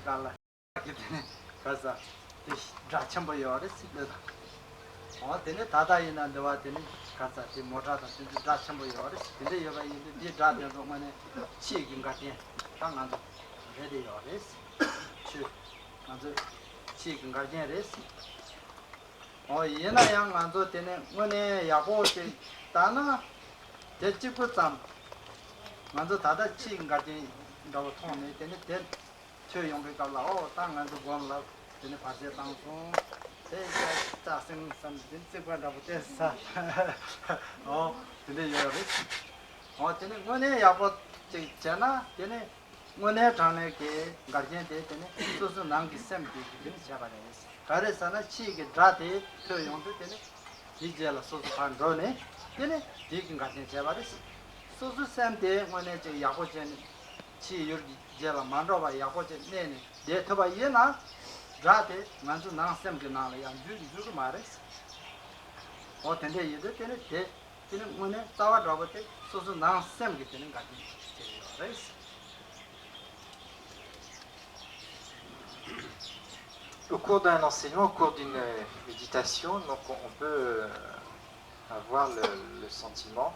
gala kaza drachambo yore sikda dene dada ina dewa dene kaza di moda da drachambo yore dene yoba inde di drade do mane chi ginga de tangan rede yore chi anzo chi ginga de res yena yang anzo dene mone yago te dana 대치고 참 먼저 다다 치인가지 너 통에 되는 대 최용게 갈라오 땅안도 본라 되는 바제 방송 대자 자생 삼진 세관다고 됐어 근데 여기 되는 뭐네 야보 있잖아 되는 뭐네 전에게 가르친 데 되는 소소 남기 셈기 되는 자가래 가래서나 치게 다데 최용도 되는 이제라 소소 반도네 되네 디긴 같은 제바리스 소소 셈데 뭐네 저 야고전 치 여기 제라 만로바 야고전 네네 데터바 예나 라데 만주 나셈게 나라야 주주 마레스 텐데 예데 테네 데 테네 뭐네 따와 드라버테 소소 나셈게 되는 같은 제바리스 Au cours d'un enseignement, au cours d'une méditation, donc on peut avoir le sentiment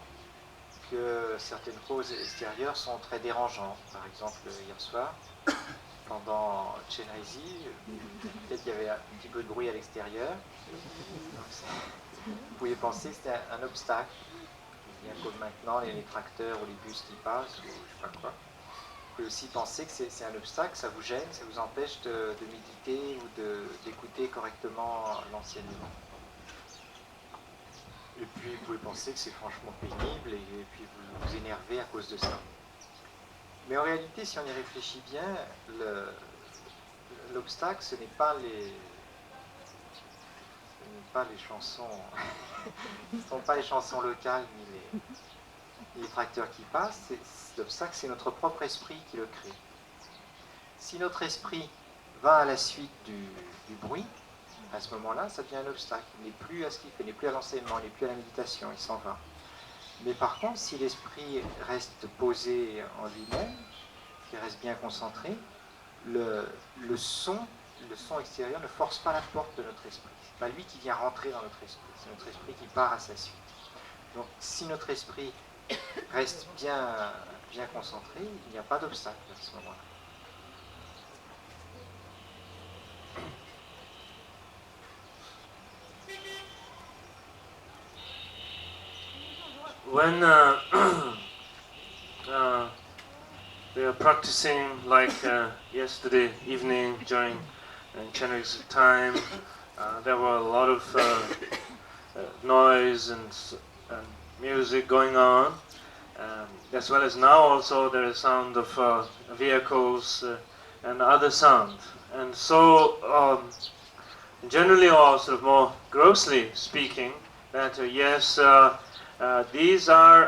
que certaines causes extérieures sont très dérangeantes. Par exemple, hier soir, pendant Chenrezi, peut-être qu'il y avait un petit peu de bruit à l'extérieur. Vous pouviez penser que c'était un obstacle. Bien comme maintenant, les tracteurs ou les bus qui passent, ou je ne sais pas quoi. Vous pouvez aussi penser que c'est un obstacle, ça vous gêne, ça vous empêche de méditer ou d'écouter correctement l'enseignement. Et puis vous pouvez penser que c'est franchement pénible et puis vous vous énervez à cause de ça. Mais en réalité, si on y réfléchit bien, l'obstacle, ce n'est pas les chansons, ce ne sont pas les chansons locales ni les tracteurs qui passent. L'obstacle, c'est notre propre esprit qui le crée. Si notre esprit va à la suite du bruit, à ce moment-là, ça devient un obstacle. Il n'est plus à ce qu'il fait, il n'est plus à l'enseignement, il n'est plus à la méditation, il s'en va. Mais par contre, si l'esprit reste posé en lui-même, qu'il reste bien concentré, le son extérieur ne force pas la porte de notre esprit. Ce n'est pas lui qui vient rentrer dans notre esprit, c'est notre esprit qui part à sa suite. Donc si notre esprit reste bien concentré, il n'y a pas d'obstacle à ce moment-là. When we are practicing like yesterday evening during Chenrez's time, there were a lot of noise and music going on, as well as now also there is sound of vehicles and other sound. And so generally, or sort of more grossly speaking, that yes, these are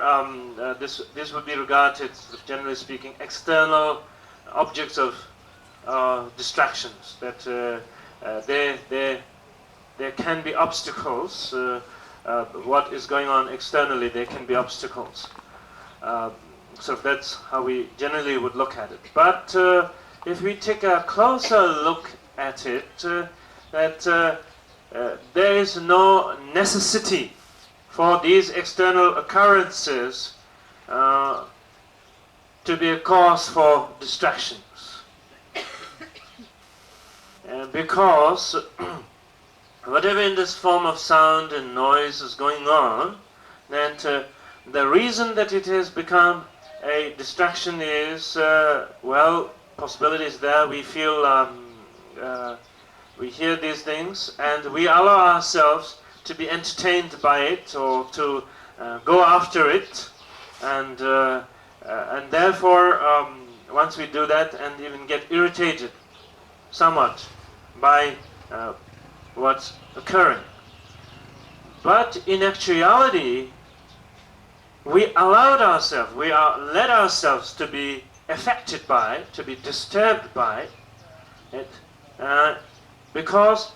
this would be regarded, generally speaking, external objects of distractions. That there can be obstacles. What is going on externally, there can be obstacles. So that's how we generally would look at it. But if we take a closer look at it, that there is no necessity for these external occurrences to be a cause for distractions. Because whatever in this form of sound and noise is going on, that the reason that it has become a distraction is, well, possibilities there. We feel, we hear these things and we allow ourselves to be entertained by it or to go after it, and therefore once we do that and even get irritated somewhat by what's occurring. But in actuality, we allowed ourselves, we let ourselves to be affected by it, to be disturbed by it, because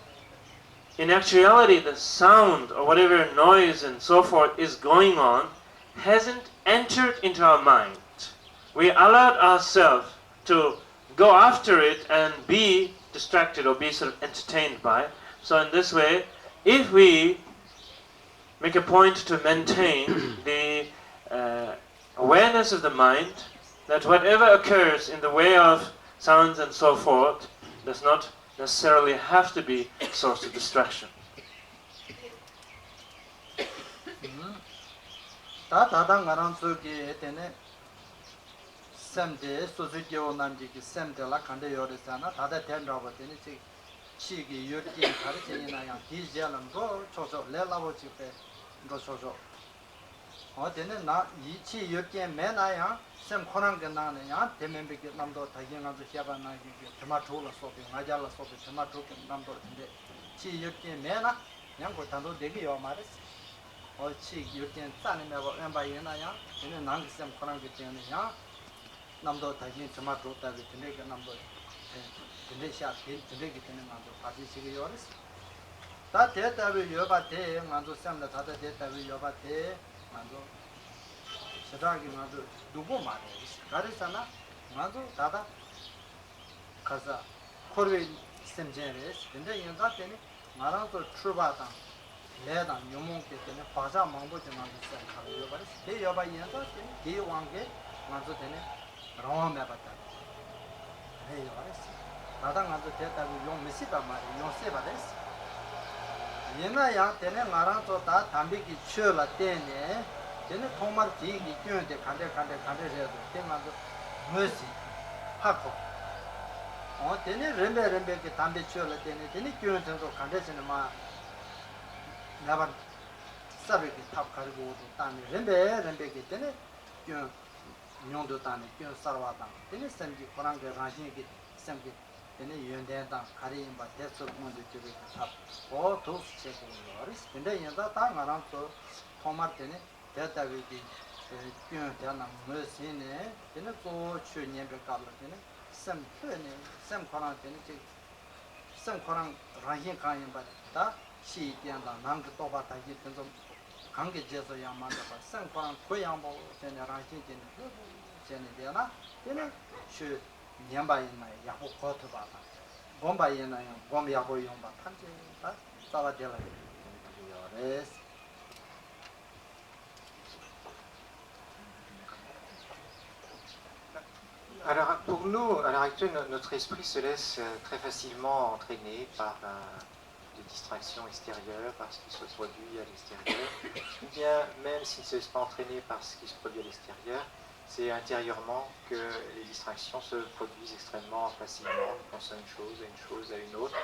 in actuality the sound or whatever noise and so forth is going on hasn't entered into our mind. We allowed ourselves to go after it and be distracted or be sort of entertained by. So in this way, if we make a point to maintain the awareness of the mind, that whatever occurs in the way of sounds and so forth does not necessarily have to be a source of distraction. 다 다당 가랑 속에 되네 샘데 소수교 남지기 샘데라 칸데 요르사나 다다 된다고 되네 지 치기 요르지 가르치나야 디젤람도 초초 레라고 집에 거 초초 어때는 나 이치 요게 매나야 샘 코랑 게나냐 대면비게 남도 다기나도 샤바나기 토마토라 소비 나잘라 소비 토마토 남도 근데 치 요게 매나 양고 단도 되게 요 말했어 어치 요게 짜내면 엠바이나야 얘는 남기샘 코랑 게 되느냐 남도 다기 토마토 따기 근데 그 남도 근데 샤 근데 그 되는 남도 같이 시기 요랬어 다 대답을 여바대 만도 샘다 다다 대답을 여바대 만도 시작이 만도 누구 말해 가르잖아 만도 다다 가자 코르베 샘제레스 근데 연다 때문에 말아서 출바다 내가 요몽께 때문에 바자 망보지 만도 샘 여바레 대 여바 연다 때문에 대 왕게 만도 되네 라와메 바다 네 여바레스 다다 만도 대답이 용 메시다 말이 용 세바레스 얘나 양 때문에 말아서 다 담비기 취어라 때문에 얘는 정말 뒤기 끼는데 간대해도 때만도 뭐지 하고 되네 렘베 담배 취어라 때문에 되네 끼는 정도 간대서는 막 나발 사비기 탑 가지고 다음에 렘베 때문에 끼 용도 다음에 끼 살아왔다 되네 샘기 고랑게 라신기 샘기 되네 연대다 가리임바 대서 문제 쪽에 탑 도스 체고를 근데 연다 다 말아서 정말 되네 대다비기 pyöntäna mösine tene so chönye be kabla tene sem phene sem khana tene che sem khana rahin kan ba ta chi tian da nang to ba ta ji ten so gang ge je so yang ma da ba sem khana ko yang bo tene rahin tene tene de na tene chu nyan ba yin ma ya bo ko to ba ta gom ba yin na yang gom ya bo yong ba tan je ta sa ba de la yo res. Alors, pour nous, à l'heure actuelle, notre esprit se laisse très facilement entraîner par des distractions extérieures, par ce qui se produit à l'extérieur, ou bien, même s'il ne se laisse pas entraîner par ce qui se produit à l'extérieur, c'est intérieurement que les distractions se produisent extrêmement facilement. On pense à une chose, à une autre,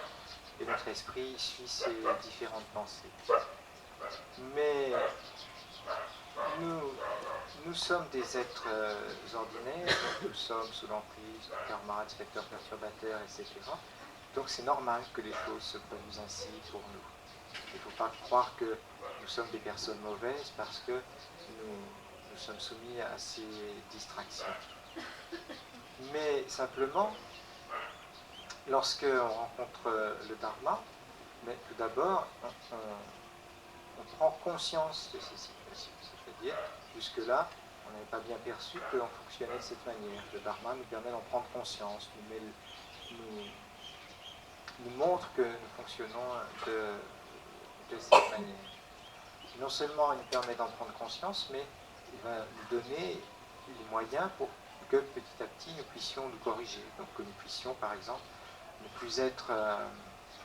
et notre esprit suit ces différentes pensées. Mais nous sommes des êtres ordinaires, nous sommes sous l'emprise du karma, des facteurs perturbateurs, etc. Donc c'est normal que les choses se produisent ainsi pour nous. Il ne faut pas croire que nous sommes des personnes mauvaises parce que nous sommes soumis à ces distractions. Mais simplement, lorsque on rencontre le dharma, mais tout d'abord, on prend conscience de ces situations. C'est-à-dire, jusque-là, on n'avait pas bien perçu que l'on fonctionnait de cette manière. Le dharma nous permet d'en prendre conscience, nous montre que nous fonctionnons de cette manière. Non seulement il nous permet d'en prendre conscience, mais il va nous donner les moyens pour que petit à petit nous puissions nous corriger. Donc que nous puissions, par exemple, ne plus être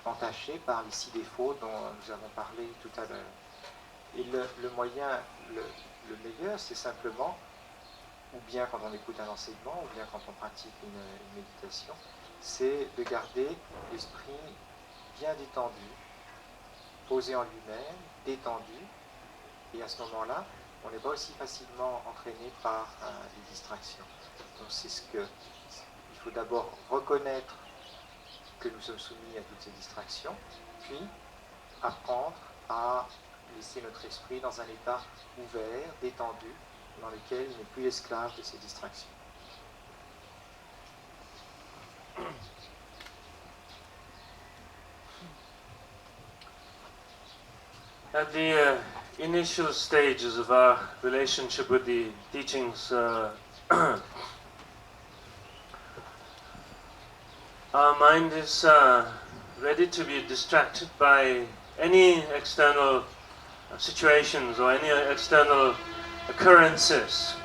entachés par les 6 défauts dont nous avons parlé tout à l'heure. Et le moyen le meilleur, c'est simplement, ou bien quand on écoute un enseignement, ou bien quand on pratique une méditation, c'est de garder l'esprit bien détendu, posé en lui-même, détendu, et à ce moment-là, on n'est pas aussi facilement entraîné par les distractions. Donc c'est ce que il faut d'abord reconnaître que nous sommes soumis à toutes ces distractions, puis apprendre à laisser notre esprit dans un état ouvert, détendu, dans lequel il n'est plus esclave de ces distractions. At the initial stages of our relationship with the teachings, our mind is ready to be distracted by any external situations or any external occurrences.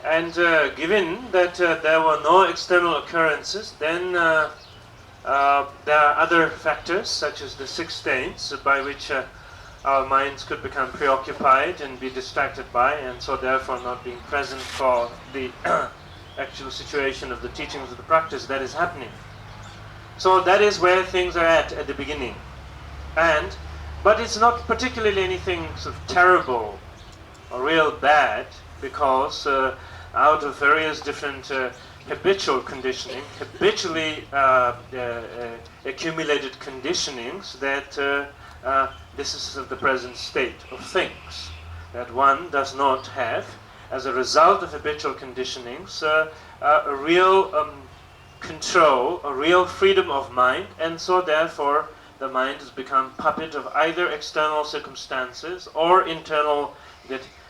And given that there were no external occurrences, then there are other factors such as the six states by which our minds could become preoccupied and be distracted by, and so therefore not being present for the actual situation of the teachings of the practice that is happening. So that is where things are at the beginning. But it's not particularly anything sort of terrible or real bad, because out of various different habitual conditioning, habitually accumulated conditionings, that this is the present state of things, that one does not have, as a result of habitual conditionings, a real control, a real freedom of mind, and so therefore the mind has become puppet of either external circumstances or internal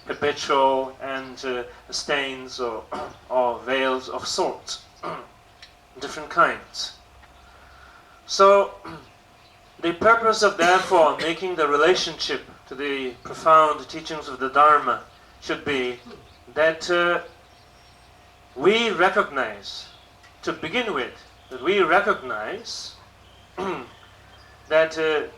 habitual and stains or veils of sorts, different kinds. So the purpose of therefore making the relationship to the profound teachings of the Dharma should be that we recognize, to begin with, that we recognize that there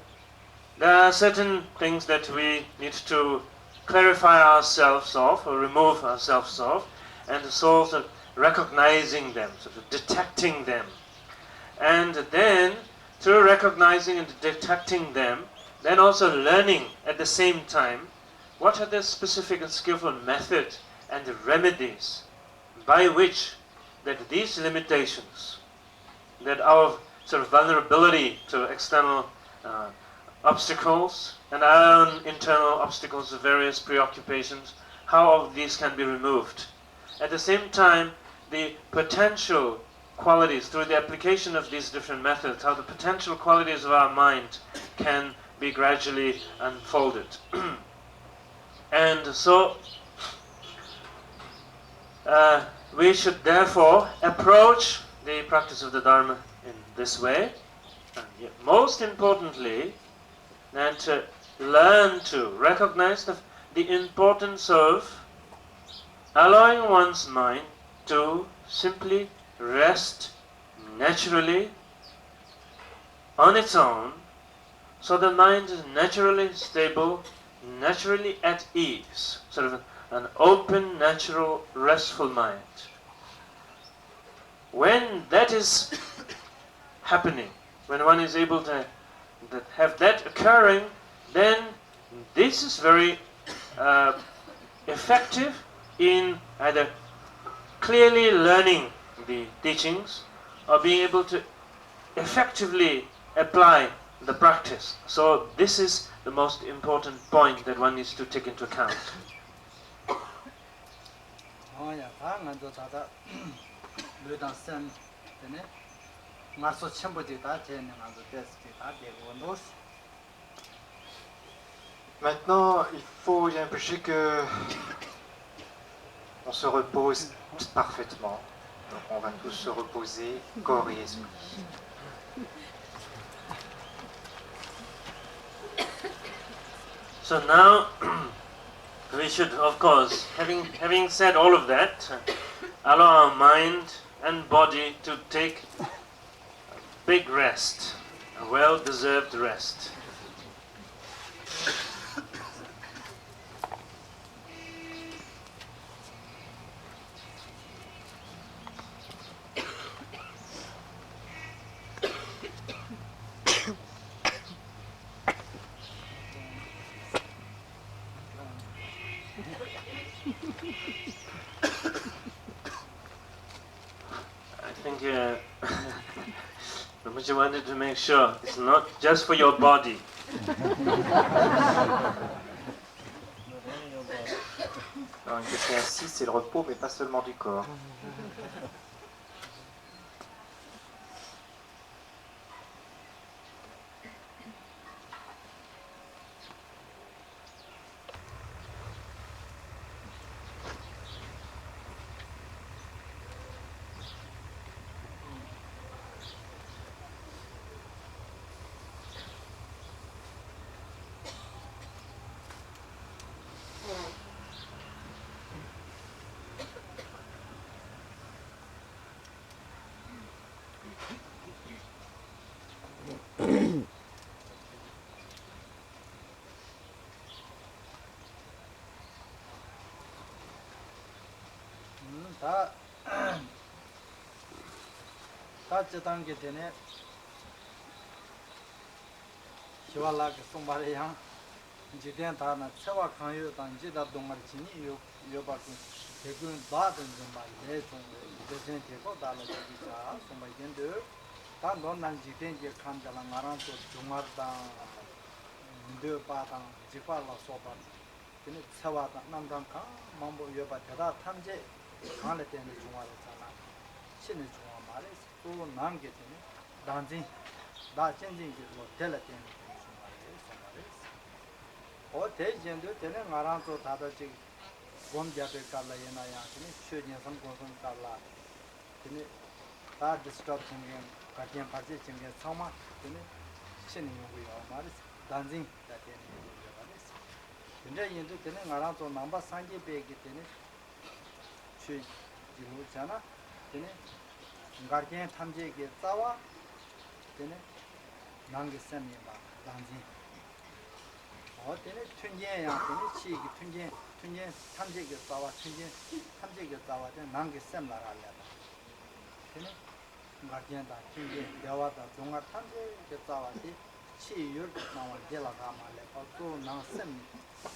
are certain things that we need to clarify ourselves of or remove ourselves of, and sort of recognizing them, sort of detecting them. And then, through recognizing and detecting them, then also learning at the same time what are the specific and skillful method and the remedies by which that these limitations, that our sort of vulnerability to external obstacles and our own internal obstacles of various preoccupations, how all of these can be removed. At the same time, the potential qualities, through the application of these different methods, how the potential qualities of our mind can be gradually unfolded. And so, we should therefore approach the practice of the Dharma in this way. And yet, most importantly, that learn to recognize the importance of allowing one's mind to simply rest naturally on its own, so the mind is naturally stable, naturally at ease, sort of an open, natural, restful mind. When that is happening, when one is able to have that occurring, then this is very effective in either clearly learning the teachings or being able to effectively apply the practice. So this is the most important point that one needs to take into account. Maintenant, il faut impliquer que on se repose parfaitement. Donc on va tous se reposer, corps et esprit. So now we should, of course, having said all of that, allow our mind and body to take a big rest, a well-deserved rest. I think but you wanted to make sure it's not just for your body. Alors, une question assis, c'est le repos, mais pas seulement du corps. 다 다지단게 되네 시발라게 송바리양 지된 다나 세와 강요 단지다 동말 진이 요바고 대군 다든 좀 말이 내종 대전 되고 달라지자 송바이된데 다 논난 지된게 칸달라 마란도 종마다 ndo 바당 지발라 소바 근데 세와다 남당카 mambo 요바 대다 탐제 강을 때는 중화를잖아 신의 중화 말에 또 남게 되네 단진 나 전진기로 될 때는 중화를 대전도 되는 나랑도 다다지 곰자들 깔라이나야 근데 최진선 고선 깔라 근데 다 디스터브 생긴 가디언 파지 생긴 상마 근데 신의 용구요 말에 단진 다 되는 말에 근데 인도 되는 나랑도 남바 상계 배기 되는 지구잖아. 되네. 가르게 탐지게 싸와. 되네. 난게 셈이 봐. 단지. 되네. 춘제야. 되네. 시기 춘제 탐지게 싸와. 춘제 탐지게 싸와. 되네. 난게 셈 나라려. 되네. 가르게다 춘제 대화다 종아 탐지게 싸와. 치유 나와 데라가 말래. 또 나셈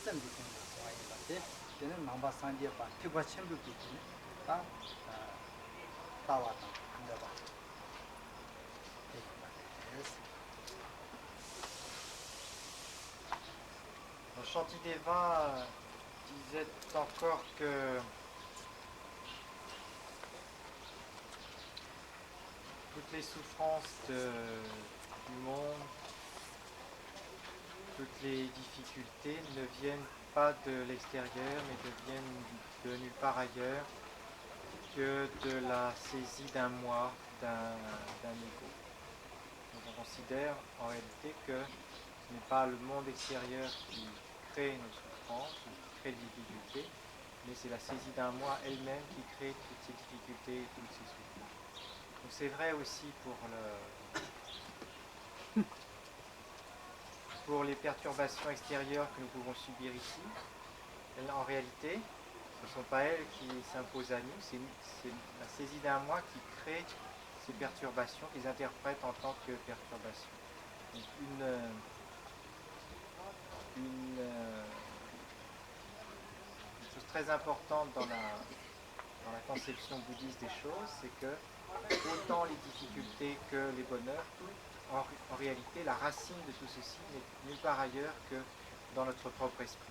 셈이 되는 되는 남바 산지에 봐. 피과 챔부기 되네. 다 따와다. 근데 봐. Le Chantier des Vins disait encore que toutes les souffrances du monde, toutes les difficultés ne viennent pas de l'extérieur, mais viennent de nulle part ailleurs que de la saisie d'un moi, d'un ego. Donc on considère en réalité que ce n'est pas le monde extérieur qui crée nos souffrances, qui crée des difficultés, mais c'est la saisie d'un moi elle-même qui crée toutes ces difficultés, toutes ces souffrances. Donc c'est vrai aussi pour les perturbations extérieures que nous pouvons subir ici. En réalité, ce ne sont pas elles qui s'imposent à nous, c'est la saisie d'un moi qui crée ces perturbations, qui les interprète en tant que perturbations. Donc une chose très importante dans la conception bouddhiste des choses, c'est que autant les difficultés que les bonheurs, en réalité, la racine de tout ceci n'est nulle part ailleurs que dans notre propre esprit.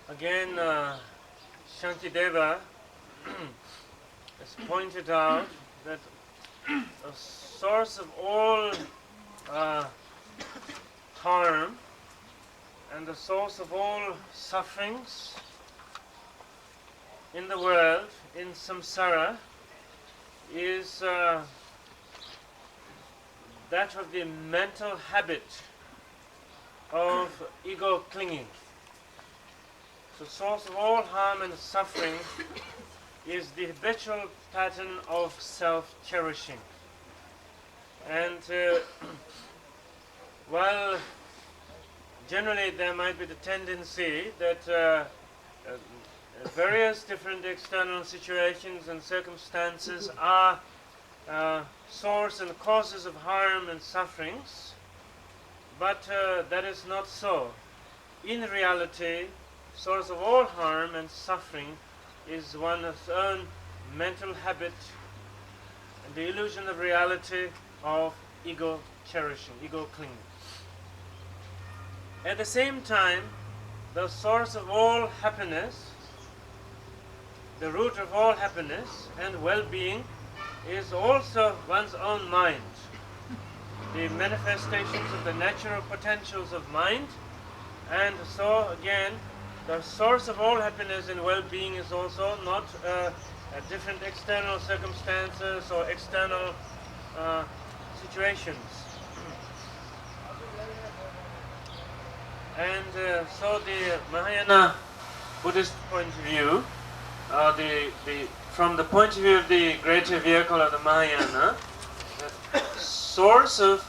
Again, Shantideva has pointed out that the source of all harm and the source of all sufferings in the world, in samsara, is that of the mental habit of ego clinging. The source of all harm and suffering is the habitual pattern of self-cherishing. And while generally there might be the tendency that various different external situations and circumstances are source and causes of harm and sufferings, but that is not so. In reality, source of all harm and suffering is one's own mental habit and the illusion of reality of ego cherishing, ego clinging. At the same time, the source of all happiness, the root of all happiness and well-being is also one's own mind. The manifestations of the natural potentials of mind, and so again, the source of all happiness and well-being is also not different external circumstances or external situations. And so the Mahayana Buddhist point of view, from the point of view of the greater vehicle of the Mahayana, the source of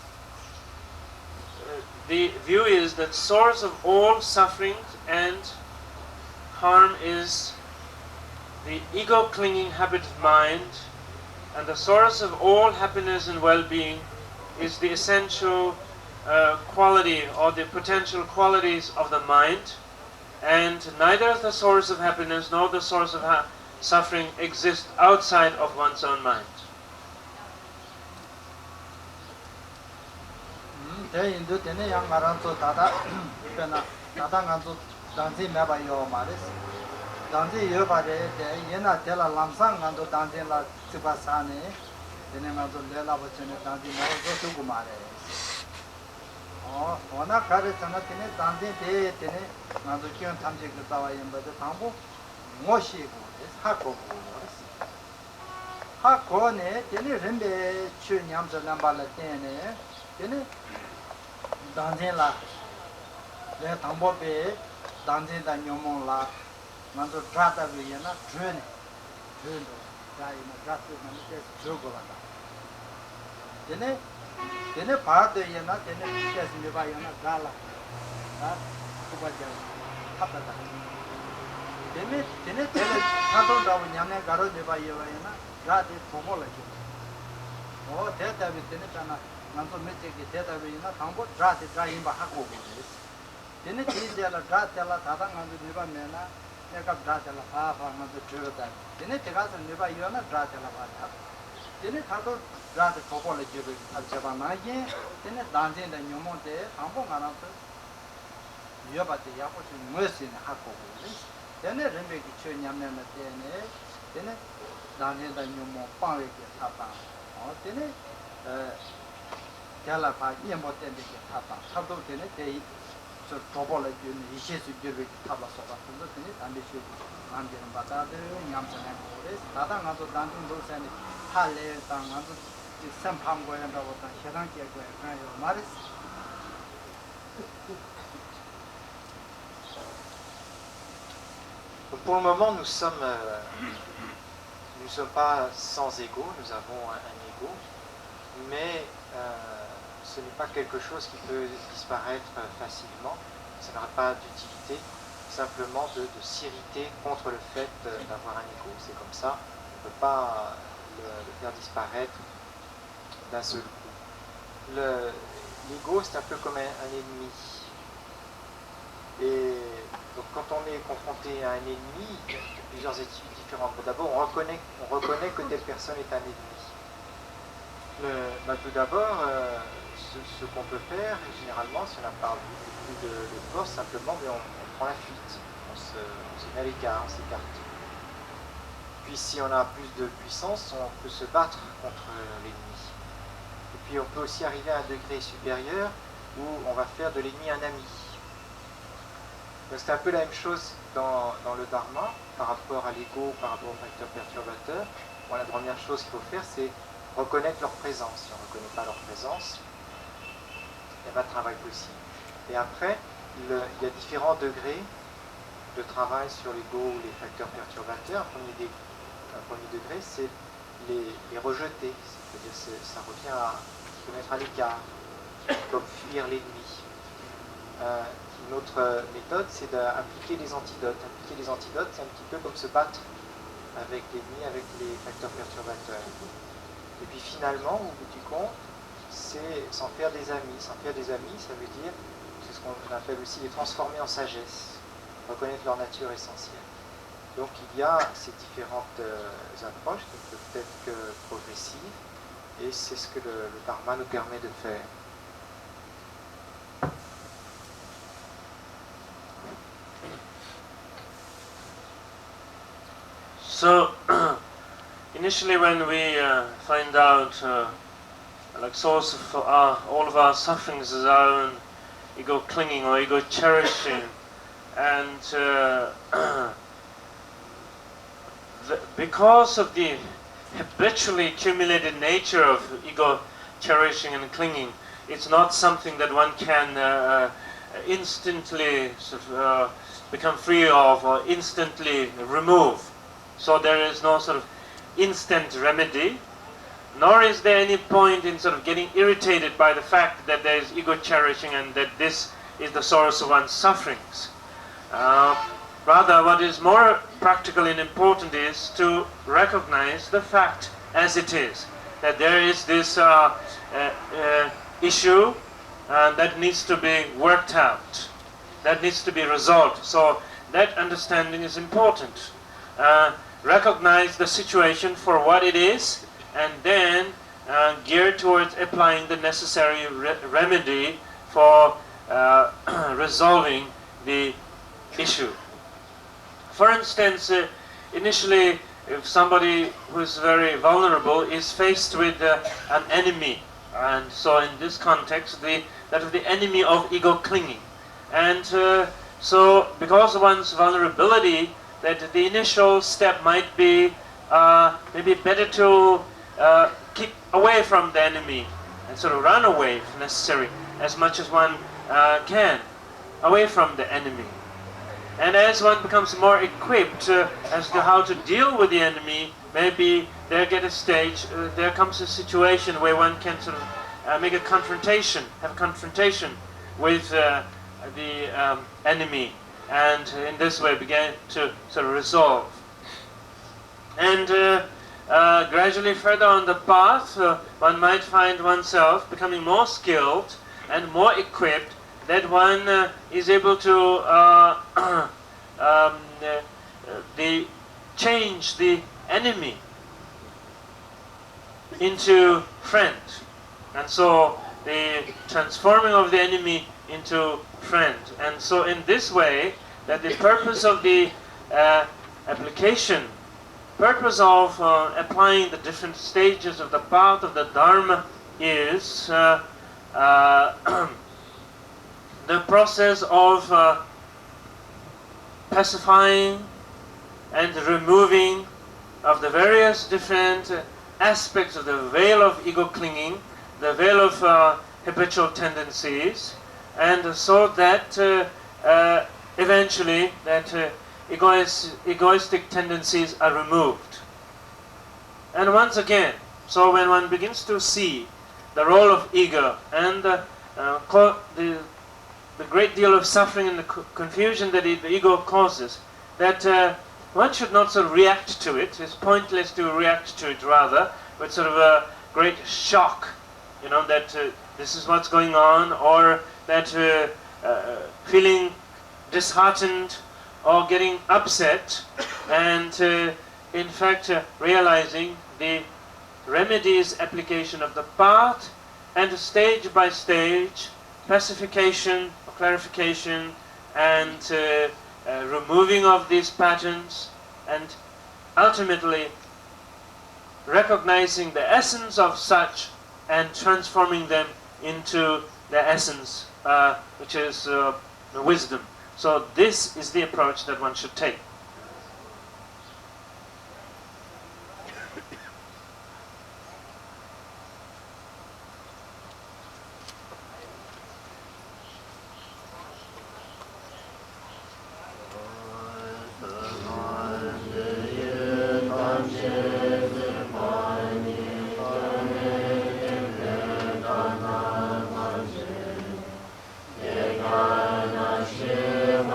the view is that source of all suffering and harm is the ego-clinging habit of mind, and the source of all happiness and well-being is the essential quality or the potential qualities of the mind, and neither the source of happiness nor the source of suffering exist outside of one's own mind. 대 인도 때문에 양마란도 다다 그나 다다 간도 단지 매바요 말이스 단지 여바데 대 예나 텔라 람상 간도 단지라 츠바사네 되네 간도 레라 버체네 단지 매도 두고 말해 워낙 가르잖아 때문에 단지 대 때문에 간도 기원 탐지 그 따와 임바데 당고 모시고 하고 하고네 때문에 렌데 추냠서 남발라 때네 때네 단진라 내 당보배 단진다 녀몽라 만도 트라타비야나 드네 드도 자이나 트라트만 때 저거라다 되네 바드야나 되네 계속 봐야나 갈라 아 쿠바자 합다다 되네 타도다고 냐네 가로 내봐야나 가데 보몰라지 대답이 되네잖아 만도 메체게 대답이나 당보 드라테 드라임바 하고 그랬어. 되네 지지라 드라텔라 다당한도 네바면나 내가 드라텔라 파파만도 들었다. 되네 제가서 네바 이거나 드라텔라 봐다. 되네 다도 드라테 거벌을 지르 잡아나게 되네 단진의 녀몬데 당보 가나서 위협받대 야고시 무엇이나 하고 그랬어. 되네 렘베기 쳐냠냐면 되네 단진의 녀몬 빵에게 타봐. 되네 텔라 파 이엠보 텐데 타파 타도 되네 데이 저 도벌을 주는 이시스 주르 타바서 같은데 되네 담비슈 만드는 바다들 냠잖아 고레 다당 가서 단중 도산에 할래 땅 가서 삼팡고에다가 다 해당 계획에 가요 말이스 Pour le moment, nous ne sommes pas sans ego, nous avons un ego, mais ce n'est pas quelque chose qui peut disparaître facilement, ça n'aura pas d'utilité, simplement de s'irriter contre le fait d'avoir un ego. C'est comme ça, on ne peut pas le faire disparaître d'un seul coup. L'ego, c'est un peu comme un ennemi. Et donc quand on est confronté à un ennemi, il y a plusieurs études différentes. D'abord, on reconnaît que telle personne est un ennemi. Tout d'abord, ce qu'on peut faire, généralement, si on n'a pas beaucoup de force, simplement, mais on prend la fuite, on se met à l'écart, on s'écarte. Puis si on a plus de puissance, on peut se battre contre l'ennemi. Et puis on peut aussi arriver à un degré supérieur où on va faire de l'ennemi un ami. C'est un peu la même chose dans le dharma, par rapport à l'ego, par rapport aux facteurs perturbateurs. Bon, la première chose qu'il faut faire, c'est reconnaître leur présence. Si on ne reconnaît pas leur présence, il n'y a pas de travail possible. Et après, il y a différents degrés de travail sur l'ego ou les facteurs perturbateurs. Un premier degré, c'est les rejeter. C'est-à-dire ça revient à se mettre à l'écart, comme fuir l'ennemi. Une autre méthode, c'est d'appliquer les antidotes. Appliquer les antidotes, c'est un petit peu comme se battre avec l'ennemi, avec les facteurs perturbateurs. Et puis finalement, au bout du compte, c'est s'en faire des amis. S'en faire des amis, ça veut dire, c'est ce qu'on appelle aussi les transformer en sagesse, reconnaître leur nature essentielle. Donc il y a ces différentes approches qui ne peuvent être que progressives, et c'est ce que le Dharma nous permet de faire. So, initially when we find out like source of all of our sufferings is our own ego clinging or ego cherishing, and because of the habitually accumulated nature of ego cherishing and clinging, it's not something that one can instantly sort of, become free of or instantly remove. So there is no sort of instant remedy, nor is there any point in sort of getting irritated by the fact that there is ego cherishing and that this is the source of one's sufferings. Rather, what is more practical and important is to recognize the fact as it is, that there is this issue that needs to be worked out, that needs to be resolved. So that understanding is important. Recognize the situation for what it is, and then gear towards applying the necessary remedy for resolving the issue. For instance, initially, if somebody who is very vulnerable is faced with an enemy, and so in this context, that is the enemy of ego clinging, and so because of one's vulnerability, that the initial step might be maybe better to keep away from the enemy and sort of run away if necessary, as much as one can, away from the enemy. And as one becomes more equipped as to how to deal with the enemy, maybe there comes a situation where one can sort of make a confrontation, have a confrontation with the enemy, and in this way begin to sort of resolve. And gradually further on the path, one might find oneself becoming more skilled and more equipped, that one is able to change the enemy into friend. And so the transforming of the enemy into friend. And so in this way, that the purpose of the application, purpose of applying the different stages of the path of the Dharma is the process of pacifying and removing of the various different aspects of the veil of ego clinging, the veil of habitual tendencies, and so that eventually that egoistic tendencies are removed. And once again, so when one begins to see the role of ego and the great deal of suffering and the confusion that the ego causes, that one should not sort of react to it. It's pointless to react to it, rather, with sort of a great shock, that this is what's going on, or that feeling disheartened or getting upset, and in fact realizing the remedies application of the path, and stage by stage pacification, clarification, and removing of these patterns, and ultimately recognizing the essence of such and transforming them into the essence, which is the wisdom. So this is the approach that one should take. Shiva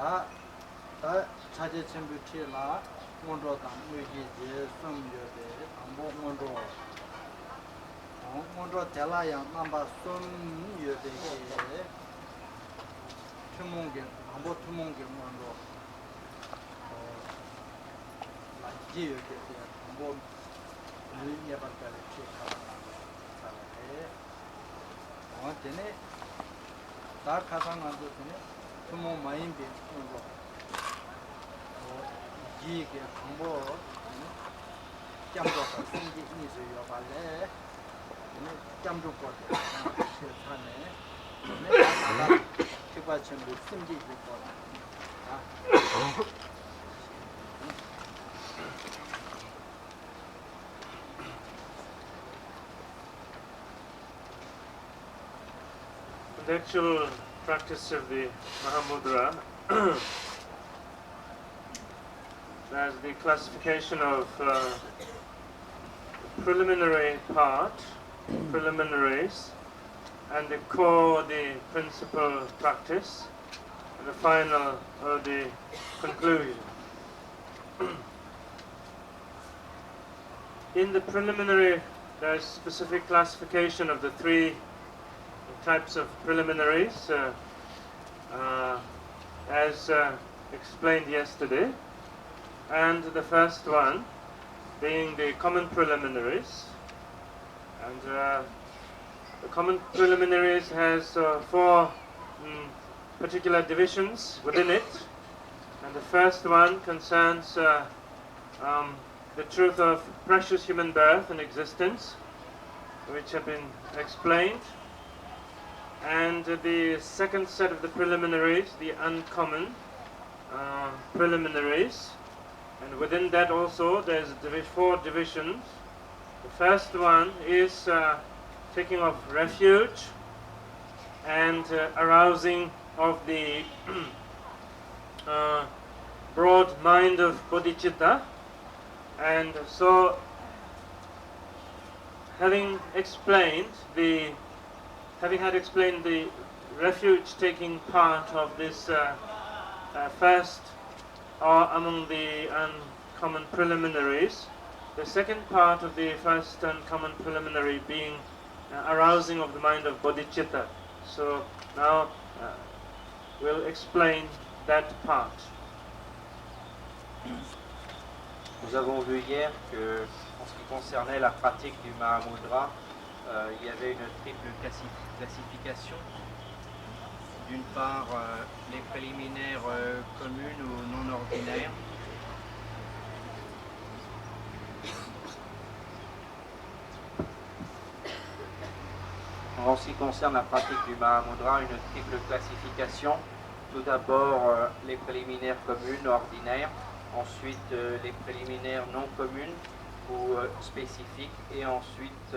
다 차제 첨부치라 원로당 의지제 성교대 당보 원로 원로 대라양 남바 손여대게 투몽게 당보 투몽게 원로 지여대 당보 의예발까지 체크하라 되네 다 가상한도 되네 투몽 마인비 원로 이게 방법 짬조가 생기 있어요 발레 짬조가 하네 특별 전부 생기 있고 The actual practice of the Mahamudra as the classification of preliminary part, preliminaries, and the core, the principal practice, and the final or the conclusion. In the preliminary, there is specific classification of the three types of preliminaries, as explained yesterday. And the first one being the common preliminaries. And the common preliminaries has four particular divisions within it. And the first one concerns the truth of precious human birth and existence, which have been explained. And the second set of the preliminaries, the uncommon preliminaries. And within that also there's four divisions. The first one is taking of refuge and arousing of the broad mind of bodhicitta. And so, having had explained the refuge taking part of this first or among the uncommon preliminaries, the second part of the first uncommon preliminary being arousing of the mind of bodhicitta. So now we'll explain that part. Nous avons vu hier que, en ce qui concernait la pratique du Mahamudra, il y avait une triple classification. D'une part, les préliminaires communes ou non ordinaires. En ce qui concerne la pratique du Mahamudra, une triple classification. Tout d'abord, les préliminaires communes, ordinaires. Ensuite, les préliminaires non communes ou spécifiques. Et ensuite,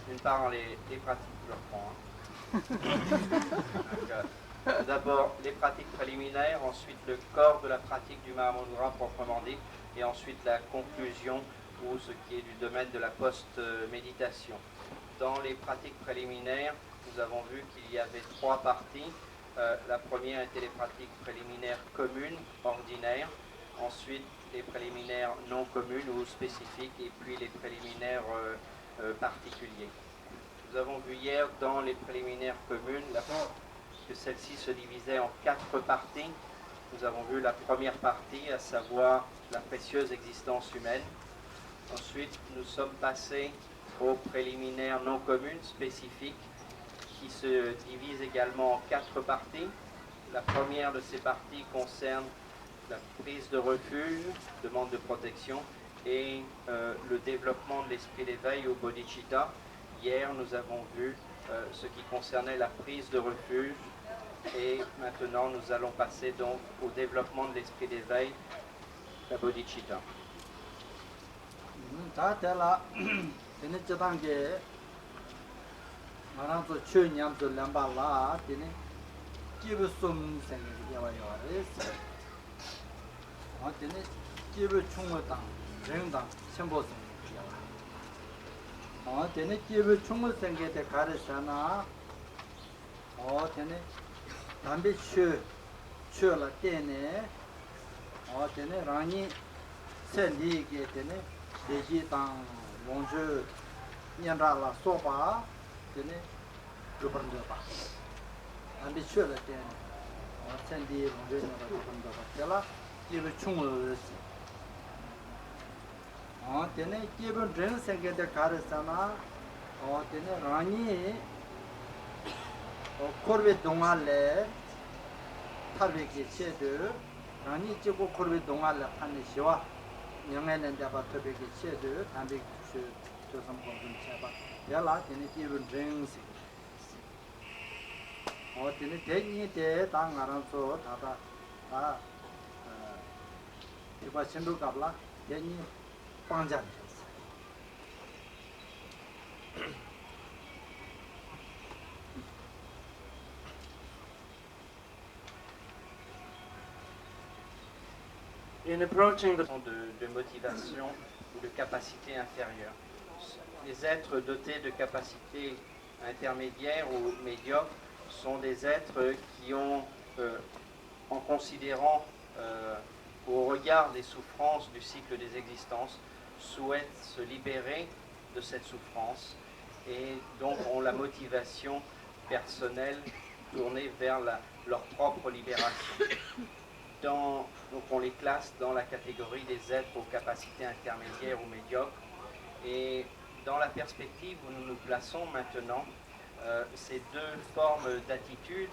d'une part, les pratiques, je reprends. Tout d'abord les pratiques préliminaires, ensuite le corps de la pratique du Mahamudra proprement dit, et ensuite la conclusion ou ce qui est du domaine de la post-méditation. Dans les pratiques préliminaires, nous avons vu qu'il y avait trois parties. La première était les pratiques préliminaires communes, ordinaires, ensuite les préliminaires non communes ou spécifiques, et puis les préliminaires particuliers. Nous avons vu hier dans les préliminaires communes que celle-ci se divisait en quatre parties. Nous avons vu la première partie, à savoir la précieuse existence humaine. Ensuite, nous sommes passés aux préliminaires non communes spécifiques qui se divisent également en quatre parties. La première de ces parties concerne la prise de refuge, demande de protection et le développement de l'esprit d'éveil au bodhicitta. Hier, nous avons vu ce qui concernait la prise de refuge et maintenant nous allons passer donc au développement de l'esprit d'éveil, la bodhicitta. 담배 추라 때네 때네 라니 셀리게 때네 대지당 롱주 년라라 소바 때네 주번도바 담배 추라 때네 셀리 롱주 년라라 주번도바 때라 집에 충을 때네 기본 드는 생계대 가르사나 때네 라니 코르베 동알레 타베기 체드 라니 찍고 코르베 동알레 판네 시와 영에는 데바 타베기 체드 담베 조선 공군 체바 야라 때네 기본 드링스 때네 대니 대 당가랑소 다다 이바 신도 갑라 대니 빵장 In approaching the de motivation ou de capacité inférieure. Les êtres dotés de capacités intermédiaires ou médiocres sont des êtres qui ont, en considérant au regard des souffrances du cycle des existences, souhaitent se libérer de cette souffrance et donc ont la motivation personnelle tournée vers leur propre libération. Donc on les classe dans la catégorie des êtres aux capacités intermédiaires ou médiocres. Et dans la perspective où nous nous plaçons maintenant, ces deux formes d'attitude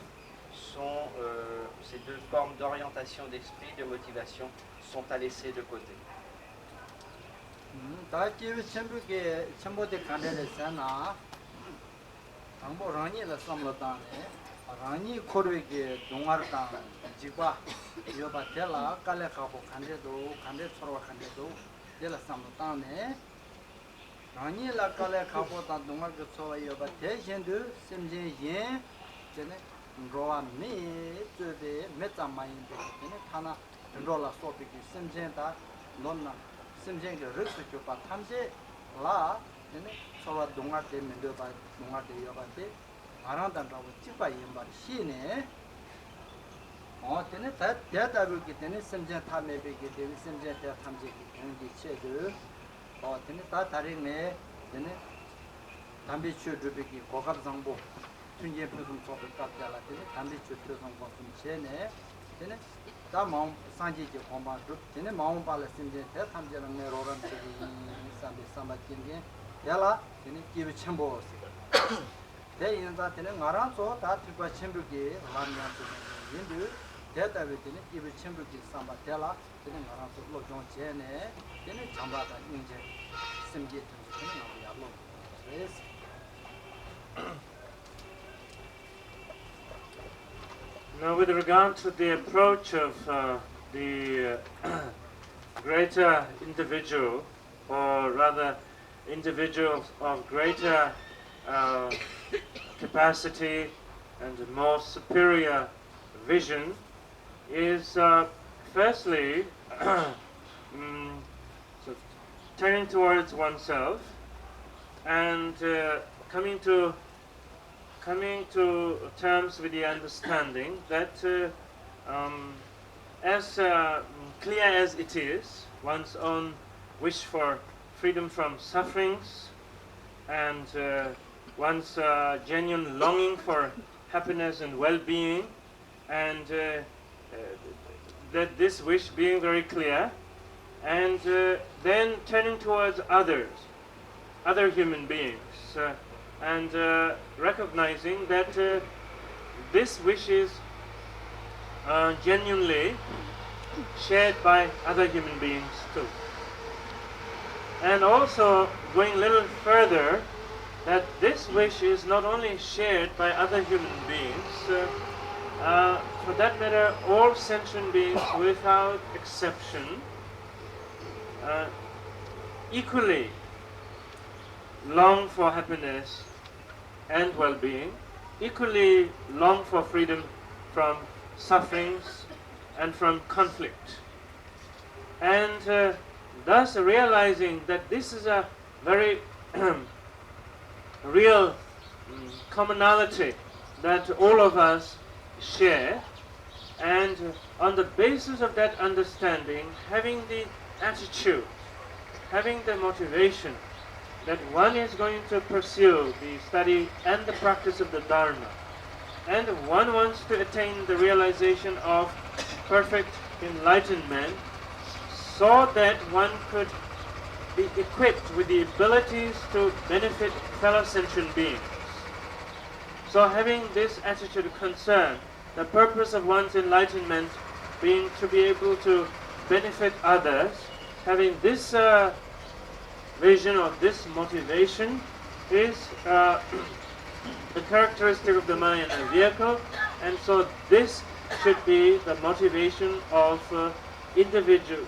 ces deux formes d'orientation d'esprit, de motivation, sont à laisser de côté. 라니 코르게 동아르당 지바 요바 텔라 칼레카보 칸데도 칸데 서로 칸데도 텔라 삼도탄네 라니 라칼레카보 다 동아르게 서와 요바 대신도 심지에 제네 로아 미 저데 메타마인데 제네 타나 롤라 소피기 심지에다 논나 심지에 르스교 바 탐제 라 제네 서와 동아르데 멘도바 동아르데 요바데 아란단다고 찍바 임바 시네 때네 대다루기 때네 심지에 탐매베기 때네 심지에 대 탐제기 경기 체드 때네 다 다르네 때네 담비 추르비기 고갑 정보 tunje pudum sobe kapjala tene tambi chutro song konsum chene tene ta maum sanje je khomba drup tene maum pala simje te tamje ne roram se sambe samba kinge yala tene kibe chembo se te inza tene ngaran so ta tripa chembu ge lamya se yindu te ta be tene kibe chembu ge samba tela tene ngaran so lo jong chene tene chamba ta inje simje tene ngabu ya lo yes. Now, with regard to the approach of the greater individual, or rather individuals of greater capacity and more superior vision, is firstly so turning towards oneself and coming to terms with the understanding that as clear as it is, one's own wish for freedom from sufferings and one's genuine longing for happiness and well-being, and that this wish being very clear, and then turning towards others, other human beings, and recognizing that this wish is genuinely shared by other human beings too. And also going a little further, that this wish is not only shared by other human beings, for that matter all sentient beings without exception equally long for happiness and well-being, equally long for freedom from sufferings and from conflict. And thus realizing that this is a very real commonality that all of us share, and on the basis of that understanding, having the attitude, having the motivation that one is going to pursue the study and the practice of the Dharma, and one wants to attain the realization of perfect enlightenment, so that one could be equipped with the abilities to benefit fellow sentient beings. So having this attitude of concern, the purpose of one's enlightenment being to be able to benefit others, having this vision or this motivation is the characteristic of the Mahayana vehicle, and so this should be the motivation of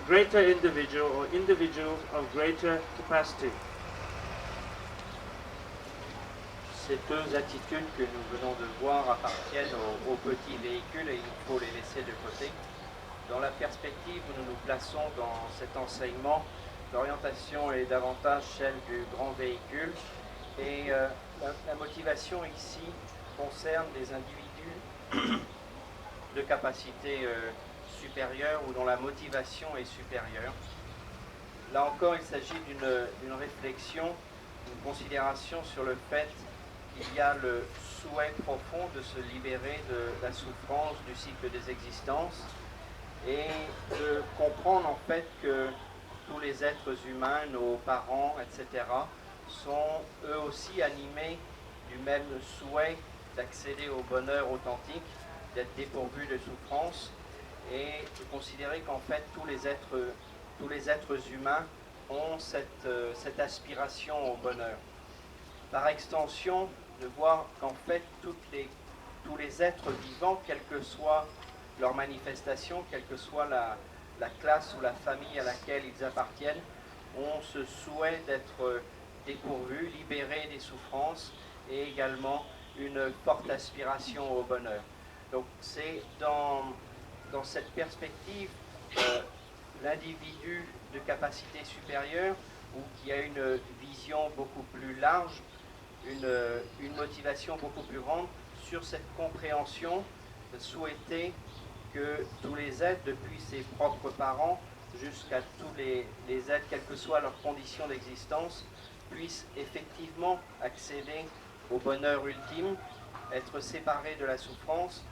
greater individual or individuals of greater capacity. Ces deux attitudes que nous venons de voir appartiennent aux petits véhicules et il faut les laisser de côté. Dans la perspective où nous nous plaçons dans cet enseignement, l'orientation est davantage celle du grand véhicule et la motivation ici concerne des individus de capacité supérieure ou dont la motivation est supérieure. Là encore, il s'agit d'une réflexion, d'une considération sur le fait qu'il y a le souhait profond de se libérer de la souffrance du cycle des existences et de comprendre en fait que tous les êtres humains, nos parents, etc., sont eux aussi animés du même souhait d'accéder au bonheur authentique, d'être dépourvus de souffrance et de considérer qu'en fait tous les êtres humains ont cette aspiration au bonheur. Par extension, de voir qu'en fait tous les êtres vivants, quelle que soit leur manifestation, quelle que soit la classe ou la famille à laquelle ils appartiennent, ont ce souhait d'être dépourvus, libérés des souffrances et également une forte aspiration au bonheur. Donc c'est dans cette perspective l'individu de capacité supérieure ou qui a une vision beaucoup plus large, une motivation beaucoup plus grande sur cette compréhension de souhaiter que tous les êtres, depuis ses propres parents jusqu'à tous les êtres, quelles que soient leurs conditions d'existence, puissent effectivement accéder au bonheur ultime, être séparés de la souffrance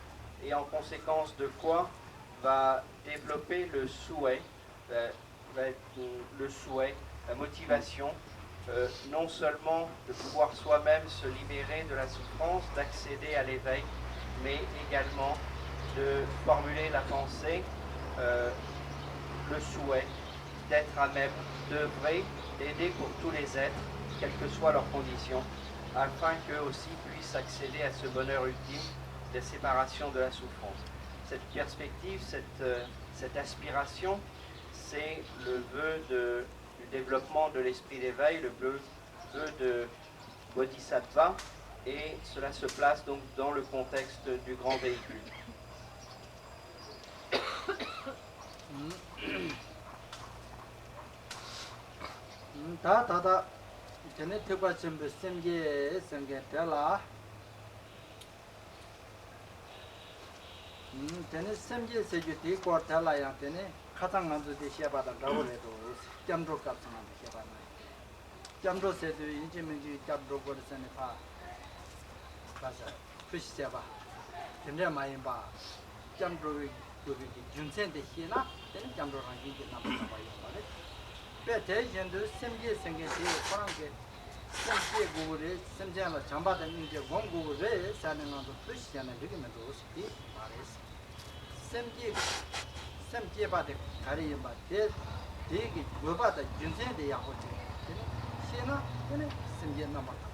et en conséquence de quoi va développer le souhait, la motivation, non seulement de pouvoir soi-même se libérer de la souffrance, d'accéder à l'éveil, mais également de formuler la pensée, le souhait d'être à même d'œuvrer, d'aider pour tous les êtres, quelles que soient leurs conditions, afin qu'eux aussi puissent accéder à ce bonheur ultime des séparations de la souffrance. Cette perspective, cette aspiration, c'est le vœu du développement de l'esprit d'éveil, le vœu de Bodhisattva, et cela se place donc dans le contexte du grand véhicule. 다다 전에 특과 전부 생계 되라 전에 생계 세계 되고 되라야 되네 가장 먼저 시작하다 가고래도 점도 같은 거 시작하나 점도 세도 인지민지 점도 거르서네 봐 맞아 그 시작봐 전에 많이 봐 점도 여기 준센데 희나 되는 점도랑 이게 나쁘다 봐요 대전도 semje senge de fran게 semje 고를 sem제마 잠바다 인제 원고를 사는도 뜻이잖아 되게면 도스티 말했어 semje 바데 가리에 바데 되게 뭐바다 준세데 야고지 시나 되네 semje 남았다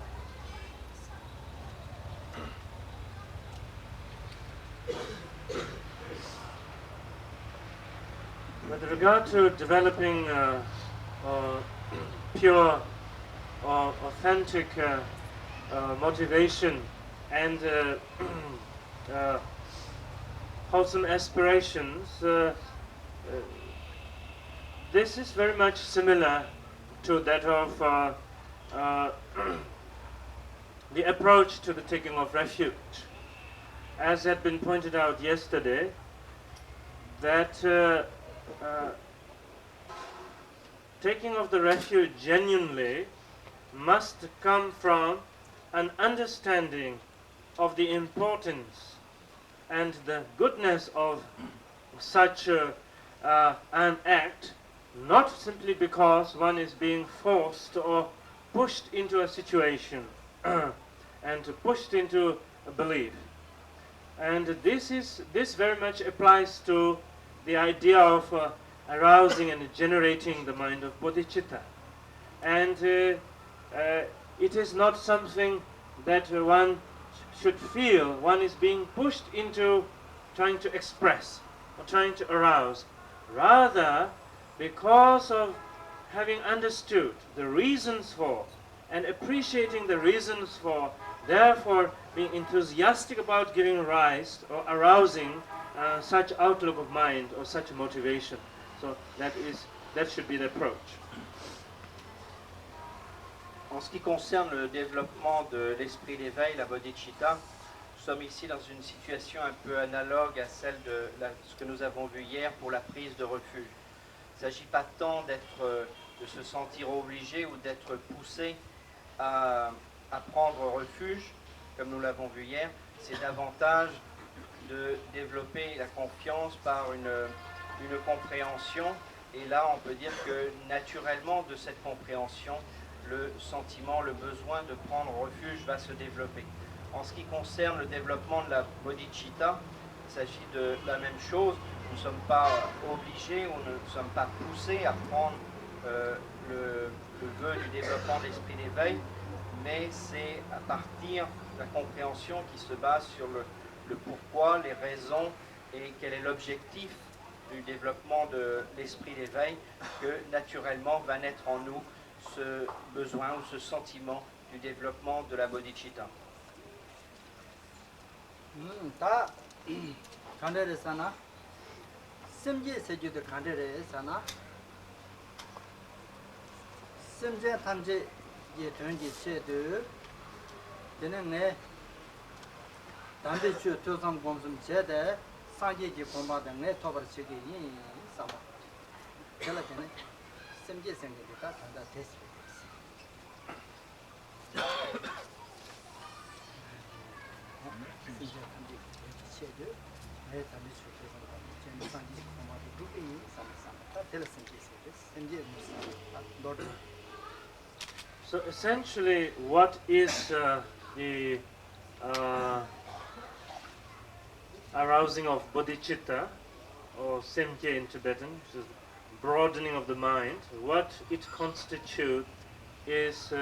With regard to developing pure or authentic motivation and wholesome aspirations, this is very much similar to that of the approach to the taking of refuge. as had been pointed out yesterday, that taking of the refuge genuinely must come from an understanding of the importance and the goodness of such an act, not simply because one is being forced or pushed into a situation and pushed into a belief. And this very much applies to the idea of arousing and generating the mind of bodhicitta. And it is not something that one should feel one is being pushed into trying to express or trying to arouse. Rather, because of having understood the reasons for and appreciating the reasons for, therefore being enthusiastic about giving rise or arousing such outlook of mind or such motivation. So that should be the approach. En ce qui concerne le développement de l'esprit d'éveil, la bodhicitta, nous sommes ici dans une situation un peu analogue à celle de ce que nous avons vu hier pour la prise de refuge. Il ne s'agit pas tant de se sentir obligé ou d'être poussé à prendre refuge, comme nous l'avons vu hier, c'est davantage de développer la confiance par une compréhension. Et là, on peut dire que naturellement, de cette compréhension, le sentiment, le besoin de prendre refuge va se développer. En ce qui concerne le développement de la bodhicitta, il s'agit de la même chose. Nous ne sommes pas obligés ou nous ne sommes pas poussés à prendre le vœu du développement de l'esprit d'éveil, mais c'est à partir de la compréhension qui se base sur le pourquoi, les raisons et quel est l'objectif du développement de l'esprit d'éveil que naturellement va naître en nous ce besoin ou ce sentiment du développement de la bodhicitta. 다 간데레 사나 심제 세주도 간데레 사나 심제 탐제 예 전지 세도 되는네 담배주 조상 공좀 제대 상계지 공부하는네 토벌치기 이 사마 결라되네 심제 생계가 단다 됐어 So essentially, what is the arousing of bodhicitta, or semkye in Tibetan, which is broadening of the mind? What it constitutes is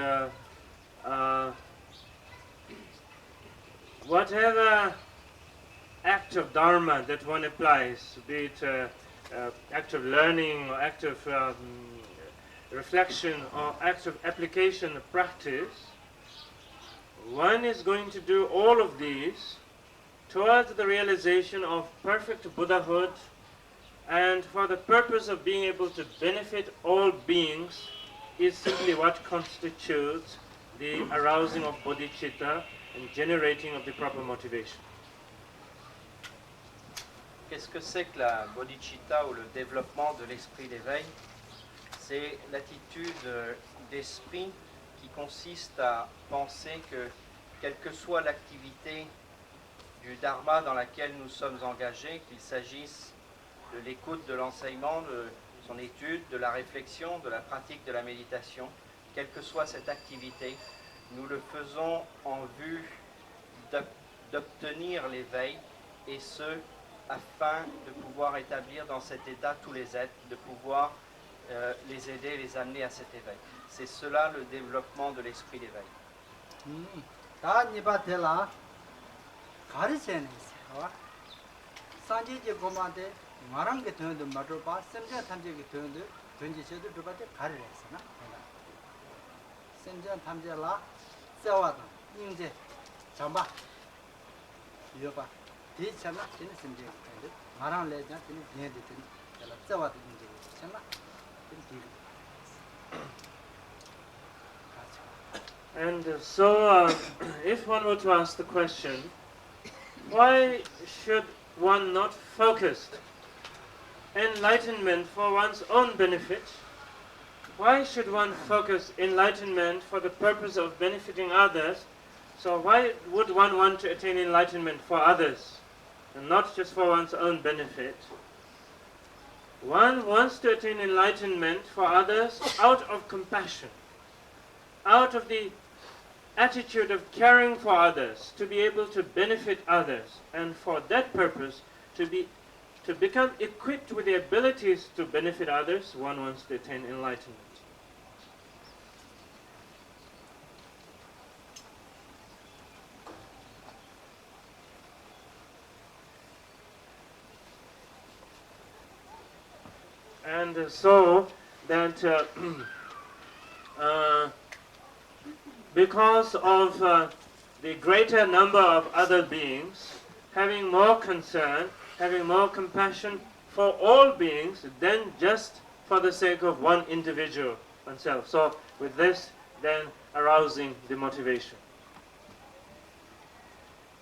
whatever act of dharma that one applies, be it act of learning or act of reflection or act of application of practice, one is going to do all of these towards the realization of perfect Buddhahood and for the purpose of being able to benefit all beings is simply what constitutes the arousing of bodhicitta and generating of the proper motivation. Qu'est-ce que c'est que la bodhicitta ou le développement de l'esprit d'éveil? C'est l'attitude d'esprit qui consiste à penser que quelle que soit l'activité du dharma dans laquelle nous sommes engagés, qu'il s'agisse de l'écoute de l'enseignement, de son étude, de la réflexion, de la pratique de la méditation, quelle que soit cette activité, nous le faisons en vue d'obtenir l'éveil, et ce, afin de pouvoir établir dans cet état tous les êtres, de pouvoir les aider, les amener à cet éveil. C'est cela le développement de l'esprit d'éveil. And so, if one were to ask the question, why should one not focus enlightenment for one's own benefit? Why should one focus enlightenment for the purpose of benefiting others? So why would one want to attain enlightenment for others and not just for one's own benefit? One wants to attain enlightenment for others out of compassion, out of the attitude of caring for others, to be able to benefit others, and for that purpose to become equipped with the abilities to benefit others, one wants to attain enlightenment. And so that because of the greater number of other beings, having more concern, having more compassion for all beings than just for the sake of one individual oneself. So with this, then arousing the motivation.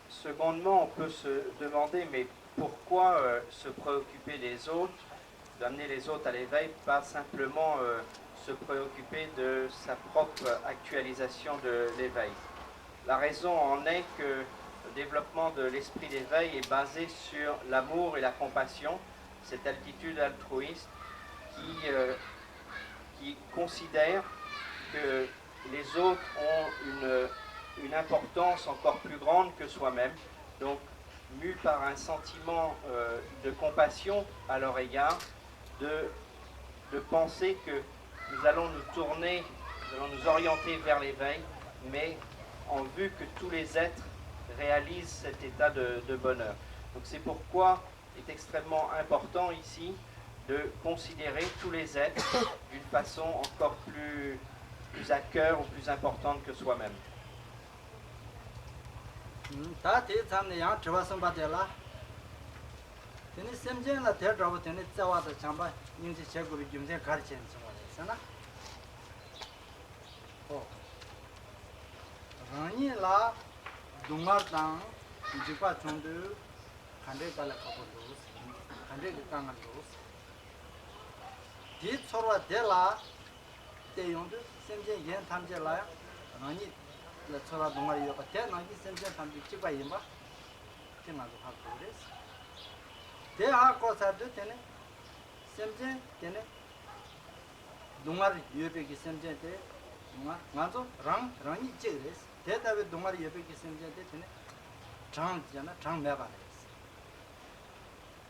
Secondement, on peut se demander, mais pourquoi se préoccuper des autres, d'amener les autres à l'éveil, pas simplement se préoccuper de sa propre actualisation de l'éveil. La raison en est que le développement de l'esprit d'éveil est basé sur l'amour et la compassion, cette attitude altruiste qui considère que les autres ont une importance encore plus grande que soi-même. Donc, mu par un sentiment de compassion à leur égard, de penser que nous allons nous tourner, nous allons nous orienter vers l'éveil, mais en vue que tous les êtres réalisent cet état de bonheur. Donc c'est pourquoi il est extrêmement important ici de considérer tous les êtres d'une façon encore plus à cœur ou plus importante que soi-même. Tene semjen la ter rabu tene tsawa da chamba nyingche cheguri gyumzen garchen chwa sana. Oh. Rani la dungar dang jikwa chondu khande kala kapo dos, khande kangan dos. Di chorwa de la te yondu semjen yen tamje la rani la chora dungar yoka te nangi semjen tamje chikwa yimba. Kena do hakures. Te hako sardu tene semjen tene dungar yobe ki semjen te dungar ngazo rangi chegres te tabe dungar yobe ki semjen te tene chang jana chang meba res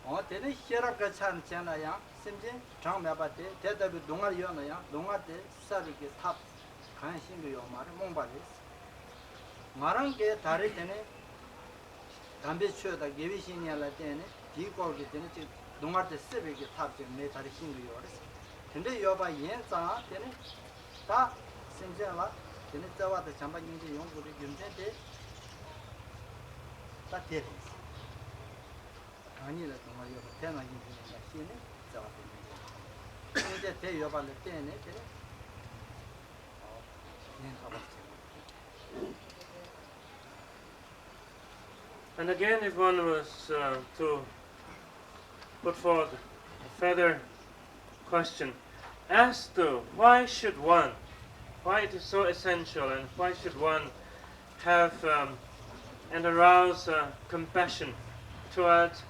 o tene hera gachan chana ya semjen chang meba te tabe dungar yona ya dungar te sabe ki tap kan sing yo mare mongba res marang ke tare tene 담배 쳐다 개비신이라 때네 디고기 때네 동아때 세베게 탑제 메타리 신도 요레스 근데 여봐 yenza 때네 다 생제라 때네 자와도 잠바 인제 용도를 윤제데 다 되레 아니라 동아 여봐 때나 인제 신네 자와도 인제 대 여봐를 때네 때네 And again, if one was to put forward a further question as to why it is so essential, and why should one have and arouse compassion towards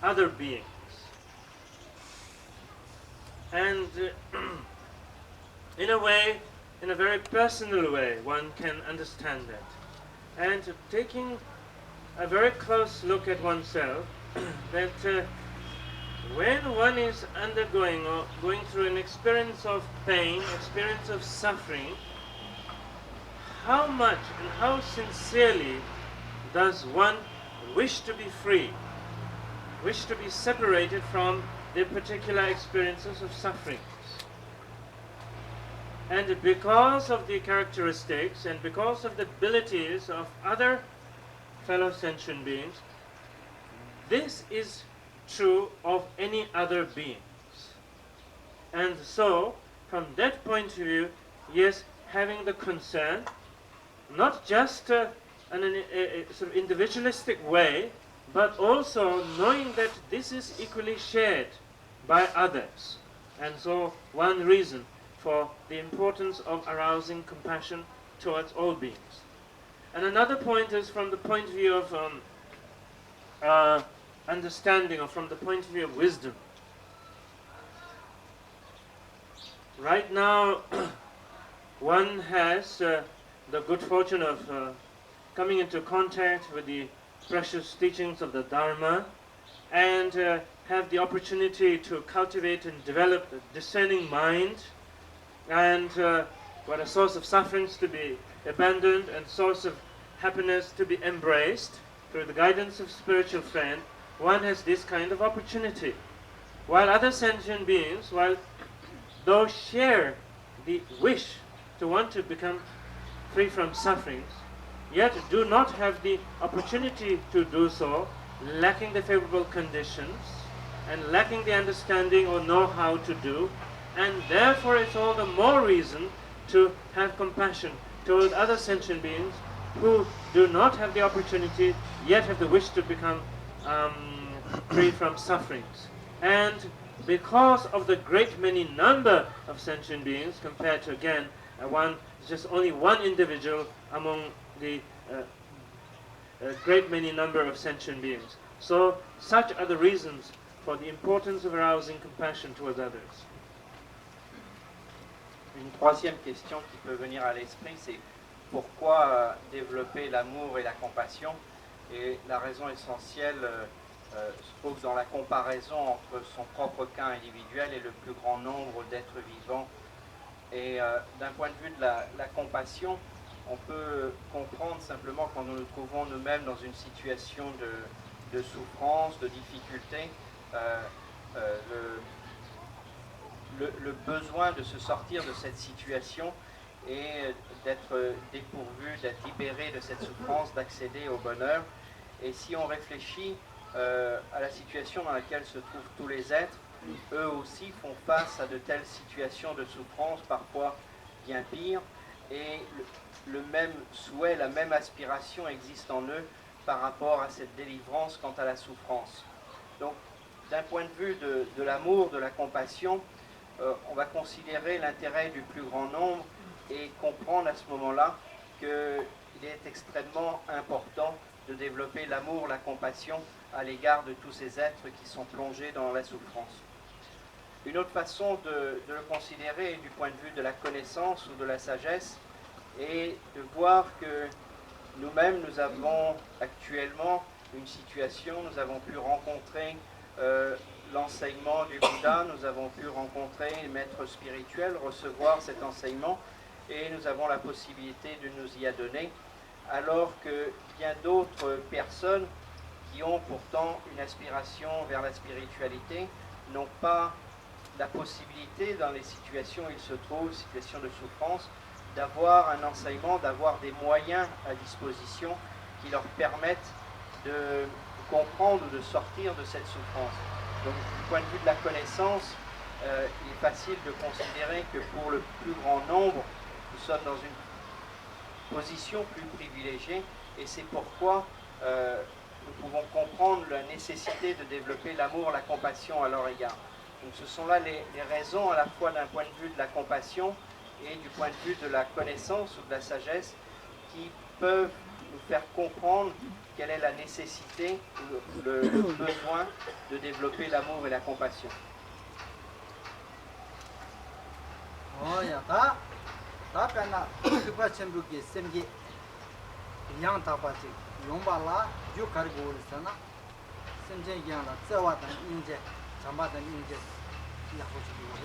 other beings. And in a way, in a very personal way, one can understand that. And taking a very close look at oneself, that when one is undergoing or going through an experience of pain, experience of suffering, how much and how sincerely does one wish to be free, wish to be separated from the particular experiences of sufferings. And because of the characteristics and because of the abilities of other fellow sentient beings, this is true of any other beings. And so, from that point of view, yes, having the concern, not just in a sort of individualistic way, but also knowing that this is equally shared by others. And so one reason for the importance of arousing compassion towards all beings. And another point is from the point of view of understanding, or from the point of view of wisdom. Right now, one has the good fortune of coming into contact with the precious teachings of the Dharma, and have the opportunity to cultivate and develop a discerning mind, and what a source of sufferings to be abandoned and source of happiness to be embraced through the guidance of spiritual friend. One has this kind of opportunity. While other sentient beings, while those share the wish to want to become free from sufferings, yet do not have the opportunity to do so, lacking the favorable conditions, and lacking the understanding or know how to do, and therefore it's all the more reason to have compassion toward other sentient beings who do not have the opportunity, yet have the wish to become free from sufferings. And because of the great many number of sentient beings, compared to again just only one individual among the great many number of sentient beings. So such are the reasons for the importance of arousing compassion towards others. Une troisième question qui peut venir à l'esprit, c'est pourquoi développer l'amour et la compassion? Et la raison essentielle se trouve dans la comparaison entre son propre cas individuel et le plus grand nombre d'êtres vivants. Et d'un point de vue de la compassion, on peut comprendre simplement quand nous nous trouvons nous-mêmes dans une situation de souffrance, de difficulté, le besoin de se sortir de cette situation et d'être dépourvu, d'être libéré de cette souffrance, d'accéder au bonheur. Et si on réfléchit à la situation dans laquelle se trouvent tous les êtres, eux aussi font face à de telles situations de souffrance, parfois bien pires, et le même souhait, la même aspiration existe en eux par rapport à cette délivrance quant à la souffrance. Donc, d'un point de vue de l'amour, de la compassion, on va considérer l'intérêt du plus grand nombre et comprendre à ce moment-là qu'il est extrêmement important de développer l'amour, la compassion à l'égard de tous ces êtres qui sont plongés dans la souffrance. Une autre façon de le considérer du point de vue de la connaissance ou de la sagesse est de voir que nous-mêmes, nous avons actuellement une situation, nous avons pu rencontrer l'enseignement du Bouddha, nous avons pu rencontrer les maîtres spirituels, recevoir cet enseignement, et nous avons la possibilité de nous y adonner, alors que bien d'autres personnes qui ont pourtant une aspiration vers la spiritualité n'ont pas la possibilité, dans les situations où ils se trouvent, situations de souffrance, d'avoir un enseignement, d'avoir des moyens à disposition qui leur permettent de comprendre ou de sortir de cette souffrance. Donc, du point de vue de la connaissance, il est facile de considérer que pour le plus grand nombre, nous sommes dans une position plus privilégiée, et c'est pourquoi nous pouvons comprendre la nécessité de développer l'amour, la compassion à leur égard. Donc ce sont là les raisons à la fois d'un point de vue de la compassion et du point de vue de la connaissance ou de la sagesse qui peuvent nous faire comprendre quelle est la nécessité ou le besoin de développer l'amour et la compassion. Oh, ya ta pena kupa chenbu ke semge yang ta pa che yomba la yu kar go sana semje yang la tsewa dan inje chamba dan inje ya ho chi go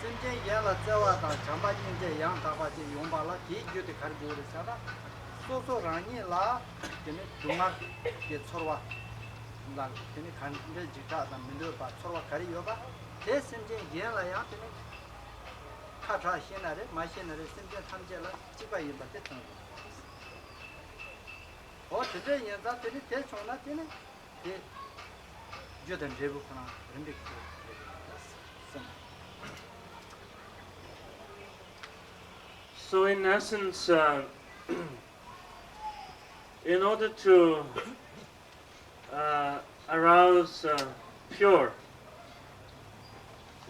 semje yang la tsewa dan chamba inje yang ta pa che yomba la ki yu de kar go sana so so rani la tene dunga ke chorwa la tene kan de jita dan mindo pa chorwa kari yoba te semje yang la ya tene 카차 신나래 마신나래 심지어 참제라 집에 있는데 또 어떻게 연자 때문에 대충나 때문에 대 저든 제부구나 근데 So in essence, in order to arouse pure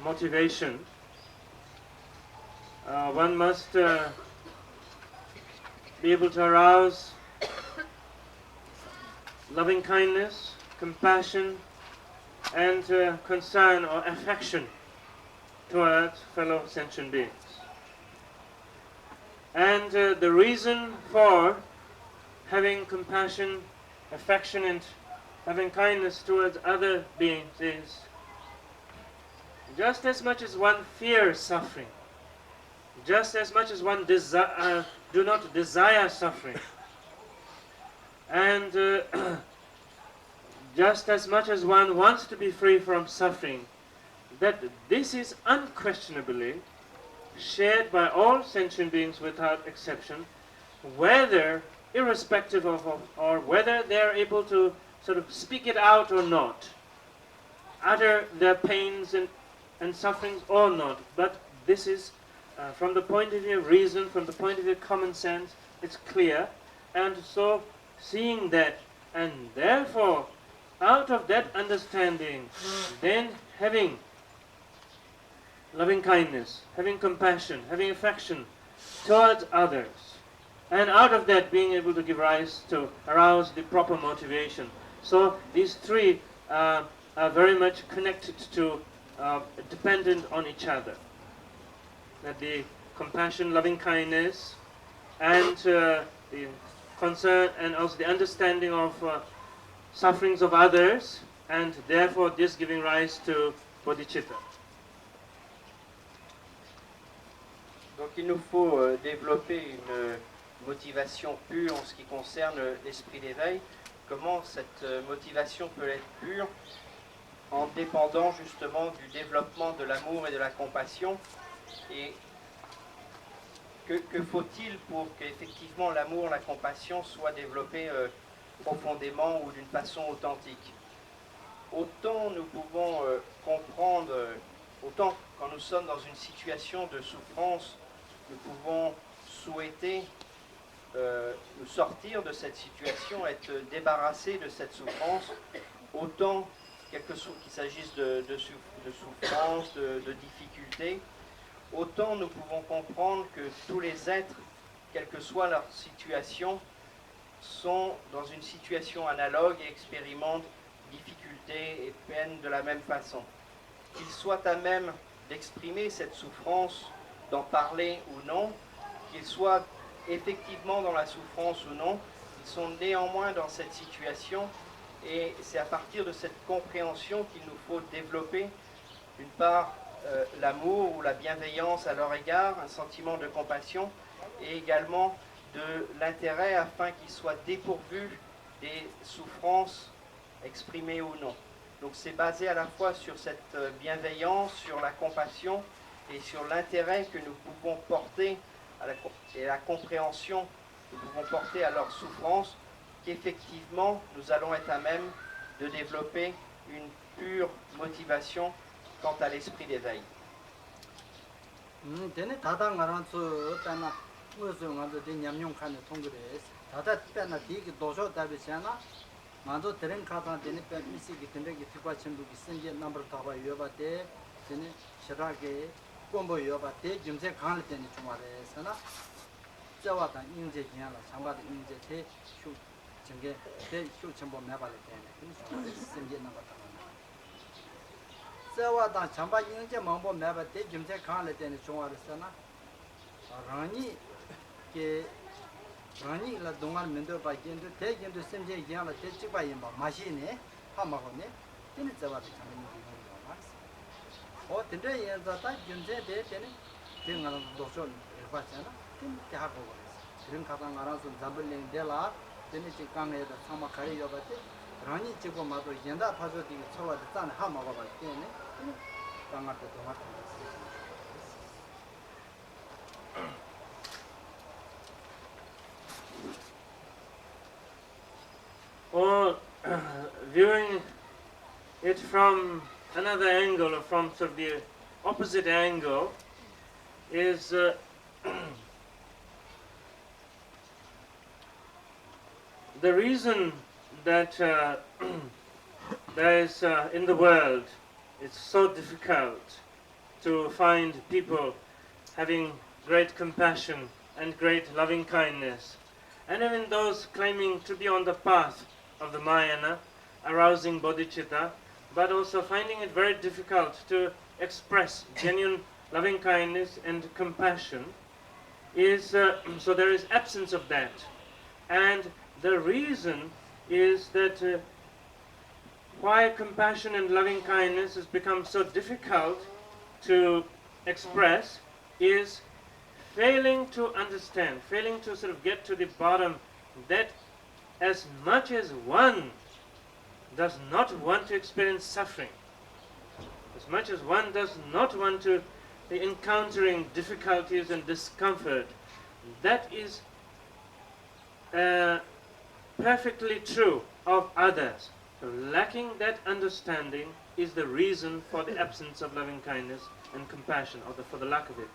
motivation, one must be able to arouse loving kindness, compassion, and concern or affection towards fellow sentient beings. And the reason for having compassion, affection, and having kindness towards other beings is just as much as one fears suffering, just as much as one do not desire suffering, and just as much as one wants to be free from suffering, that this is unquestionably shared by all sentient beings without exception, whether irrespective of or whether they are able to sort of speak it out or not, utter their pains and sufferings or not. But this is, from the point of view of reason, from the point of view of common sense, it's clear. And so, seeing that, and therefore, out of that understanding, then having loving kindness, having compassion, having affection towards others, and out of that being able to give rise to arouse the proper motivation. So these three are very much connected to, dependent on each other. That the compassion, loving kindness, and the concern, and also the understanding of sufferings of others, and therefore this giving rise to bodhicitta. Donc il nous faut développer une motivation pure en ce qui concerne l'esprit d'éveil. Comment cette motivation peut être pure? En dépendant justement du développement de l'amour et de la compassion. Et que faut-il pour qu'effectivement l'amour, la compassion soient développés profondément ou d'une façon authentique? Autant nous pouvons comprendre, autant quand nous sommes dans une situation de souffrance, nous pouvons souhaiter nous sortir de cette situation, être débarrassés de cette souffrance, autant qu'il s'agisse de souffrance, de difficultés, autant nous pouvons comprendre que tous les êtres, quelle que soit leur situation, sont dans une situation analogue et expérimentent difficultés et peines de la même façon. Qu'ils soient à même d'exprimer cette souffrance, d'en parler ou non, qu'ils soient effectivement dans la souffrance ou non, ils sont néanmoins dans cette situation, et c'est à partir de cette compréhension qu'il nous faut développer, d'une part, l'amour ou la bienveillance à leur égard, un sentiment de compassion, et également de l'intérêt afin qu'ils soient dépourvus des souffrances exprimées ou non. Donc c'est basé à la fois sur cette bienveillance, sur la compassion et sur l'intérêt que nous pouvons porter et la compréhension que nous pouvons porter à leur souffrance, qu'effectivement nous allons être à même de développer une pure motivation quant à l'esprit d'éveil. Tene tata ngaransu pena musu nganzo de nyamnyong khane tongres tata pena dik dojo tabe chana nganzo teren khata tene pe misi gi tende gi tikwa chimbu gi senje number taba yoba te tene shirage kombo yoba te jumse khan tene chumare sana jawa ta ingje gyala chamba de ingje te shu chenge te shu chimbo meba le tene senje number taba sewa dan chamba ingje mambo meba te jumse khan le tene chumare sana rani ke rani la dongal mendo ba gendo te gendo semje gyala te chiba yimba machine ha ma hone tene sewa de chamba ni o tende yenza ta jumse de tene ngala dojo ba chana tene te ha ko 그런 가방 알아서 잡을랭 데라 데니치 강에다 참아 가리 요바테 라니 찍고 마도 연다 파조디 처와도 짠 하마가 봐 때네 강아도 도마트 or viewing it from another angle or from sort of the opposite angle is the reason that there is in the world it's so difficult to find people having great compassion and great loving kindness, and even those claiming to be on the path of the Mahayana, arousing bodhicitta, but also finding it very difficult to express genuine loving kindness and compassion, is so there is absence of that. And the reason is that why compassion and loving kindness has become so difficult to express is failing to understand, failing to sort of get to the bottom that as much as one does not want to experience suffering, as much as one does not want to be encountering difficulties and discomfort, that is perfectly true of others. So lacking that understanding is the reason for the absence of loving kindness and compassion, or for the lack of it.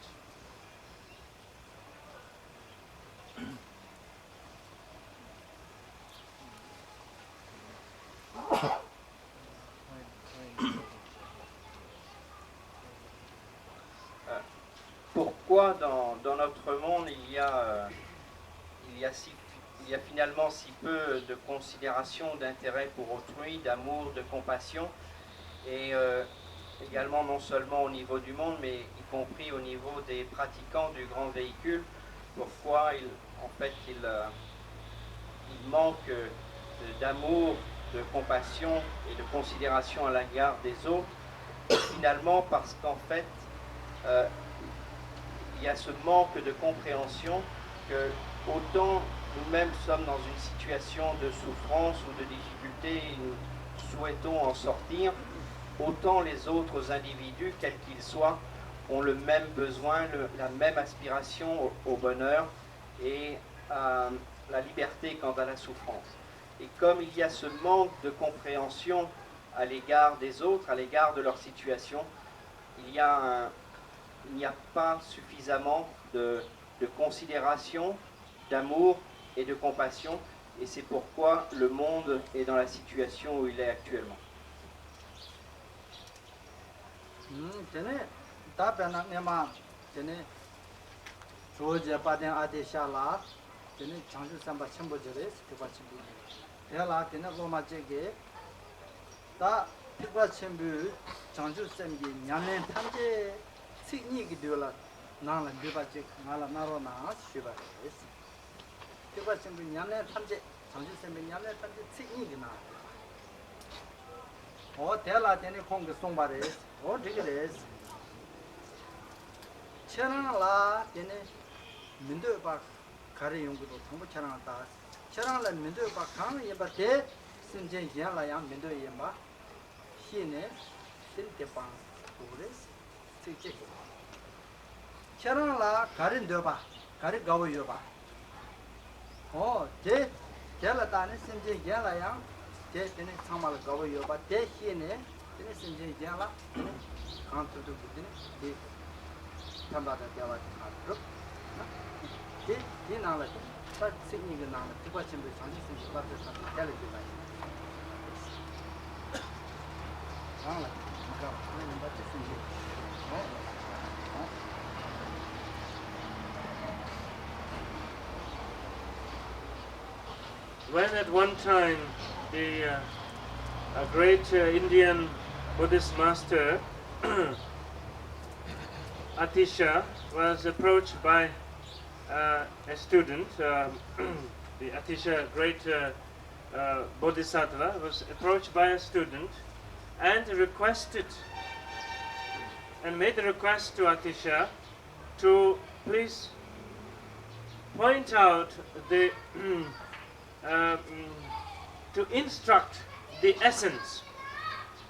Pourquoi dans notre monde il y a finalement si peu de considération, d'intérêt pour autrui, d'amour, de compassion, et également non seulement au niveau du monde, mais y compris au niveau des pratiquants du grand véhicule. Pourquoi il manque d'amour, de compassion et de considération à l'égard des autres? Finalement parce qu'en fait il y a ce manque de compréhension que autant nous-mêmes sommes dans une situation de souffrance ou de difficulté et nous souhaitons en sortir, autant les autres individus, quels qu'ils soient, ont le même besoin, la même aspiration au bonheur et à la liberté quant à la souffrance. Et comme il y a ce manque de compréhension à l'égard des autres, à l'égard de leur situation, il n'y a pas suffisamment de considération, d'amour et de compassion, et c'est pourquoi le monde est dans la situation où il est actuellement. When at one time a great Indian Buddhist master, Atisha, was approached by a student, the Atisha, great Bodhisattva, was approached by a student and made a request to Atisha to please point out the to instruct the essence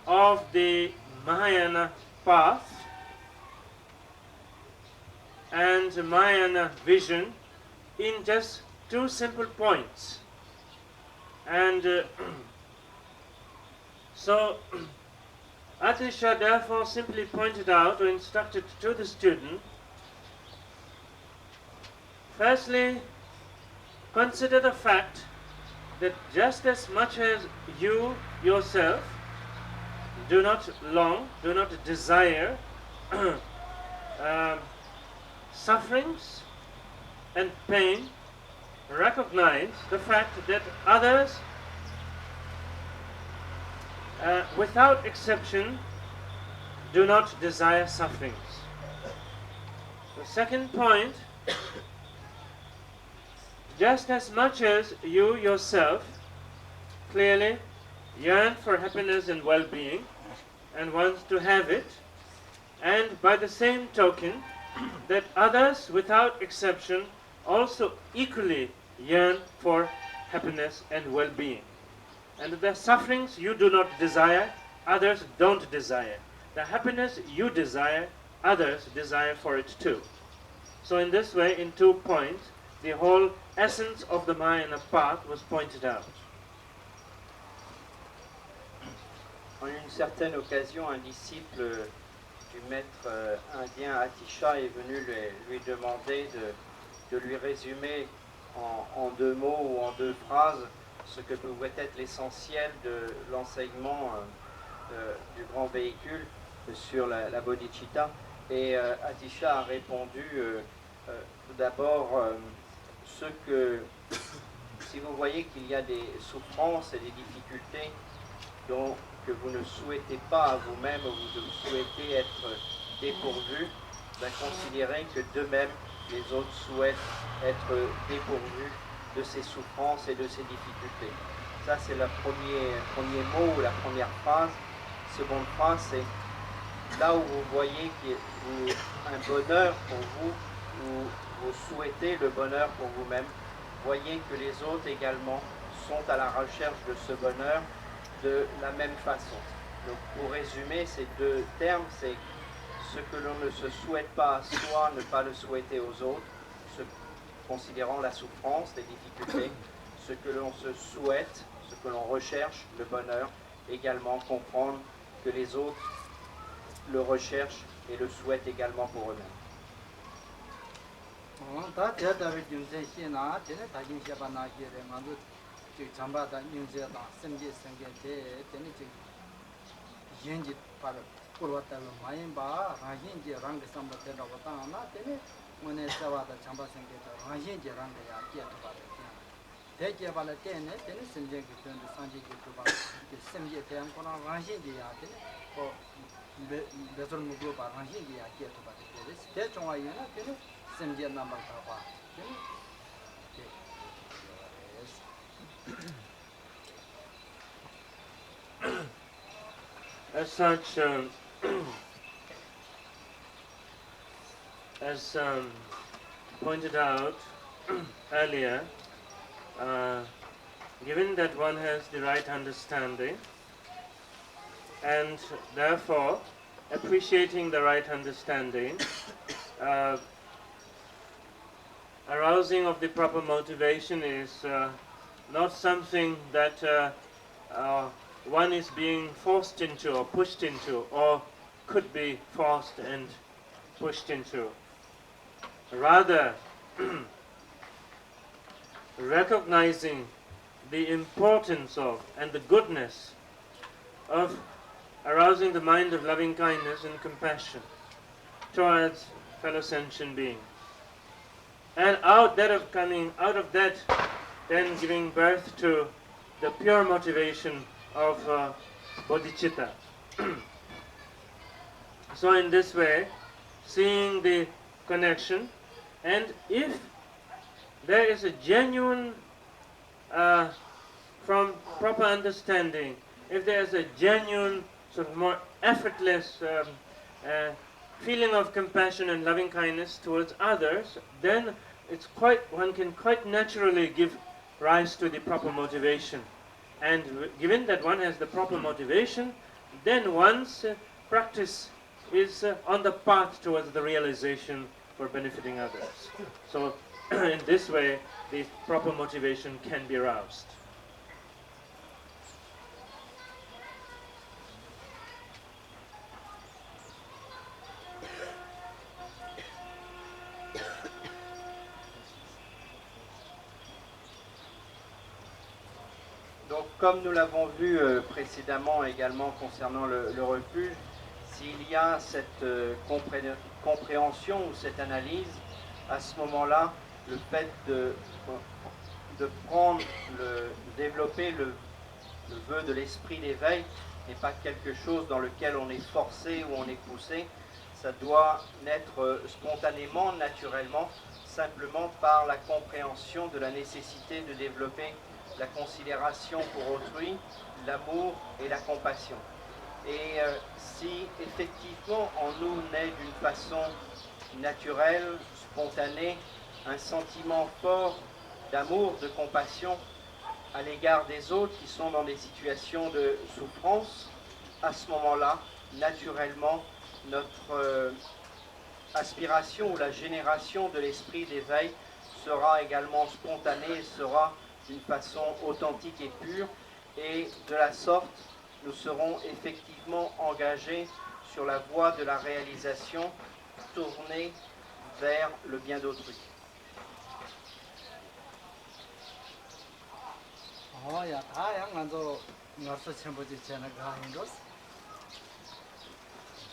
of the Mahayana path and Mahayana vision in just two simple points. And so Atisha therefore simply pointed out or instructed to the student, firstly, consider the fact that just as much as you yourself do not long, do not desire um, sufferings and pain, recognize the fact that others, without exception, do not desire sufferings. The second point, just as much as you yourself clearly yearn for happiness and well-being and want to have it, and by the same token, that others without exception also equally yearn for happiness and well-being. And the sufferings you do not desire, others don't desire. The happiness you desire, others desire for it too. So in this way, in 2 points, the whole essence of the Mahayana path was pointed out. En une certaine occasion, un disciple du maître indien Atisha est venu lui demander de lui résumer en 2 mots ou en 2 phrases ce que pouvait être l'essentiel de l'enseignement du grand véhicule sur la bodhicitta. Et Atisha a répondu tout d'abord ce que, si vous voyez qu'il y a des souffrances et des difficultés que vous ne souhaitez pas à vous-même ou vous souhaitez être dépourvu, considérez que de même les autres souhaitent être dépourvus de ces souffrances et de ces difficultés. Ça, c'est le premier mot ou la première phrase. Seconde phrase, c'est là où vous voyez qu'il y a un bonheur pour vous, ou vous souhaitez le bonheur pour vous-même, voyez que les autres également sont à la recherche de ce bonheur de la même façon. Donc pour résumer ces 2 termes, c'est ce que l'on ne se souhaite pas à soi, ne pas le souhaiter aux autres, considérant la souffrance, les difficultés, ce que l'on se souhaite, ce que l'on recherche, le bonheur, également comprendre que les autres le recherchent et le souhaitent également pour eux-mêmes. As such, as pointed out earlier, given that one has the right understanding and therefore appreciating the right understanding, arousing of the proper motivation is not something that one is being forced into or pushed into or could be forced and pushed into. Rather, recognizing the importance of and the goodness of arousing the mind of loving kindness and compassion towards fellow sentient beings. And out of that, then giving birth to the pure motivation of bodhicitta. So in this way, seeing the connection, and if there is a genuine, from proper understanding, if there is a genuine, sort of more effortless feeling of compassion and loving kindness towards others, then one can quite naturally give rise to the proper motivation. And given that one has the proper motivation, then one's practice is on the path towards the realization for benefiting others. So in this way, the proper motivation can be aroused. comme nous l'avons vu précédemment également concernant le refuge, s'il y a cette compréhension ou cette analyse, à ce moment-là, le fait de développer le vœu de l'esprit d'éveil n'est pas quelque chose dans lequel on est forcé ou on est poussé. Ça doit naître spontanément, naturellement, simplement par la compréhension de la nécessité de développer la considération pour autrui, l'amour et la compassion. Et si effectivement en nous naît d'une façon naturelle, spontanée, un sentiment fort d'amour, de compassion à l'égard des autres qui sont dans des situations de souffrance, à ce moment-là, naturellement, notre aspiration ou la génération de l'esprit d'éveil sera également spontanée, sera d'une façon authentique et pure, et de la sorte, nous serons effectivement engagés sur la voie de la réalisation, tournée vers le bien d'autrui.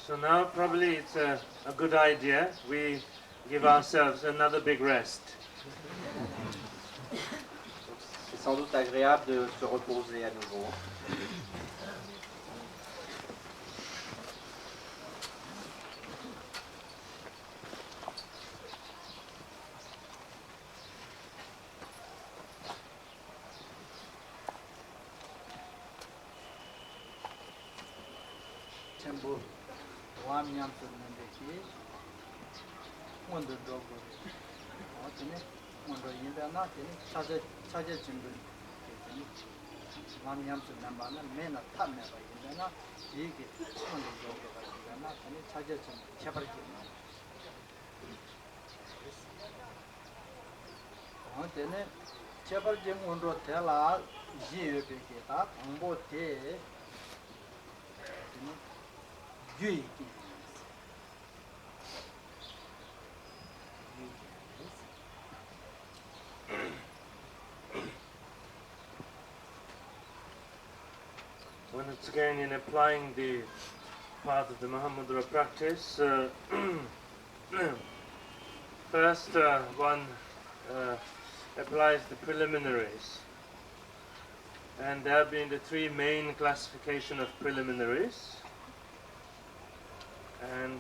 So now probably it's a good idea. We give ourselves another big rest. C'est sans doute agréable de se reposer à nouveau. 전부 와미암스 는데기 원도 도고 어쩌네 원도 인다나 되니 차제 준비 되니 와미암스 남바는 매나 탐내가 인다나 이게 원도 도고 가지가나 되니 차제 준비 제발게 어때네 제발 좀 원도 대라 이해되게다 공부돼 Once again, in applying the path of the Mahamudra practice, first one applies the preliminaries. And there have been the three main classification of preliminaries. And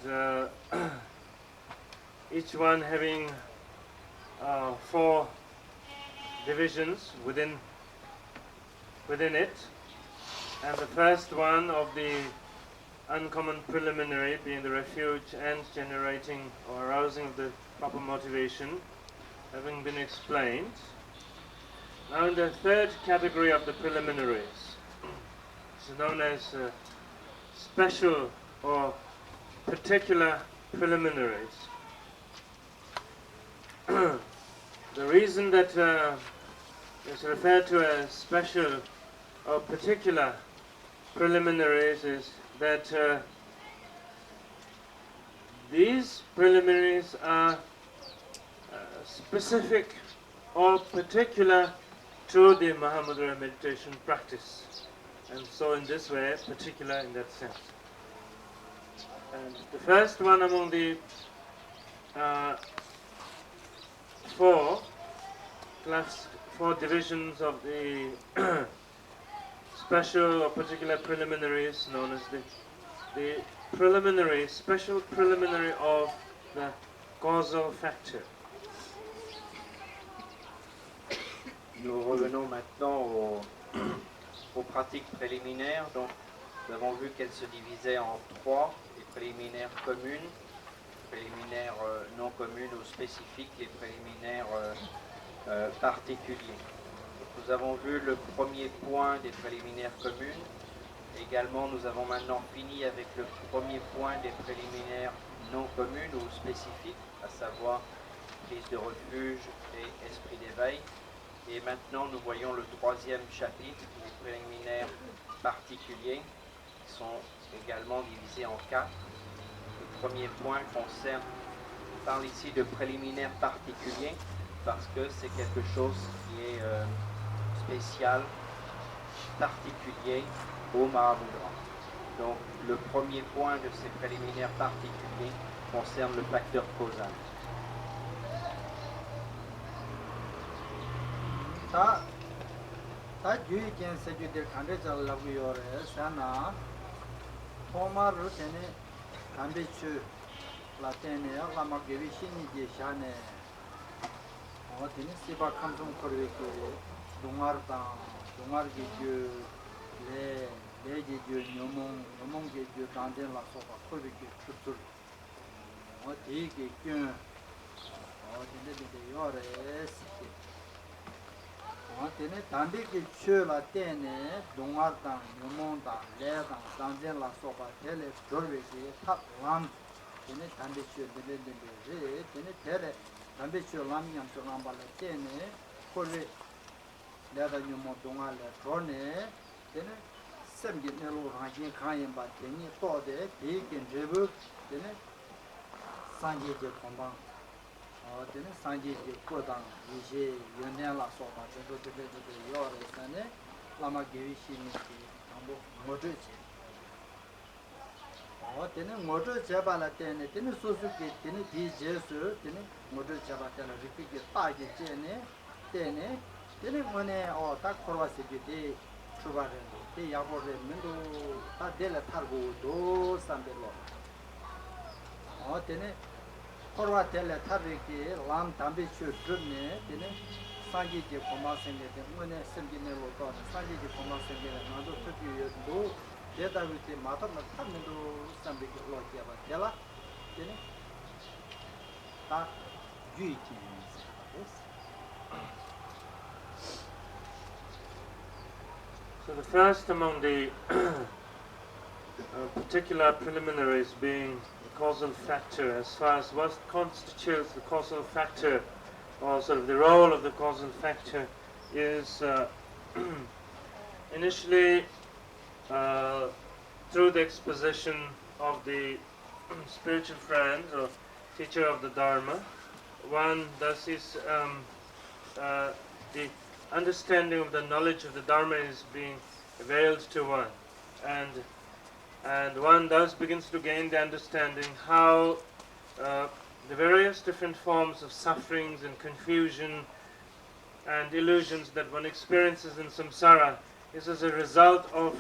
each one having 4 divisions within it. And the first one of the uncommon preliminary being the refuge and generating or arousing of the proper motivation having been explained. Now in the third category of the preliminaries, it's known as special or particular preliminaries. The reason that it's referred to as special or particular preliminaries is that these preliminaries are specific or particular to the Mahamudra meditation practice, and so in this way particular in that sense. And the first one among the 4 divisions of the special or particular preliminaries, known as the preliminary, special preliminary of the causal factor. Nous revenons maintenant aux pratiques préliminaires. Donc, nous avons vu qu'elles se divisaient en 3, les préliminaires communes, les préliminaires non communes ou spécifiques, les préliminaires particuliers. Nous avons vu le premier point des préliminaires communes. Également, nous avons maintenant fini avec le premier point des préliminaires non communes ou spécifiques, à savoir prise de refuge et esprit d'éveil. Et maintenant, nous voyons le 3e chapitre, les préliminaires particuliers, qui sont également divisés en 4. Le premier point parle ici de préliminaires particuliers, parce que c'est quelque chose qui est spécial particuliers au marabout grand. Donc le premier point de ces préliminaires particuliers concerne le facteur causal. 다 주의견 세주들 간대절 라고요래 사나 포마르 테네 간대추 라테네 아마 게비 신이지 샤네 어디니 시바 감성 거리게 동아르게 주 레제주 녀몽게 주 단된라 소바 거리게 추출 어디게 균 어디네 요래 tene dambi ki chö la tene dongar dang, nyumong dang, le dang, dangzen la soba tele dorwe ki tak lam tene dambi chö dele re tene tere dambi chö lam nyam chö lamba la tene korwe le dang nyumong dongar le dorne tene semgi nelu rangin kanyin ba tene to de dikin rebu tene sanje je kombang tene sanje je kodang yishe yonen la soba tene yore tene lama gewi shini ki tambo mojo che tene mojo cheba la tene susu ki tene di je su tene mojo cheba tene riki ki ta ki che ne tene mone ta korwa se ki de chuba rendo te yabo re mendo ta dele targo do sambe lo tene korwa tele tariki lam dambi chu drubne tene sanji ji koma senge de mone semgi ne lo to sanji ji koma senge de nando tuki yo do deta vite mata na tamendo sambe ki lo kia ba tela tene ta yui ti So the first among the particular preliminaries being the causal factor, as far as what constitutes the causal factor, or sort of the role of the causal factor, is initially through the exposition of the spiritual friend or teacher of the Dharma, one thus is the understanding of the knowledge of the Dharma is being availed to one, and one thus begins to gain the understanding how the various different forms of sufferings and confusion and illusions that one experiences in samsara is as a result of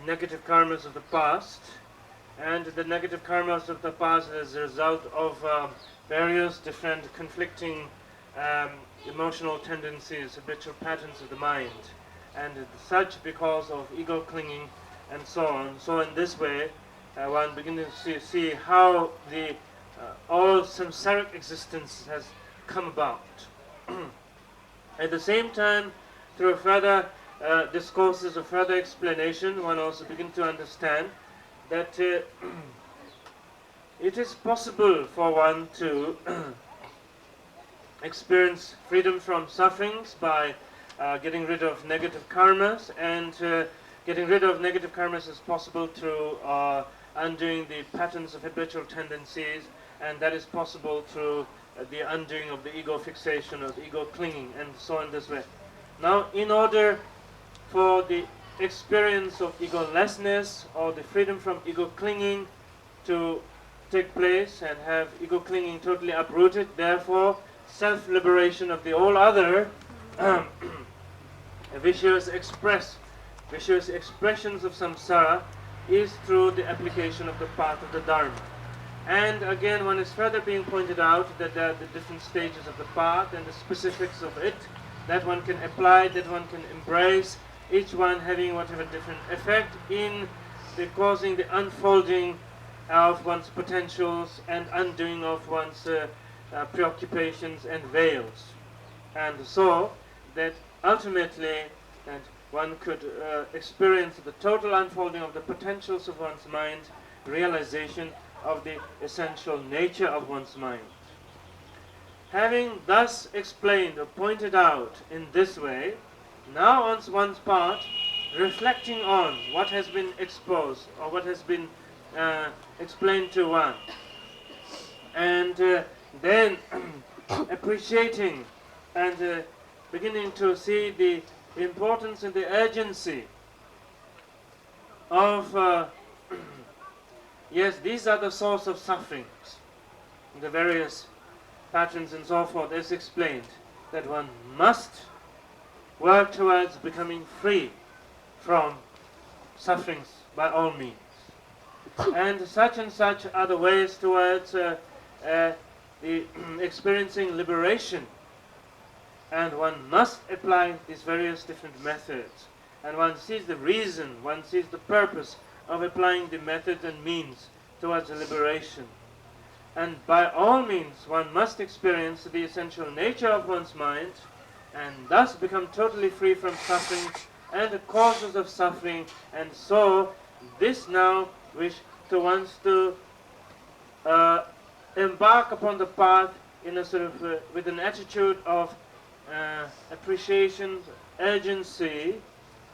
negative karmas of the past, and the negative karmas of the past as a result of various different conflicting emotional tendencies, habitual patterns of the mind, and such because of ego clinging and so on. So in this way, one begins to see how the all samsaric existence has come about. At the same time, through further discourses or further explanation, one also begins to understand that it is possible for one to experience freedom from sufferings by getting rid of negative karmas, and getting rid of negative karmas is possible through undoing the patterns of habitual tendencies, and that is possible through the undoing of the ego fixation or the ego clinging, and so in this way. Now, in order for the experience of egolessness or the freedom from ego clinging to take place and have ego clinging totally uprooted, therefore self-liberation of the all other vicious expressions of samsara is through the application of the path of the Dharma. And again, one is further being pointed out that there are the different stages of the path and the specifics of it that one can apply, that one can embrace, each one having whatever different effect in the causing the unfolding of one's potentials and undoing of one's preoccupations and veils. And so that ultimately that one could experience the total unfolding of the potentials of one's mind, realization of the essential nature of one's mind. Having thus explained or pointed out in this way, now on one's part, reflecting on what has been exposed or what has been explained to one, and then appreciating and beginning to see the importance in the urgency of, yes, these are the source of sufferings, the various patterns and so forth, as explained, that one must work towards becoming free from sufferings by all means. And such are the ways towards the experiencing liberation. And one must apply these various different methods. And one sees the reason, one sees the purpose of applying the methods and means towards the liberation. And by all means, one must experience the essential nature of one's mind and thus become totally free from suffering and the causes of suffering. And so, this now wish to wants to embark upon the path in a sort of with an attitude of appreciation, urgency,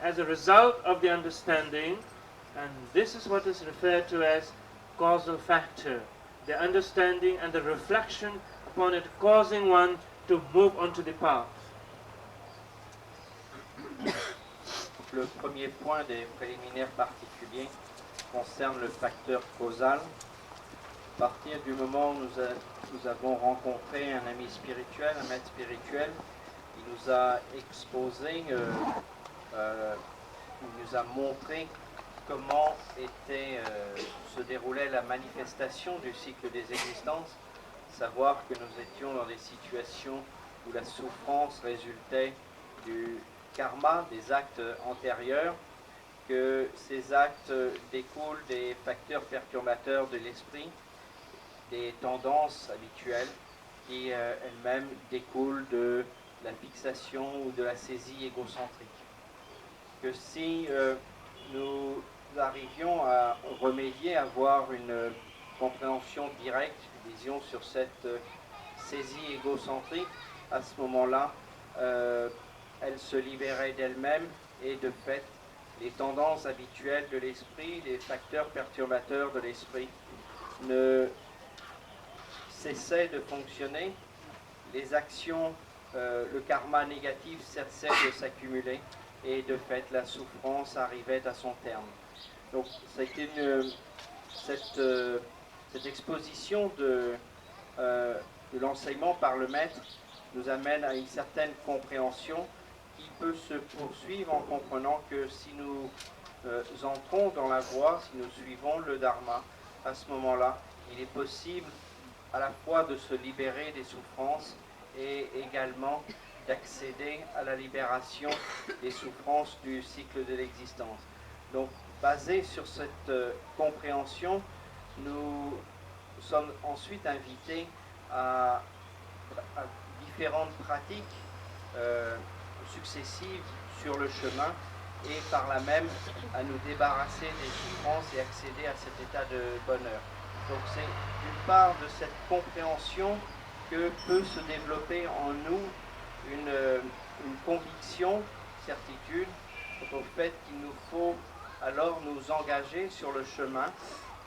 as a result of the understanding, and this is what is referred to as causal factor, the understanding and the reflection upon it causing one to move onto the path. Le premier point des préliminaires particuliers concerne le facteur causal. À partir du moment où nous avons rencontré un ami spirituel, un maître spirituel, il nous a exposé, il nous a montré comment se déroulait la manifestation du cycle des existences, savoir que nous étions dans des situations où la souffrance résultait du karma, des actes antérieurs, que ces actes découlent des facteurs perturbateurs de l'esprit, des tendances habituelles qui elles-mêmes découlent de la fixation ou de la saisie égocentrique. Que si nous arrivions à remédier, à avoir une compréhension directe, une vision sur cette saisie égocentrique, à ce moment-là, elle se libérait d'elle-même et de fait, les tendances habituelles de l'esprit, les facteurs perturbateurs de l'esprit ne cessaient de fonctionner, les actions, le karma négatif cessait de s'accumuler et de fait la souffrance arrivait à son terme. Donc cette exposition de l'enseignement par le maître nous amène à une certaine compréhension qui peut se poursuivre en comprenant que si nous entrons dans la voie, si nous suivons le dharma, à ce moment-là, il est possible à la fois de se libérer des souffrances et également d'accéder à la libération des souffrances du cycle de l'existence. Donc, basé sur cette compréhension, nous sommes ensuite invités à différentes pratiques successives sur le chemin et par là même à nous débarrasser des souffrances et accéder à cet état de bonheur. Donc c'est d'une part de cette compréhension que peut se développer en nous une conviction, certitude, quant au fait qu'il nous faut alors nous engager sur le chemin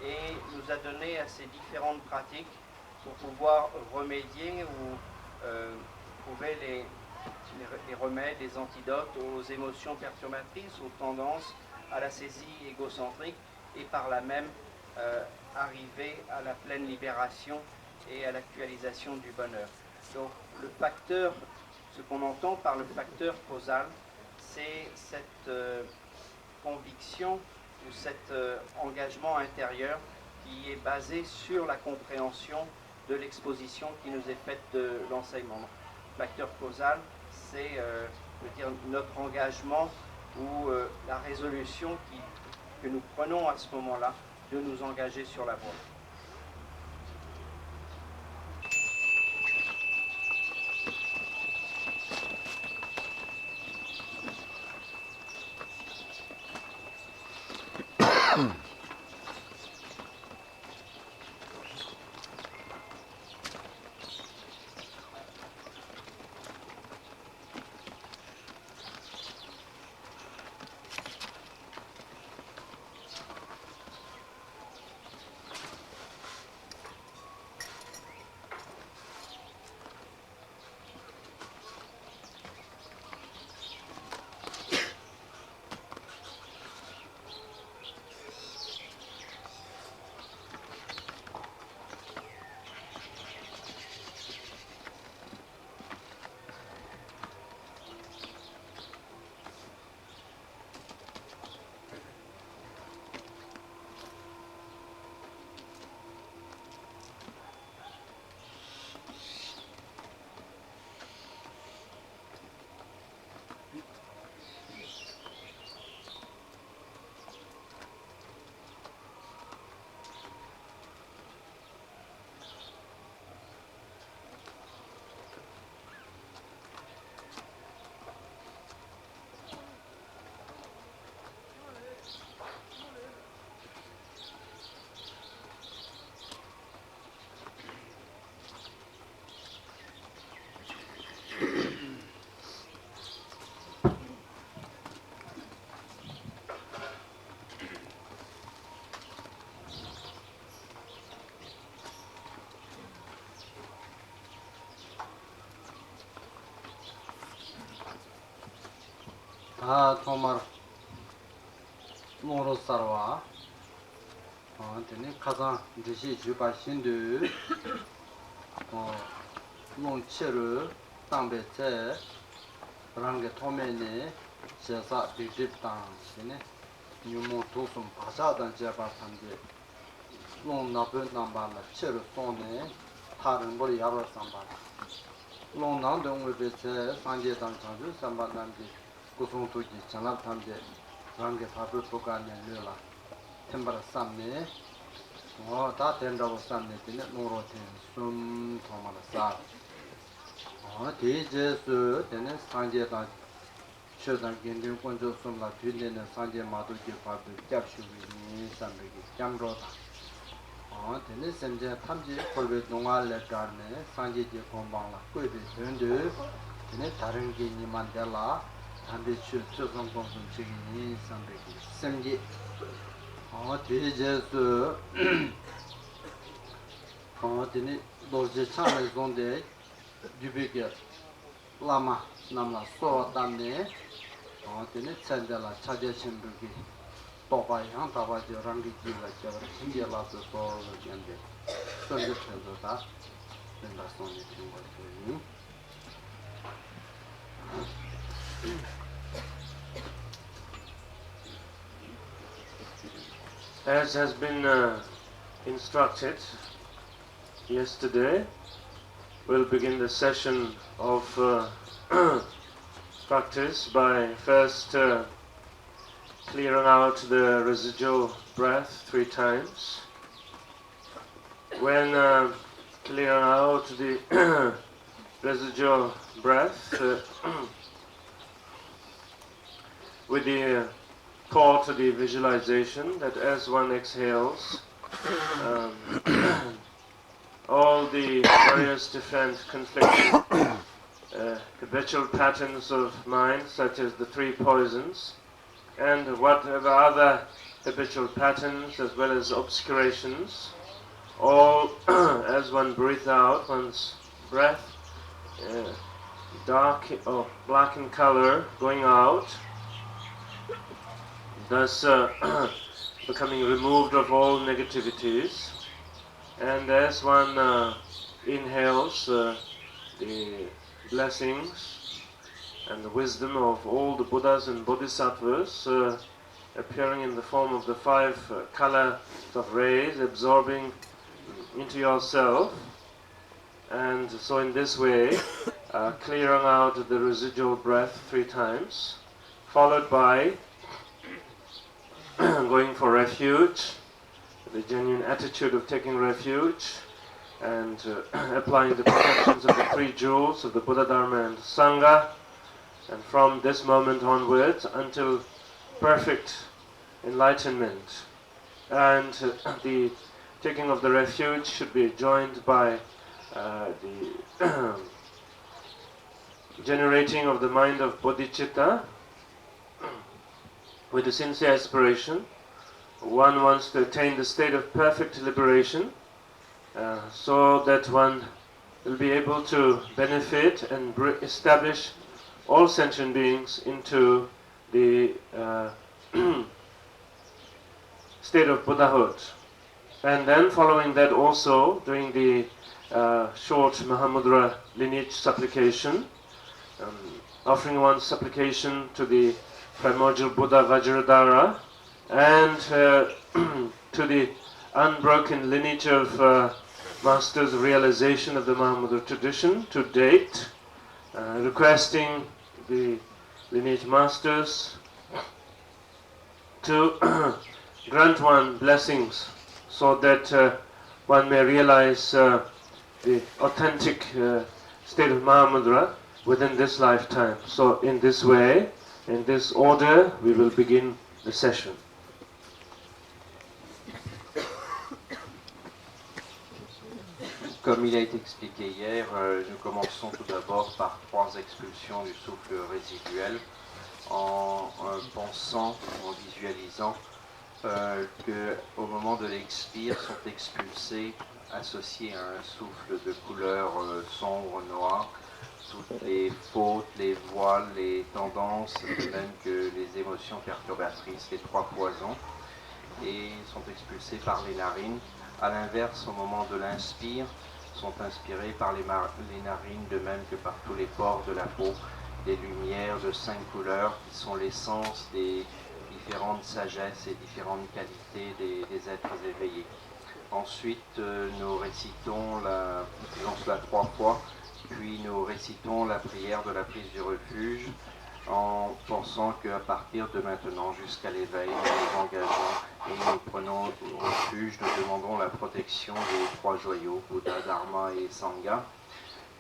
et nous adonner à ces différentes pratiques pour pouvoir remédier ou trouver les remèdes, les antidotes aux émotions perturbatrices, aux tendances, à la saisie égocentrique et par là même arriver à la pleine libération et à l'actualisation du bonheur. Donc le facteur, ce qu'on entend par le facteur causal, c'est cette conviction ou cet engagement intérieur qui est basé sur la compréhension de l'exposition qui nous est faite de l'enseignement. Le facteur causal, c'est notre engagement ou la résolution que nous prenons à ce moment-là de nous engager sur la voie. tomar loro sarwa tene kazan dishi juba shindu long cheru tangbe che range tomene jesa bidip tang tene nyumo tosum pasha dan jeba tangje long nabu namba la cheru sone tarin bori yarwa samba long nang dong webe che sanje dan chanju samba namji kusung tuji chanab tamje range tabu tukane lula tembara samne 다 된다고 쌈내더니 노로텐 숨 도마라 사 대제수 되는 상제다 최단 견딜 권조 숨라 뒤내는 상제 마도지 바도 잡수기 삼백이 잠로다 되는 선제 탐지 콜베 농알레 가네 상제지 공방라 꾸이비 된데 되는 다른 게 니만 될라 담배 최선 공성 책임이 삼백이 semji 대제수 tene dorje chame zonde dubeke lama namla so tamne tene chandela chaje shimbugi toba yang taba je rangi jiwa jabar hindia la so jende sonje chendo ta denda sonje tingwa ni As has been instructed yesterday, we'll begin the session of practice by first clearing out the residual breath 3 times. When clearing out the residual breath with the thought, the visualization that as one exhales, all the various different conflicting habitual patterns of mind, such as the 3 poisons, and whatever other habitual patterns as well as obscurations, all as one breathes out, one's breath dark or black in color going out, thus becoming removed of all negativities. And as one inhales the blessings and the wisdom of all the Buddhas and Bodhisattvas appearing in the form of the 5 colors of rays absorbing into yourself, and so in this way clearing out the residual breath 3 times, followed by going for refuge, the genuine attitude of taking refuge, and applying the protections of the 3 jewels of the Buddha, Dharma and Sangha, and from this moment onwards until perfect enlightenment. And the taking of the refuge should be joined by the generating of the mind of bodhicitta with a sincere aspiration. One wants to attain the state of perfect liberation, so that one will be able to benefit and establish all sentient beings into the state of Buddhahood. And then following that also, doing the short Mahamudra lineage supplication, offering one's supplication to the primordial Buddha Vajradhara, and to the unbroken lineage of masters' realization of the Mahamudra tradition to date, requesting the lineage masters to grant one blessings so that one may realize the authentic state of Mahamudra within this lifetime. So in this way, in this order, we will begin the session. Comme il a été expliqué hier, nous commençons tout d'abord par 3 expulsions du souffle résiduel en pensant, en visualisant qu'au moment de l'expire sont expulsés, associés à un souffle de couleur sombre, noire, toutes les fautes, les voiles, les tendances, de même que les émotions perturbatrices, les 3 poisons, et sont expulsés par les narines. A l'inverse, au moment de l'inspire, sont inspirés par les narines, de même que par tous les pores de la peau, des lumières de 5 couleurs qui sont l'essence des différentes sagesses et différentes qualités des êtres éveillés. Ensuite, nous récitons faisons cela 3 fois, puis nous récitons la prière de la prise du refuge en pensant qu'à partir de maintenant jusqu'à l'éveil, nous nous engageons et nous prenons refuge, nous demandons la protection des 3 joyaux, Bouddha, Dharma et Sangha,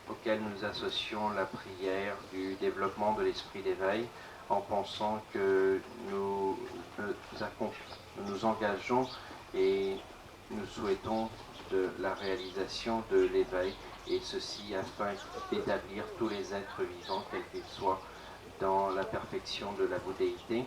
auxquels nous associons la prière du développement de l'esprit d'éveil en pensant que nous nous engageons et nous souhaitons de la réalisation de l'éveil, et ceci afin d'établir tous les êtres vivants, quels qu'ils soient, dans la perfection de la bouddhéité.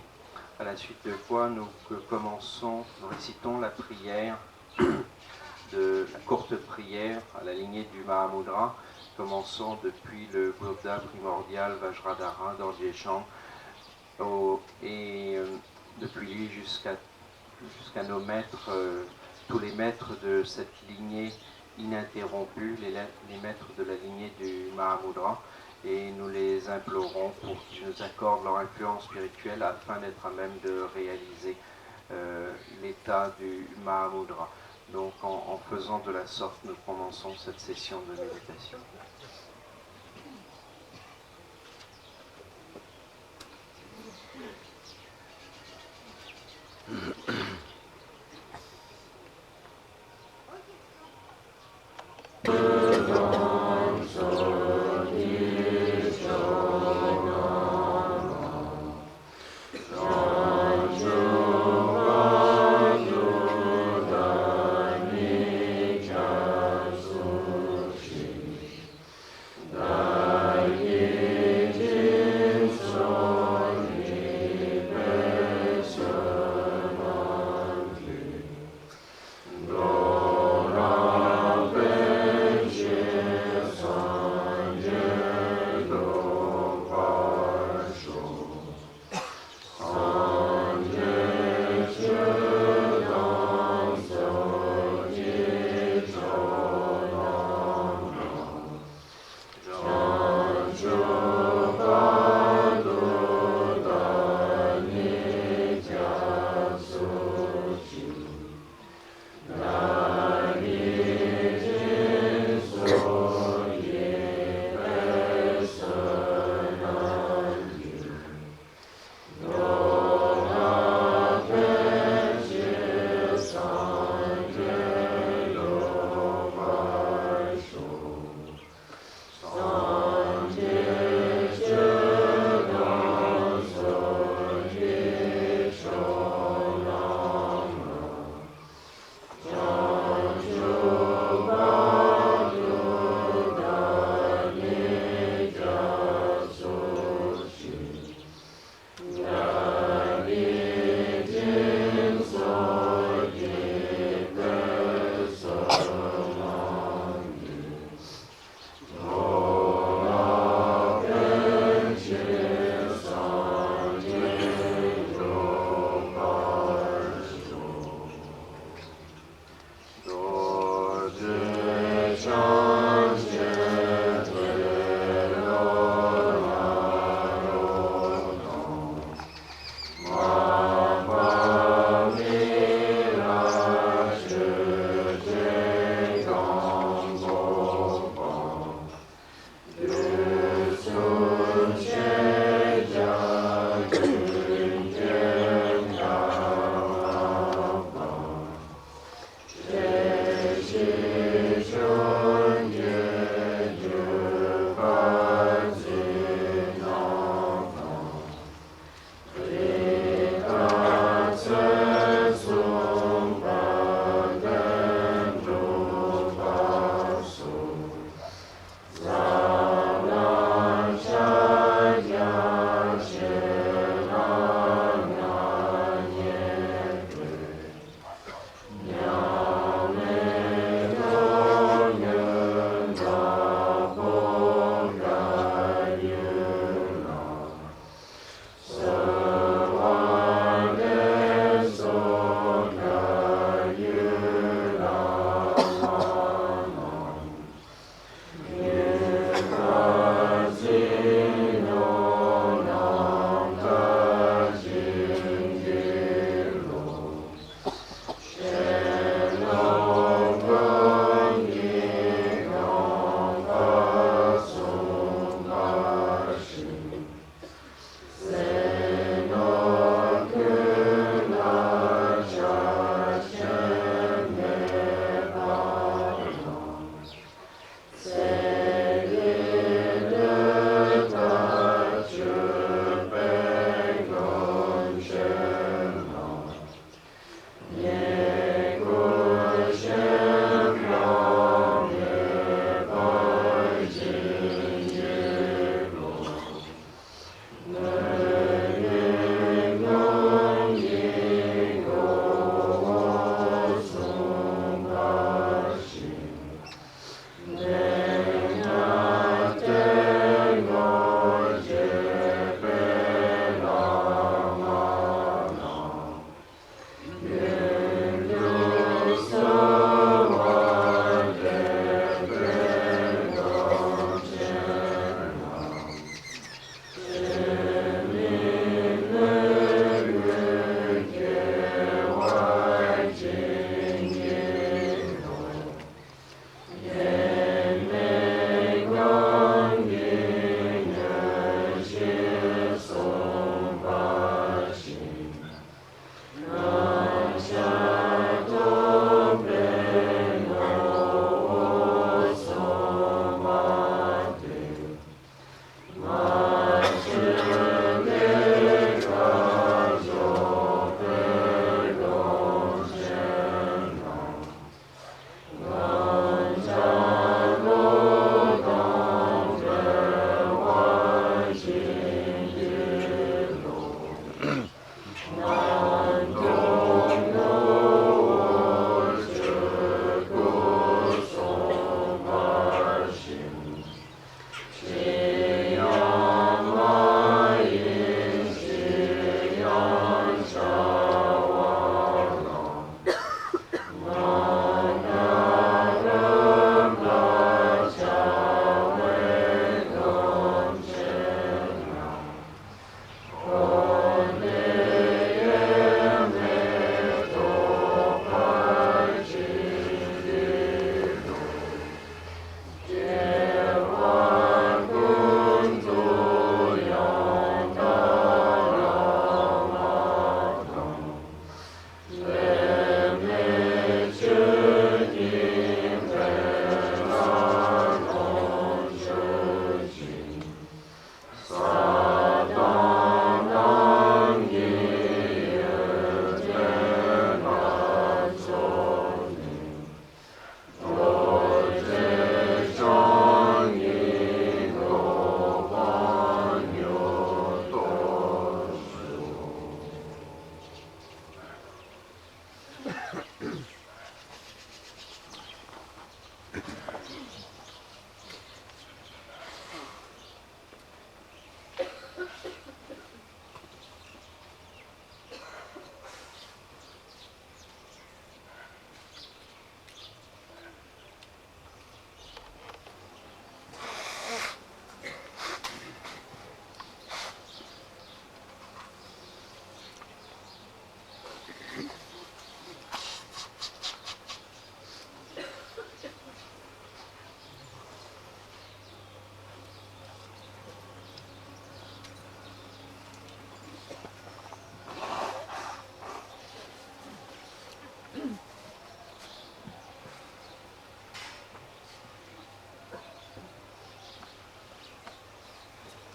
À la suite de quoi nous récitons la prière, la courte prière à la lignée du Mahamudra, commençant depuis le Bouddha primordial Vajradhara Dorje Shang, et depuis lui jusqu'à nos maîtres, tous les maîtres de cette lignée ininterrompue, les maîtres de la lignée du Mahamudra, et nous les implorons pour qu'ils nous accordent leur influence spirituelle afin d'être à même de réaliser l'état du Mahamudra. Donc en faisant de la sorte, nous commençons cette session de méditation.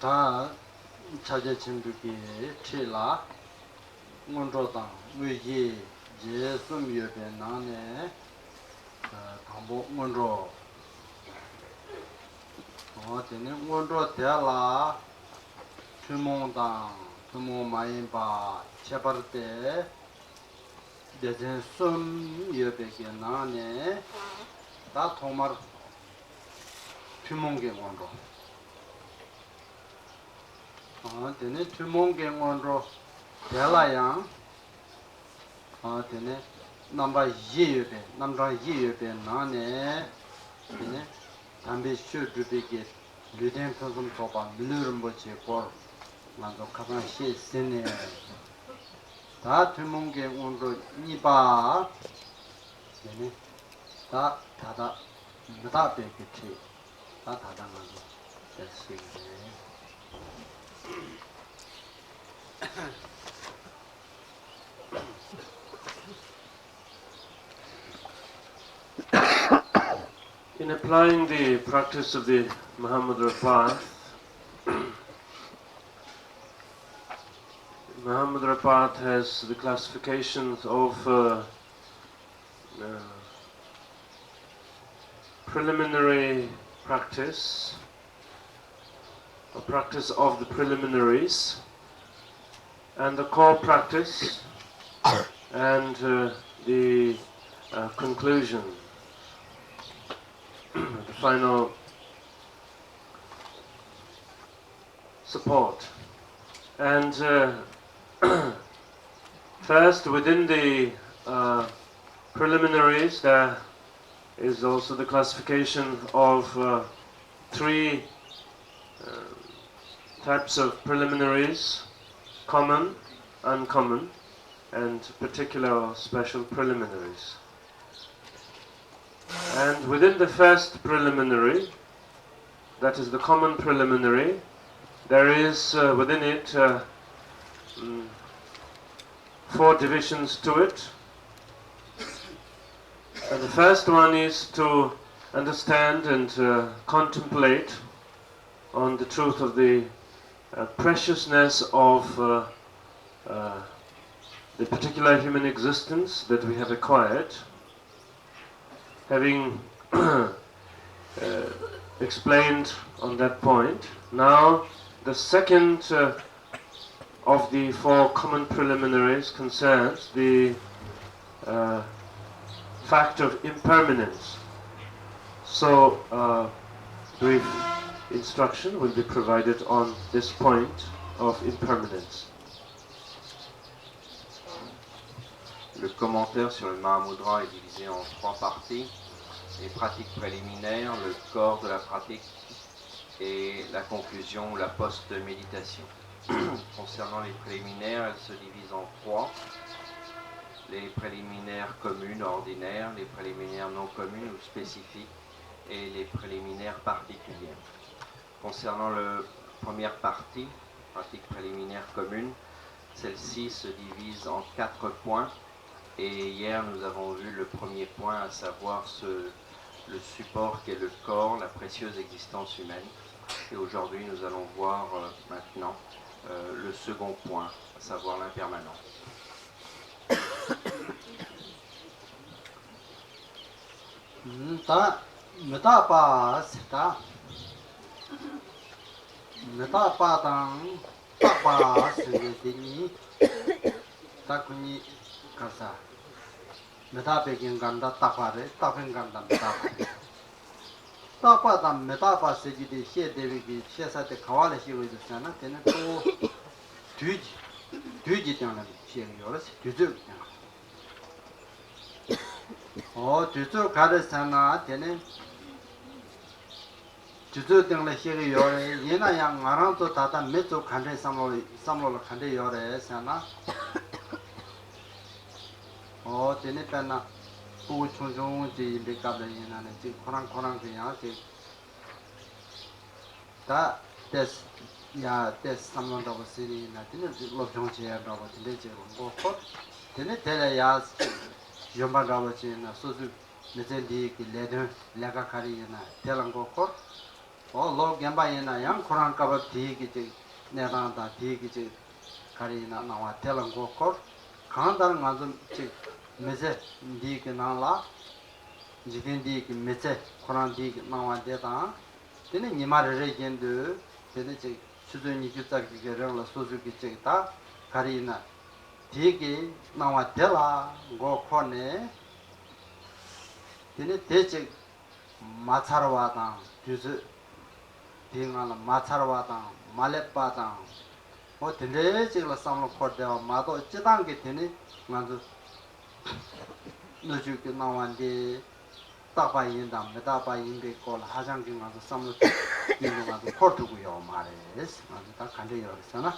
다 차제 친구기 칠라 원조당 위지 예수미여배 나네 당보 원조 되는 원조 대라 주몽당 주몽마인바 제발때 대전 숨여배게 나네 다 통말 주몽계 원조 되네 주몽계 원조 대라양 되네 넘버 2여배 남자 2여배 나네 되네 담배 슈드비게 류된 표좀 줘봐 밀르름 뭐지 고 나도 가만 시스네 다 주몽계 원조 이바 되네 다 다다 무다 베게치 다 다다가서 됐지 In applying the practice of the Mahamudra path, Mahamudra path has the classifications of preliminary practice, or practice of the preliminaries, and the core practice, and the conclusion, the final support. And first, within the preliminaries, there is also the classification of three types of preliminaries: common, uncommon, and particular or special preliminaries. And within the first preliminary, that is the common preliminary, there is within it 4 divisions to it. And the first one is to understand and contemplate on the truth of the preciousness of the particular human existence that we have acquired. Having explained on that point, now the second of the 4 common preliminaries concerns the fact of impermanence. So brief instruction will be provided on this point of impermanence. Le commentaire sur le Mahamudra est divisé en 3 parties. Les pratiques préliminaires, le corps de la pratique et la conclusion ou la post-méditation. Concernant les préliminaires, elles se divisent en 3. Les préliminaires communes, ordinaires, les préliminaires non communes ou spécifiques et les préliminaires particulières. Concernant la première partie, pratique préliminaire commune, celle-ci se divise en 4 points. Et hier, nous avons vu le premier point, à savoir le support qu'est le corps, la précieuse existence humaine. Et aujourd'hui, nous allons voir maintenant le second point, à savoir l'impermanence. 메타베긴 간다 딱바래 딱은 간다 메타바 딱바다 메타바 세지디 시에데비기 시에사테 가와레 시고 있잖아 되는 또 뒤지 때문에 시에 열어서 뒤져 뒤져 가르잖아 되는 뒤져 때문에 시에 열어 얘나 양 알아도 다다 메조 간데 삼로 간데 열어잖아 되네 빼나 부 총총지 백갑이나는 지 코랑 그냥 다 데스 야 데스 삼론다고 쓰리나 되네 로병지야라고 되지 뭐 되네 데려야 연마가버지나 소수 메젠디 레드 레가카리나 대랑고 코 lo gamba ina yang Quran cover di ki ne da da di ki kari na wa telang go kor kan dar ma zum chi meze di ki na la jidin di ki meze Quran di ki na wa de da tene ni ma re gen de tene chi sudu ni ju ta ki ge la so ju ki chi ta kari na di ki na wa de la go ko ne tene de chi ma char wa da ju zu 딩을 마차러와다 말레빠다 뭐 딜레 지금 삼로 코데와 마도 찌단게 되니 만주 너주게 나완데 따바인다 메다바인데 걸 하장긴 가서 삼로 이거 가서 코두고요 말레스 만주 다 간대요 그랬잖아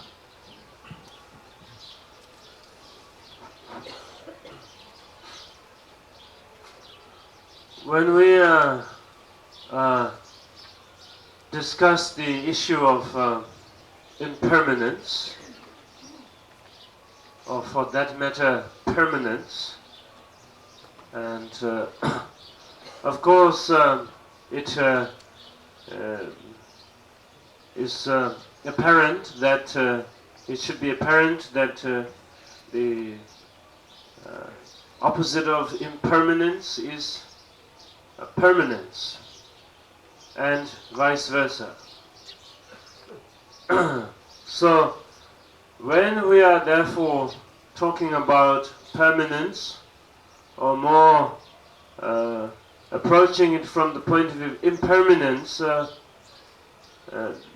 When we discuss the issue of impermanence, or for that matter, permanence, and of course it is apparent that it should be apparent that the opposite of impermanence is permanence, and vice versa. So, when we are therefore talking about permanence, or more approaching it from the point of view of impermanence,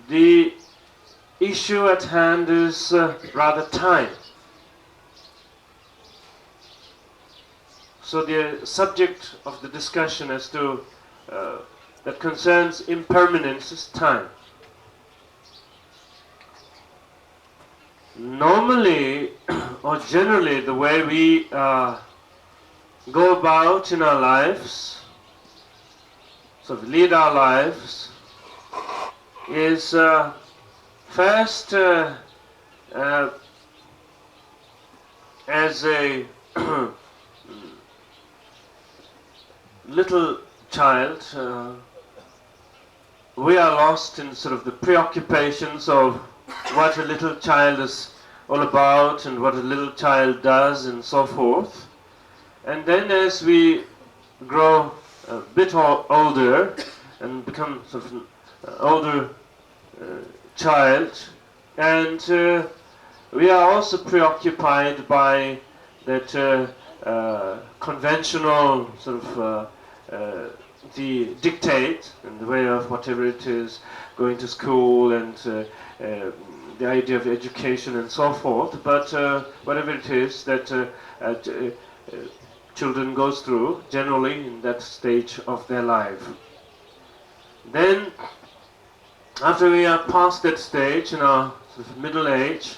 the issue at hand is rather time. So the subject of the discussion as to that concerns impermanence is time. Normally, or generally, the way we go about in our lives, sort of lead our lives, is first as a little child, we are lost in sort of the preoccupations of what a little child is all about and what a little child does and so forth. And then as we grow a bit older and become sort of an older child, and we are also preoccupied by that conventional sort of the dictate in the way of whatever it is, going to school and the idea of education and so forth, but whatever it is that children goes through generally in that stage of their life. Then after we are past that stage in our sort of middle age,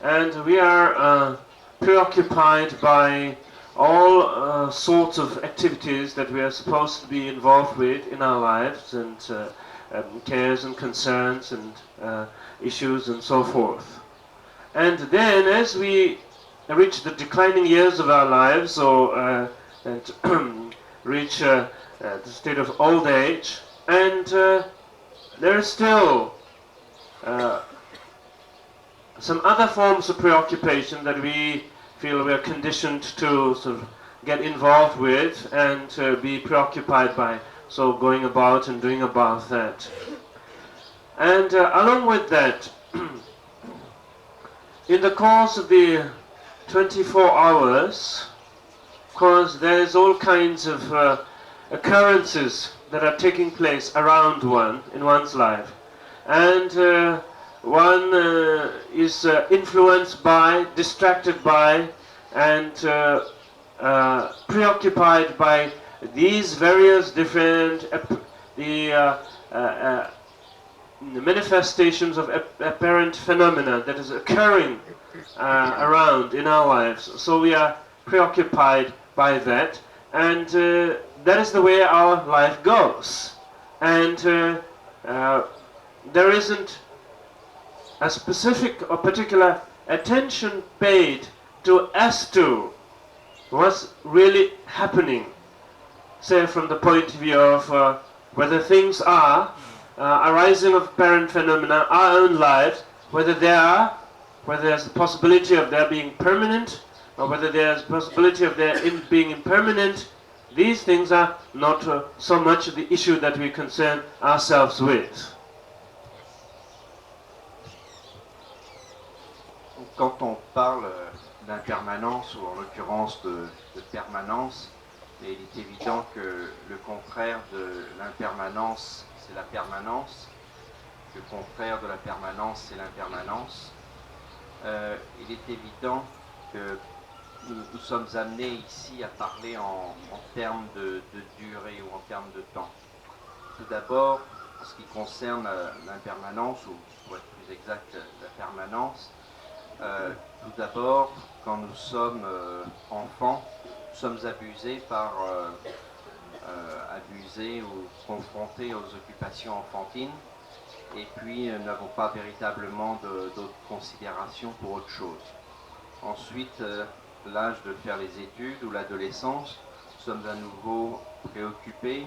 and we are preoccupied by all sorts of activities that we are supposed to be involved with in our lives, and cares and concerns and issues and so forth. And then as we reach the declining years of our lives, or and reach the state of old age, and there is still some other forms of preoccupation that we feel we are conditioned to sort of get involved with and be preoccupied by, so going about and doing about that. And along with that, in the course of the 24 hours, of course, there's all kinds of occurrences that are taking place around one in one's life, and one is influenced by, distracted by, and preoccupied by these various different the manifestations of apparent phenomena that is occurring around in our lives. So we are preoccupied by that, and that is the way our life goes. And there isn't a specific or particular attention paid to as to what's really happening, say from the point of view of whether things are arising of apparent phenomena, our own lives, whether there's the possibility of their being permanent, or whether there's a possibility of their being impermanent, these things are not so much the issue that we concern ourselves with. Quand on parle d'impermanence, ou en l'occurrence de permanence, il est évident que le contraire de l'impermanence, c'est la permanence. Le contraire de la permanence, c'est l'impermanence. Il est évident que nous sommes amenés ici à parler en termes de durée ou en termes de temps. Tout d'abord, en ce qui concerne l'impermanence, ou pour être plus exact, la permanence, tout d'abord, quand nous sommes enfants, nous sommes abusés ou confrontés aux occupations enfantines, et puis nous n'avons pas véritablement d'autres considérations pour autre chose. Ensuite, l'âge de faire les études ou l'adolescence, nous sommes à nouveau préoccupés,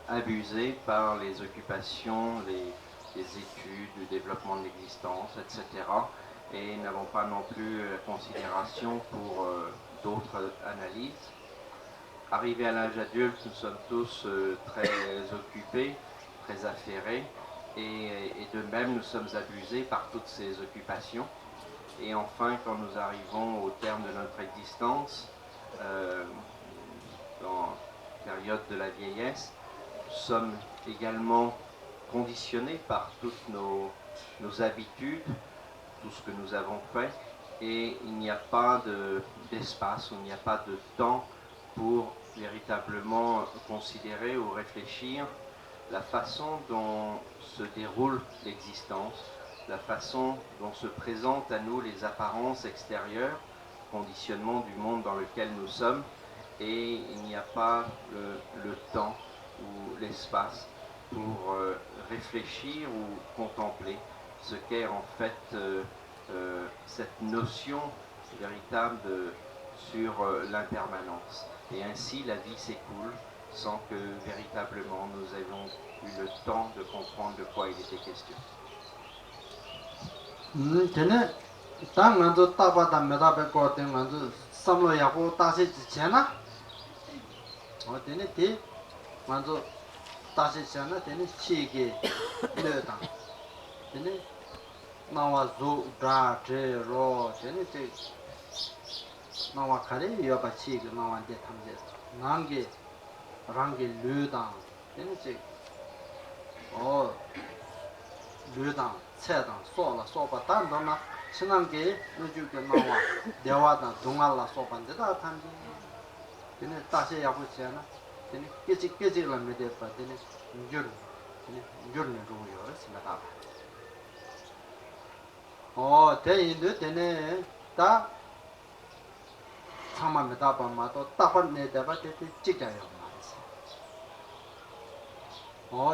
abusés par les occupations, les études, le développement de l'existence, etc. Et n'avons pas non plus la considération pour d'autres analyses. Arrivés à l'âge adulte, nous sommes tous très occupés, très affairés, et de même nous sommes abusés par toutes ces occupations. Et enfin, quand nous arrivons au terme de notre existence, dans la période de la vieillesse, nous sommes également conditionnés par toutes nos habitudes, tout ce que nous avons fait, et il n'y a pas d'espace, il n'y a pas de temps pour véritablement considérer ou réfléchir la façon dont se déroule l'existence, la façon dont se présentent à nous les apparences extérieures, conditionnement du monde dans lequel nous sommes, et il n'y a pas le temps ou l'espace pour réfléchir ou contempler ce qu'est en fait cette notion véritable sur l'impermanence. Et ainsi la vie s'écoule sans que véritablement nous ayons eu le temps de comprendre de quoi il était question. Tene, ta nganzo taba ta meda pe ko te nganzo samlo ya ko ta se chena. O tene te nganzo ta se chena tene chi ge le ta. Tene nawa zu da je ro tene te nawa kare yo ba chi ge nawa de tham je. Nange range lu da tene che o lu da 체당 소라 소바 단도나 신앙계 누주게 나와 대화다 동알라 소반데다 탄지 근데 다시 야부지잖아 근데 깨지라 메데 빠데네 인줄 근데 인줄네 로요 스마다 대인도 되네 다 참마메다 밤마도 따번네 대바데 찍자요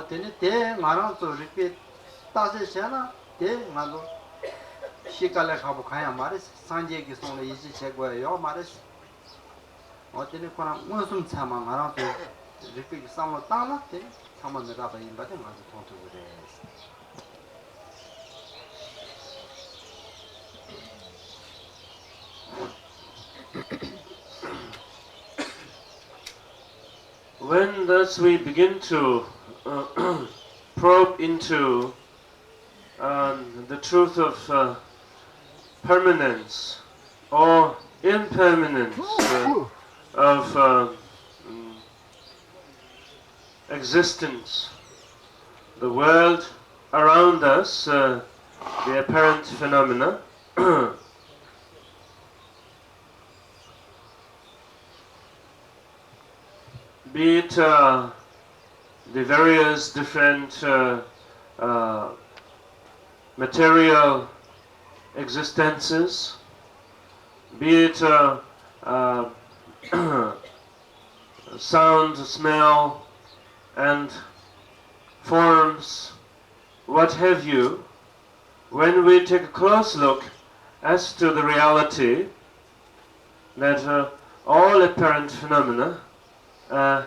되네 대 말아서 이렇게 따세잖아 대 말로 시간에 가고 가야 말이지 산지에 손에 이지 제거예요 말이지 어때네 거나 무슨 참아 말아서 이렇게 상로 따나 대 참아 내가 봐 임바데 맞아 통도 그래 When thus we begin to probe into the truth of permanence or impermanence of existence, the world around us, the apparent phenomena, be it the various different material existences, be it sound, smell, and forms, what have you, when we take a close look as to the reality that all apparent phenomena are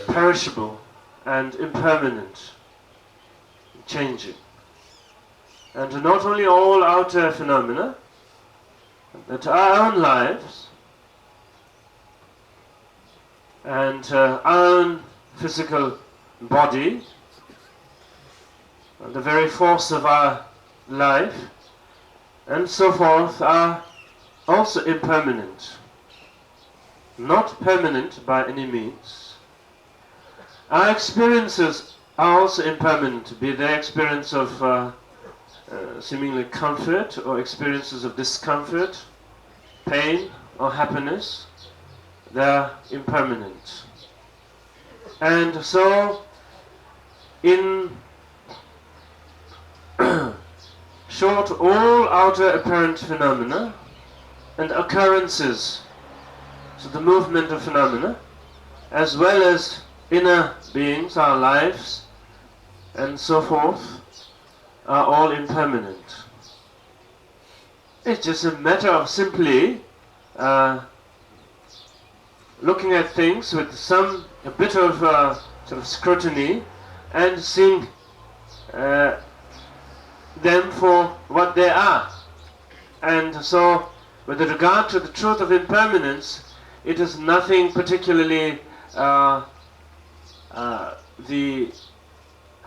perishable, and impermanent, changing. And not only all outer phenomena, but our own lives and our own physical body, the very force of our life, and so forth, are also impermanent, not permanent by any means. Our experiences are also impermanent, be they experience of seemingly comfort or experiences of discomfort, pain or happiness. They are impermanent. And so, in short, all outer apparent phenomena and occurrences, so the movement of phenomena, as well as inner beings, our lives, and so forth, are all impermanent. It's just a matter of simply looking at things with a bit of sort of scrutiny and seeing them for what they are. And so, with regard to the truth of impermanence, it is nothing particularly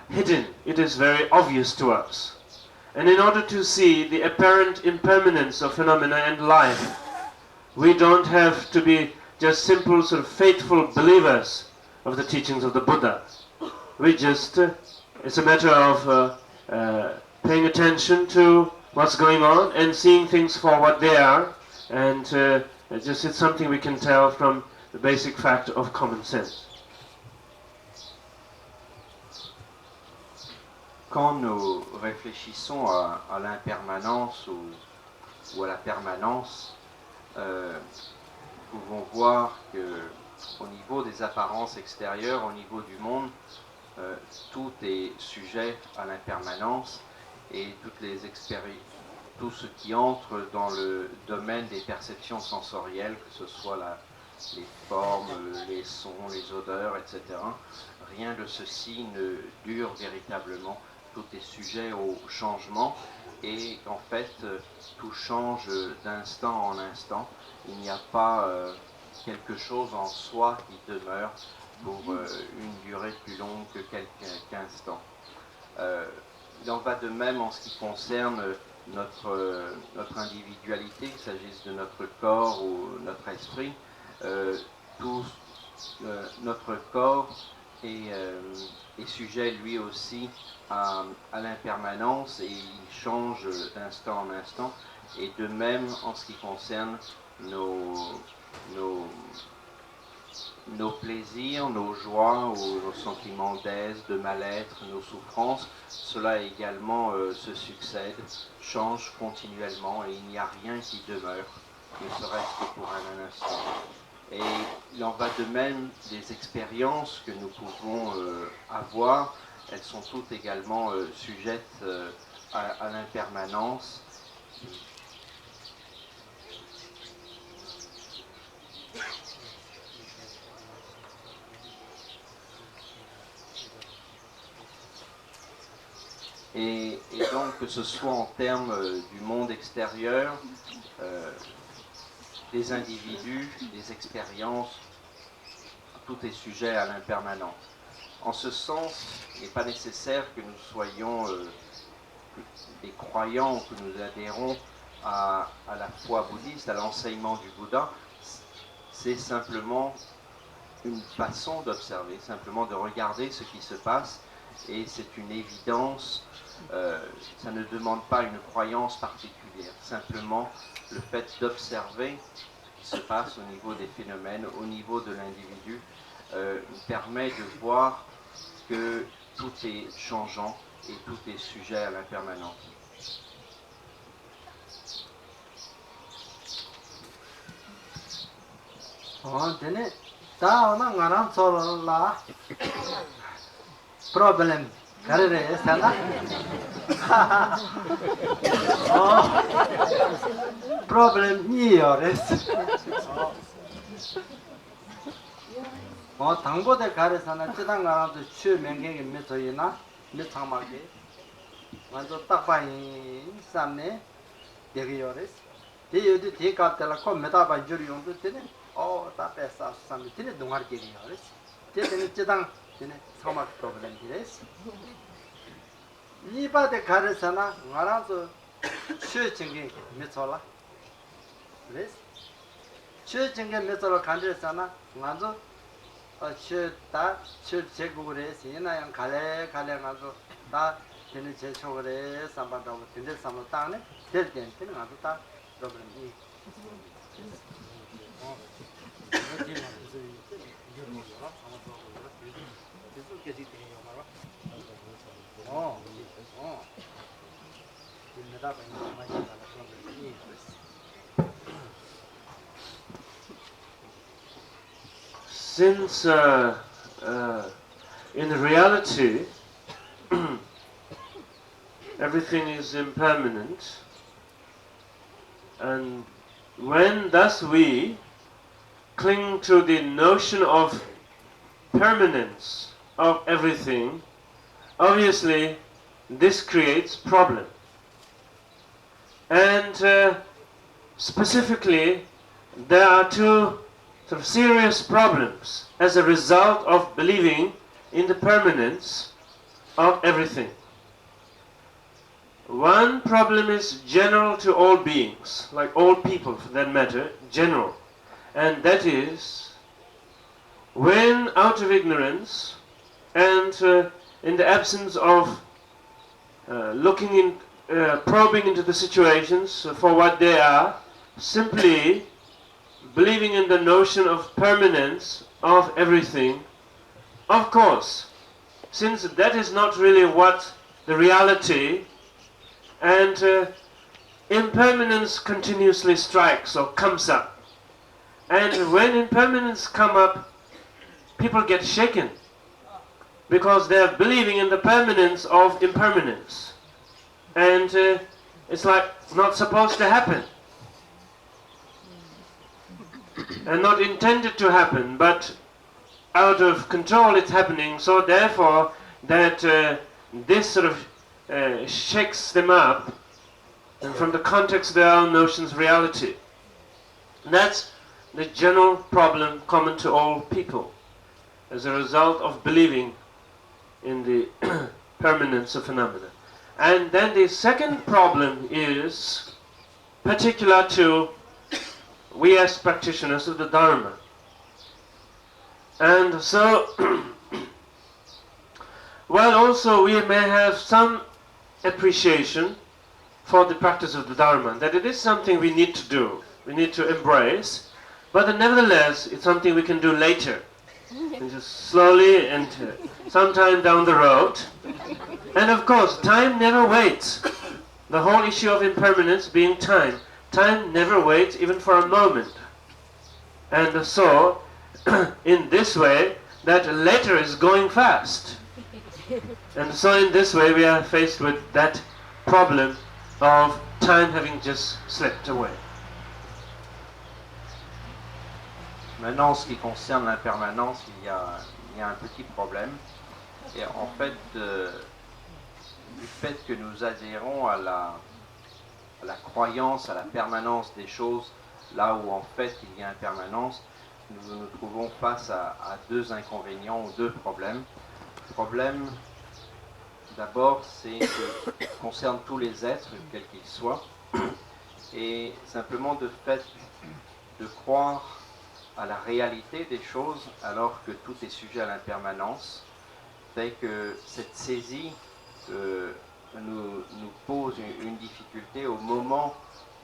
hidden. It is very obvious to us. And in order to see the apparent impermanence of phenomena and life, we don't have to be just simple sort of faithful believers of the teachings of the Buddha. We just, it's a matter of paying attention to what's going on and seeing things for what they are, and it's something we can tell from the basic fact of common sense. Quand nous réfléchissons à l'impermanence ou à la permanence, nous pouvons voir que au niveau des apparences extérieures, au niveau du monde, tout est sujet à l'impermanence et tout ce qui entre dans le domaine des perceptions sensorielles, que ce soit les formes, les sons, les odeurs, etc. Rien de ceci ne dure véritablement. Tout est sujet au changement et en fait tout change d'instant en instant. Il n'y a pas quelque chose en soi qui demeure pour une durée plus longue que quelques instants. Il en va de même en ce qui concerne notre individualité, qu'il s'agisse de notre corps ou notre esprit. Notre corps est sujet lui aussi à l'impermanence et il change d'instant en instant. Et de même en ce qui concerne nos plaisirs, nos joies ou nos sentiments d'aise, de mal-être, nos souffrances, cela également se succède, change continuellement et il n'y a rien qui demeure, ne serait-ce que pour un instant. Et il en va de même des expériences que nous pouvons avoir, elles sont toutes également sujettes à l'impermanence. Et donc que ce soit en termes du monde extérieur, des individus, des expériences, tout est sujet à l'impermanence. En ce sens, il n'est pas nécessaire que nous soyons des croyants, que nous adhérons à la foi bouddhiste, à l'enseignement du Bouddha. C'est simplement une façon d'observer, simplement de regarder ce qui se passe, et c'est une évidence. Ça ne demande pas une croyance particulière, simplement le fait d'observer ce qui se passe au niveau des phénomènes, au niveau de l'individu, permet de voir que tout est changeant et tout est sujet à l'impermanence. Problem. Karere sana. Problem ni yores. 당보대 가르사나 지당가라도 추 맹경이 메토이나 메창마게 완전 딱 봐이 삼네 되게 요레스 대여도 대갑들라 코 메다바 주리 용도 되네 다 뺏어 삼네 되네 동아리게 요레스 되네 지당 되네 상막 프로블렘 되레스 이바데 가르사나 말아서 추 증기 메토라 그래스 추 증기 메토라 간데사나 완전 다 제국을 시나양 갈래 가서 다 되는 제초를 삼바다고 된데 삼바 땅에 될 때는 아주 다 프로블렘이 Since in reality everything is impermanent, and when thus we cling to the notion of permanence of everything, obviously this creates problem. And specifically there are two sort of serious problems as a result of believing in the permanence of everything. One problem is general to all beings, like all people for that matter, general. And that is, when out of ignorance and in the absence of probing into the situations for what they are, simply believing in the notion of permanence of everything, of course, since that is not really what the reality, and impermanence continuously strikes or comes up. And when impermanence come up, people get shaken because they are believing in the permanence of impermanence. And it's like it's not supposed to happen. And not intended to happen, but out of control it's happening, so therefore that this sort of shakes them up, and from the context of their own notions of reality. And that's the general problem common to all people, as a result of believing in the permanence of phenomena. And then the second problem is particular to we as practitioners of the Dharma. And so, while also we may have some appreciation for the practice of the Dharma, that it is something we need to do, we need to embrace, but nevertheless it's something we can do later, and just slowly and sometime down the road. And of course, time never waits. The whole issue of impermanence being time. Time never waits even for a moment. And so, in this way, that later is going fast. And so in this way we are faced with that problem of time having just slipped away. Maintenant, en ce qui concerne l'impermanence, il y a un petit problème. Et en fait, du fait que nous adhérons à la croyance, à la permanence des choses, là où en fait il y a impermanence, nous nous trouvons face à deux inconvénients ou deux problèmes. Le problème, d'abord, c'est que concerne tous les êtres, quels qu'ils soient, et simplement de fait de croire à la réalité des choses alors que tout est sujet à l'impermanence, fait que cette saisie nous pose une difficulté au moment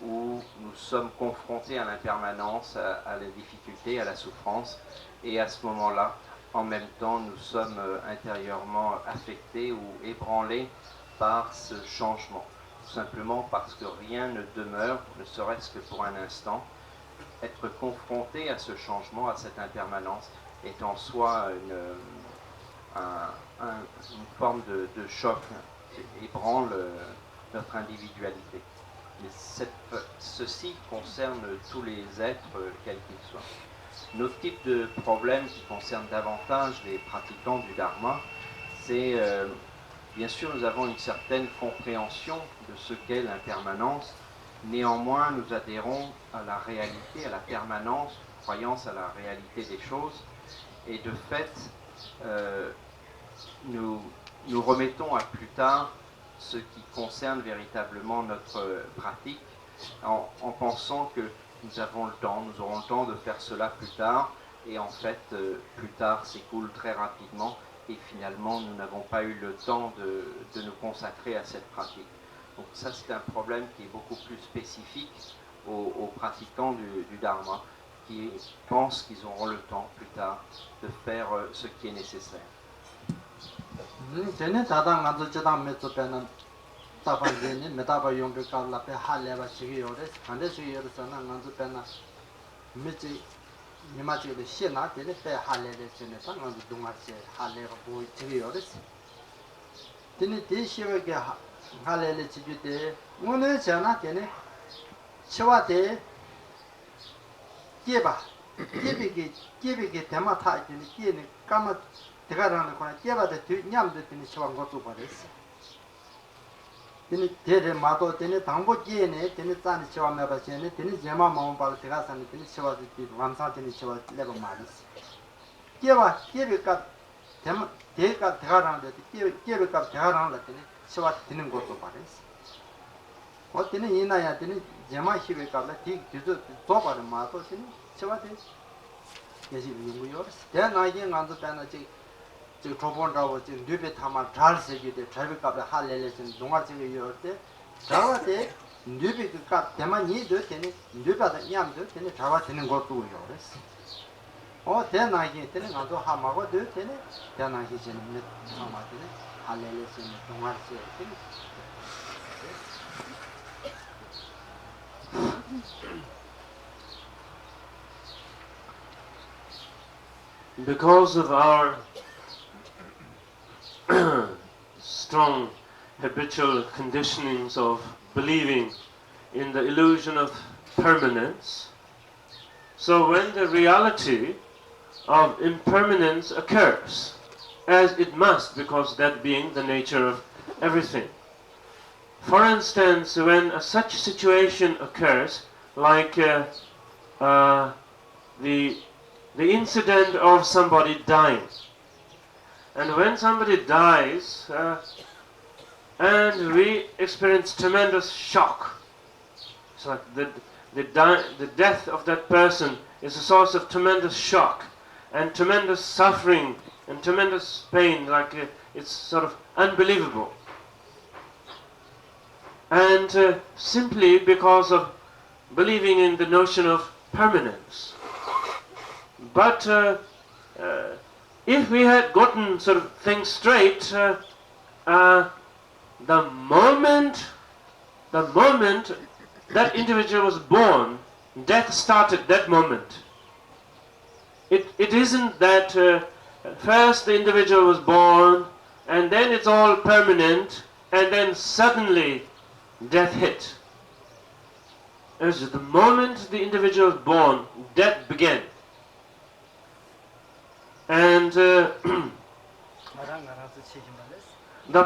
où nous sommes confrontés à l'impermanence, à la difficulté, à la souffrance, et à ce moment-là, en même temps, nous sommes intérieurement affectés ou ébranlés par ce changement, tout simplement parce que rien ne demeure, ne serait-ce que pour un instant. Être confronté à ce changement, à cette impermanence, est en soi une forme de choc, ébranle notre individualité. Mais ceci concerne tous les êtres, quels qu'ils soient. Un autre type de problème qui concerne davantage les pratiquants du Dharma, c'est bien sûr nous avons une certaine compréhension de ce qu'est l'impermanence, néanmoins nous adhérons à la réalité, à la permanence, croyance à la réalité des choses, et de fait nous remettons à plus tard ce qui concerne véritablement notre pratique en pensant que nous avons le temps, nous aurons le temps de faire cela plus tard, et en fait, plus tard s'écoule très rapidement, et finalement, nous n'avons pas eu le temps de nous consacrer à cette pratique. Donc ça, c'est un problème qui est beaucoup plus spécifique aux pratiquants du Dharma, qui pensent qu'ils auront le temps plus tard de faire ce qui est nécessaire. 타반제니 메타바 용게 깔라페 할레바 시기요레 간데 시기요르서나 간주 페나 미치 니마치게 시나 데레 페 할레레 세네사 간주 동아세 할레가 보이 시기요레 데니 데시베게 할레레 지비데 오늘 전화 데네 치와데 깨바 깨비게 대마타 데니 깨네 까마 대가라는 거나 깨바데 냠데 데니 치왕 것도 버렸어 tene tere mato tene tangbo kiye ne tene tsani chiwa meba chiye ne tene jema maung pala tega sani tene chiwa zi wamsa tene chiwa leba maris kiyewa kiyebe ka tema tega tega rangla kiyebe ka tega rangla tene chiwa tene goto paris o tene ina ya tene jema hibe ka la ti juzo topare mato tene chiwa tene yeshi yungu yoris tena nage nganzo pena chik 저 조본다고 지금 뉴베 타마 잘 세기데 잘비값에 할래래 지금 동아지게 요때 자와데 뉴베 그값 대만이도 되네 뉴베다 냠도 되네 자와 되는 것도 요랬어 대나기 되는 가도 하마고 되 되네 대나기 지금 몇 타마 되네 할래래 지금 동아지게 되네 Because of our strong habitual conditionings of believing in the illusion of permanence, so when the reality of impermanence occurs, as it must, because that being the nature of everything. For instance, when such situation occurs, like the incident of somebody dying, and when somebody dies, and we experience tremendous shock, it's like the death of that person is a source of tremendous shock and tremendous suffering and tremendous pain, like it's sort of unbelievable. And simply because of believing in the notion of permanence. But if we had gotten sort of things straight, the moment that individual was born, death started that moment. It isn't that first the individual was born, and then it's all permanent, and then suddenly death hit. As the moment the individual was born, death began. And the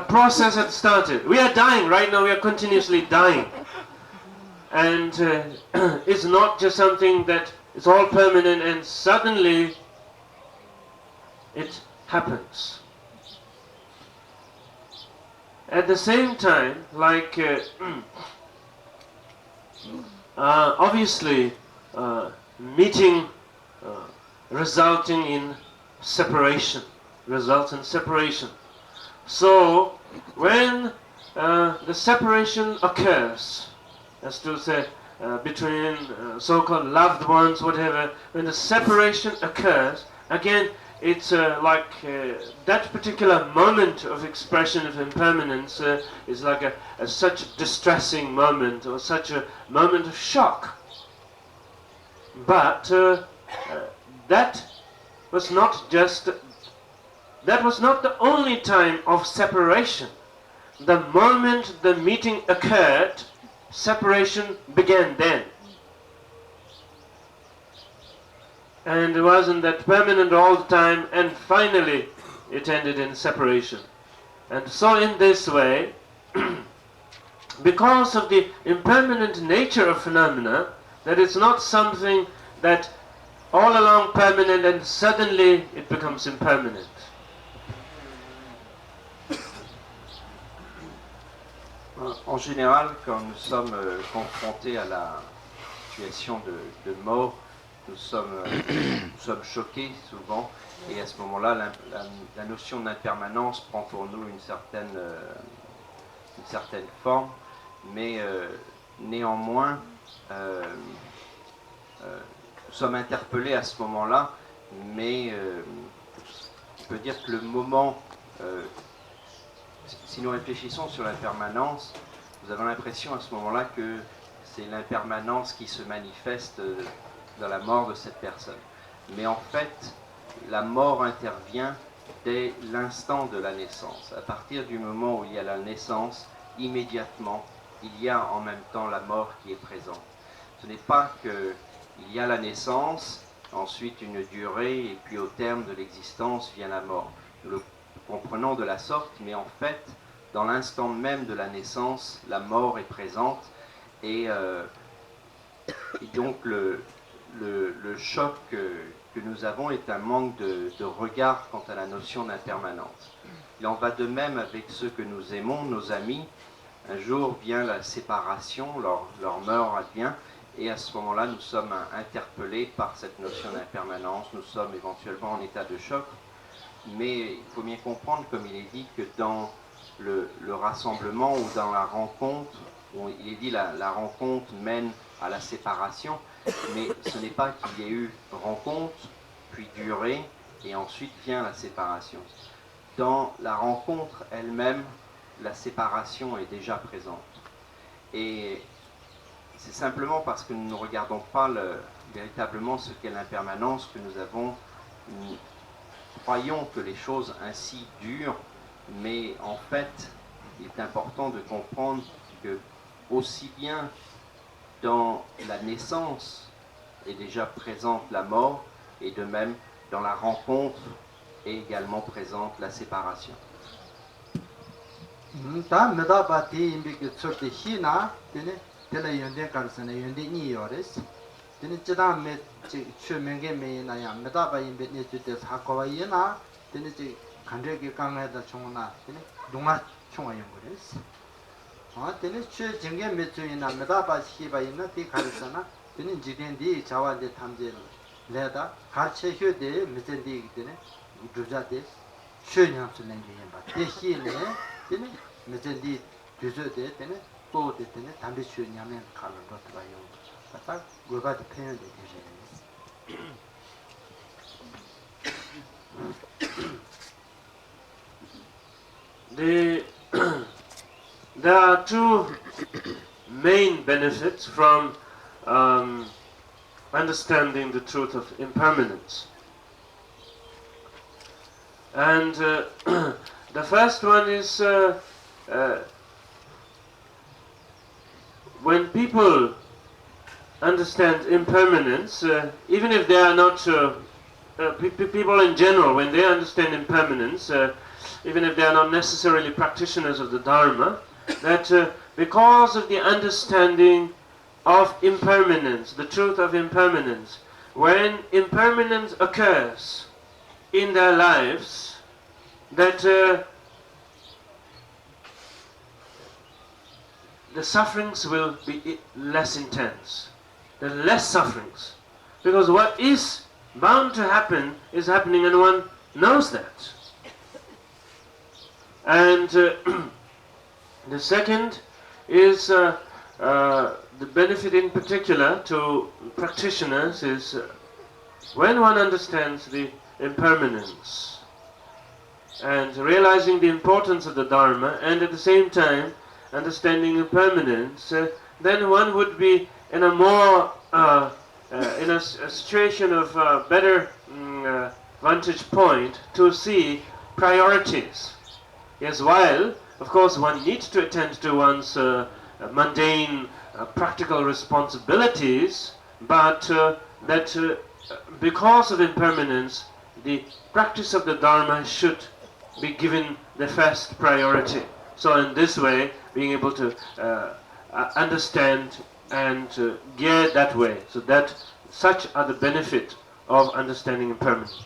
process had started. We are dying right now, we are continuously dying. And it's not just something that is all permanent and suddenly it happens. At the same time, like obviously meeting resulting in separation, results in separation. So when the separation occurs, as to say between so-called loved ones, whatever, when the separation occurs, again it's like that particular moment of expression of impermanence is like a such distressing moment, or such a moment of shock. But that was not the only time of separation. The moment the meeting occurred, separation began then. and it wasn't that permanent all the time, and finally it ended in separation. And so in this way, because of the impermanent nature of phenomena, that it's not something that all along permanent and suddenly it becomes impermanent. En général, quand nous sommes confrontés à la situation de mort, nous sommes choqués souvent, et à ce moment-là, la notion d'impermanence prend pour nous une certaine forme, mais néanmoins, nous sommes interpellés à ce moment-là, mais je peux dire que le moment, si nous réfléchissons sur l'impermanence, nous avons l'impression à ce moment-là que c'est l'impermanence qui se manifeste dans la mort de cette personne. Mais en fait, la mort intervient dès l'instant de la naissance. À partir du moment où il y a la naissance, immédiatement, il y a en même temps la mort qui est présente. Ce n'est pas qu'il y a la naissance, ensuite une durée, et puis au terme de l'existence vient la mort. Nous le comprenons de la sorte, mais en fait, dans l'instant même de la naissance, la mort est présente, et donc le choc que nous avons est un manque de regard quant à la notion d'impermanence. Il en va de même avec ceux que nous aimons, nos amis. Un jour vient la séparation, leur mort advient, et à ce moment-là, nous sommes interpellés par cette notion d'impermanence, nous sommes éventuellement en état de choc, mais il faut bien comprendre, comme il est dit, que dans le rassemblement ou dans la rencontre, il est dit la rencontre mène à la séparation, mais ce n'est pas qu'il y ait eu rencontre, puis durée, et ensuite vient la séparation. Dans la rencontre elle-même, la séparation est déjà présente. Et c'est simplement parce que nous ne regardons pas véritablement ce qu'est l'impermanence que nous croyons que les choses ainsi durent, mais en fait, il est important de comprendre que aussi bien dans la naissance est déjà présente la mort, et de même dans la rencontre est également présente la séparation. 다 메다바 디임비게 sorte 히나 되네 되네 연대 가르스네 연대 니요레스 되네 지다메 최명게 메나야 메다바 임베네 주데 사고와이나 되네 지 간데게 강에다 총나 되네 동아 총아 연거레스 되네 최 정게 메주이나 메다바 시바이나 디 가르스나 되네 지덴디 자와데 탐제 레다 가르체 휴데 메젠디 되네 주자데 최냥스는 게바 대시네 되네 메젠디 주저데 되네 또 되네 담배 취냐면 가는 것도 봐요. 딱 그거가 표현돼 되죠. There are two main benefits from understanding the truth of impermanence. And the first one is when people understand impermanence, even if they are not people in general, when they understand impermanence, even if they are not necessarily practitioners of the Dharma, that because of the understanding of impermanence, the truth of impermanence, when impermanence occurs in their lives, that the sufferings will be less intense. There are less sufferings. Because what is bound to happen is happening, and one knows that. And the second is the benefit in particular to practitioners is when one understands the impermanence and realizing the importance of the Dharma, and at the same time understanding impermanence, then one would be in a more in a situation of better vantage point to see priorities. Yes, while of course one needs to attend to one's mundane practical responsibilities, but that because of impermanence, the practice of the Dharma should be given the first priority. So in this way, being able to understand and gear that way, so that such are the benefits of understanding impermanence.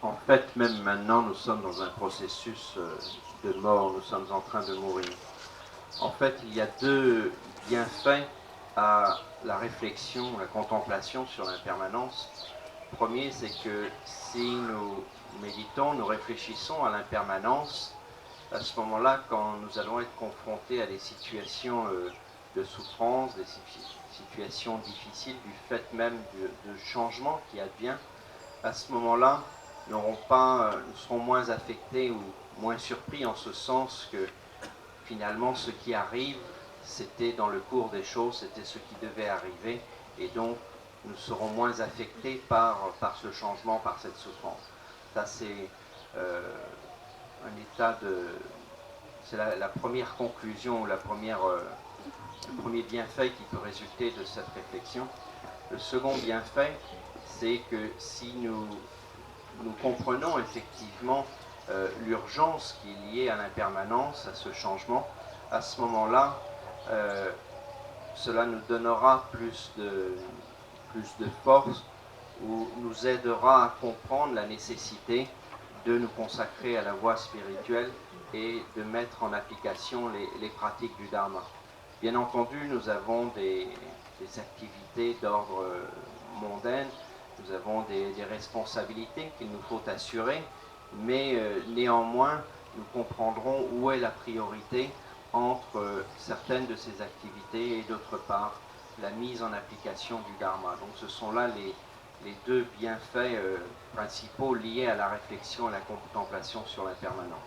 En fait, même maintenant, nous sommes dans un processus de mort, nous sommes en train de mourir. En fait, il y a deux bienfaits à la réflexion, la contemplation sur l'impermanence. Le premier, c'est que si nous méditons, nous réfléchissons à l'impermanence, à ce moment-là, quand nous allons être confrontés à des situations de souffrance, des situations difficiles, du fait même de changement qui advient, à ce moment-là, nous serons moins affectés ou moins surpris en ce sens que finalement ce qui arrive, c'était dans le cours des choses, c'était ce qui devait arriver, et donc nous serons moins affectés par ce changement, par cette souffrance. Ça c'est un état de... C'est la première conclusion, le premier bienfait qui peut résulter de cette réflexion. Le second bienfait, c'est que si nous comprenons effectivement l'urgence qui est liée à l'impermanence, à ce changement, à ce moment-là, cela nous donnera plus de force ou nous aidera à comprendre la nécessité de nous consacrer à la voie spirituelle et de mettre en application les pratiques du Dharma. Bien entendu, nous avons des activités d'ordre mondain, nous avons des responsabilités qu'il nous faut assurer, mais néanmoins, nous comprendrons où est la priorité entre certaines de ces activités et d'autre part, la mise en application du Dharma. Donc ce sont là les deux bienfaits principaux liés à la réflexion et la contemplation sur l'impermanence.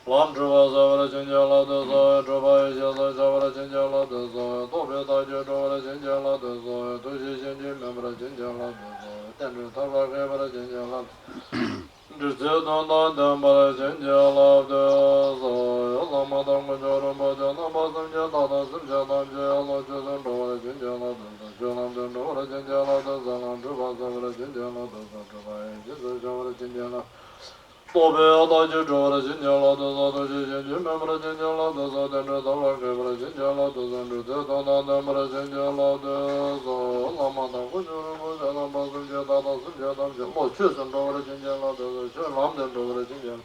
Lam Juba Zavara Chinjala Dosa, Juba Jala Zavara Chinjala Dosa, Tobe Taja Javara Chinjala Dosa, Tushi Shinji Membra Chinjala Dosa, Tendu Tava Kevara Chinjala Dusu Danda Dambara Chinjala Dosa, Lama Danga Jara Bajana Basam Jala Simjala Jala Chusan Dovara Chinjala Dosa, Chulam Dendovara Chinjala Dosa, Lam Juba Zavara Chinjala Dosa, Juba Jisa Javara Chinjala Tobe Adaji Jora Chinjala Dosa, Tushi Shinji Membra Chinjala Dosa, Tendu Tava Kevara Chinjala Dosa, Dusu Danda Dambara Chinjala Dosa, Lama Danga Jara Bajana Basam Jala Simjala Jala Chusan Dovara Chinjala Dosa, Chulam Dendovara Chinjala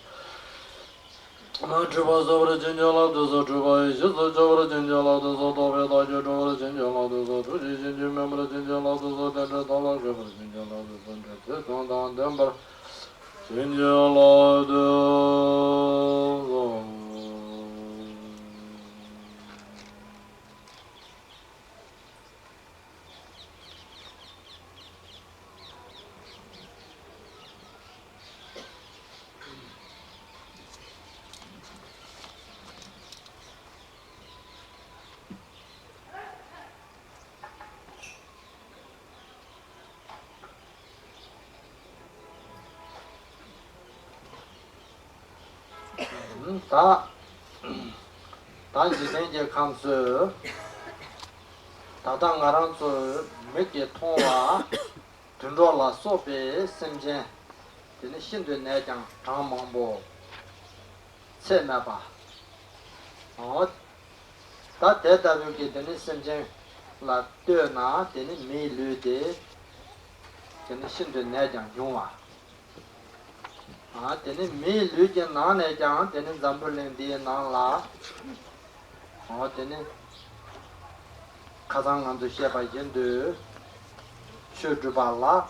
Chuba Zavara Chinjala Dosa, Chuba Jisa Javara Chinjala Dosa, Tobe Adaji Jora Chinjala Dosa, Tushi Shinji Membra Chinjala Dosa, Tendu Tava Kevara Chinjala Dosa, Dusu Danda Dambara Chinjala Dosa. 다 이제 감수 다당 가랑수 몇개 통화 등로라 소베 semjen 되는 신도 내장 장망보 세마바 다 대답이 되는 semjen 라 되나 되는 메르데 되는 신도 내장 용화 되는 메르게 나내장 되는 잠불랭디 나라 되는 가상한도 시아바이젠드 슈주발라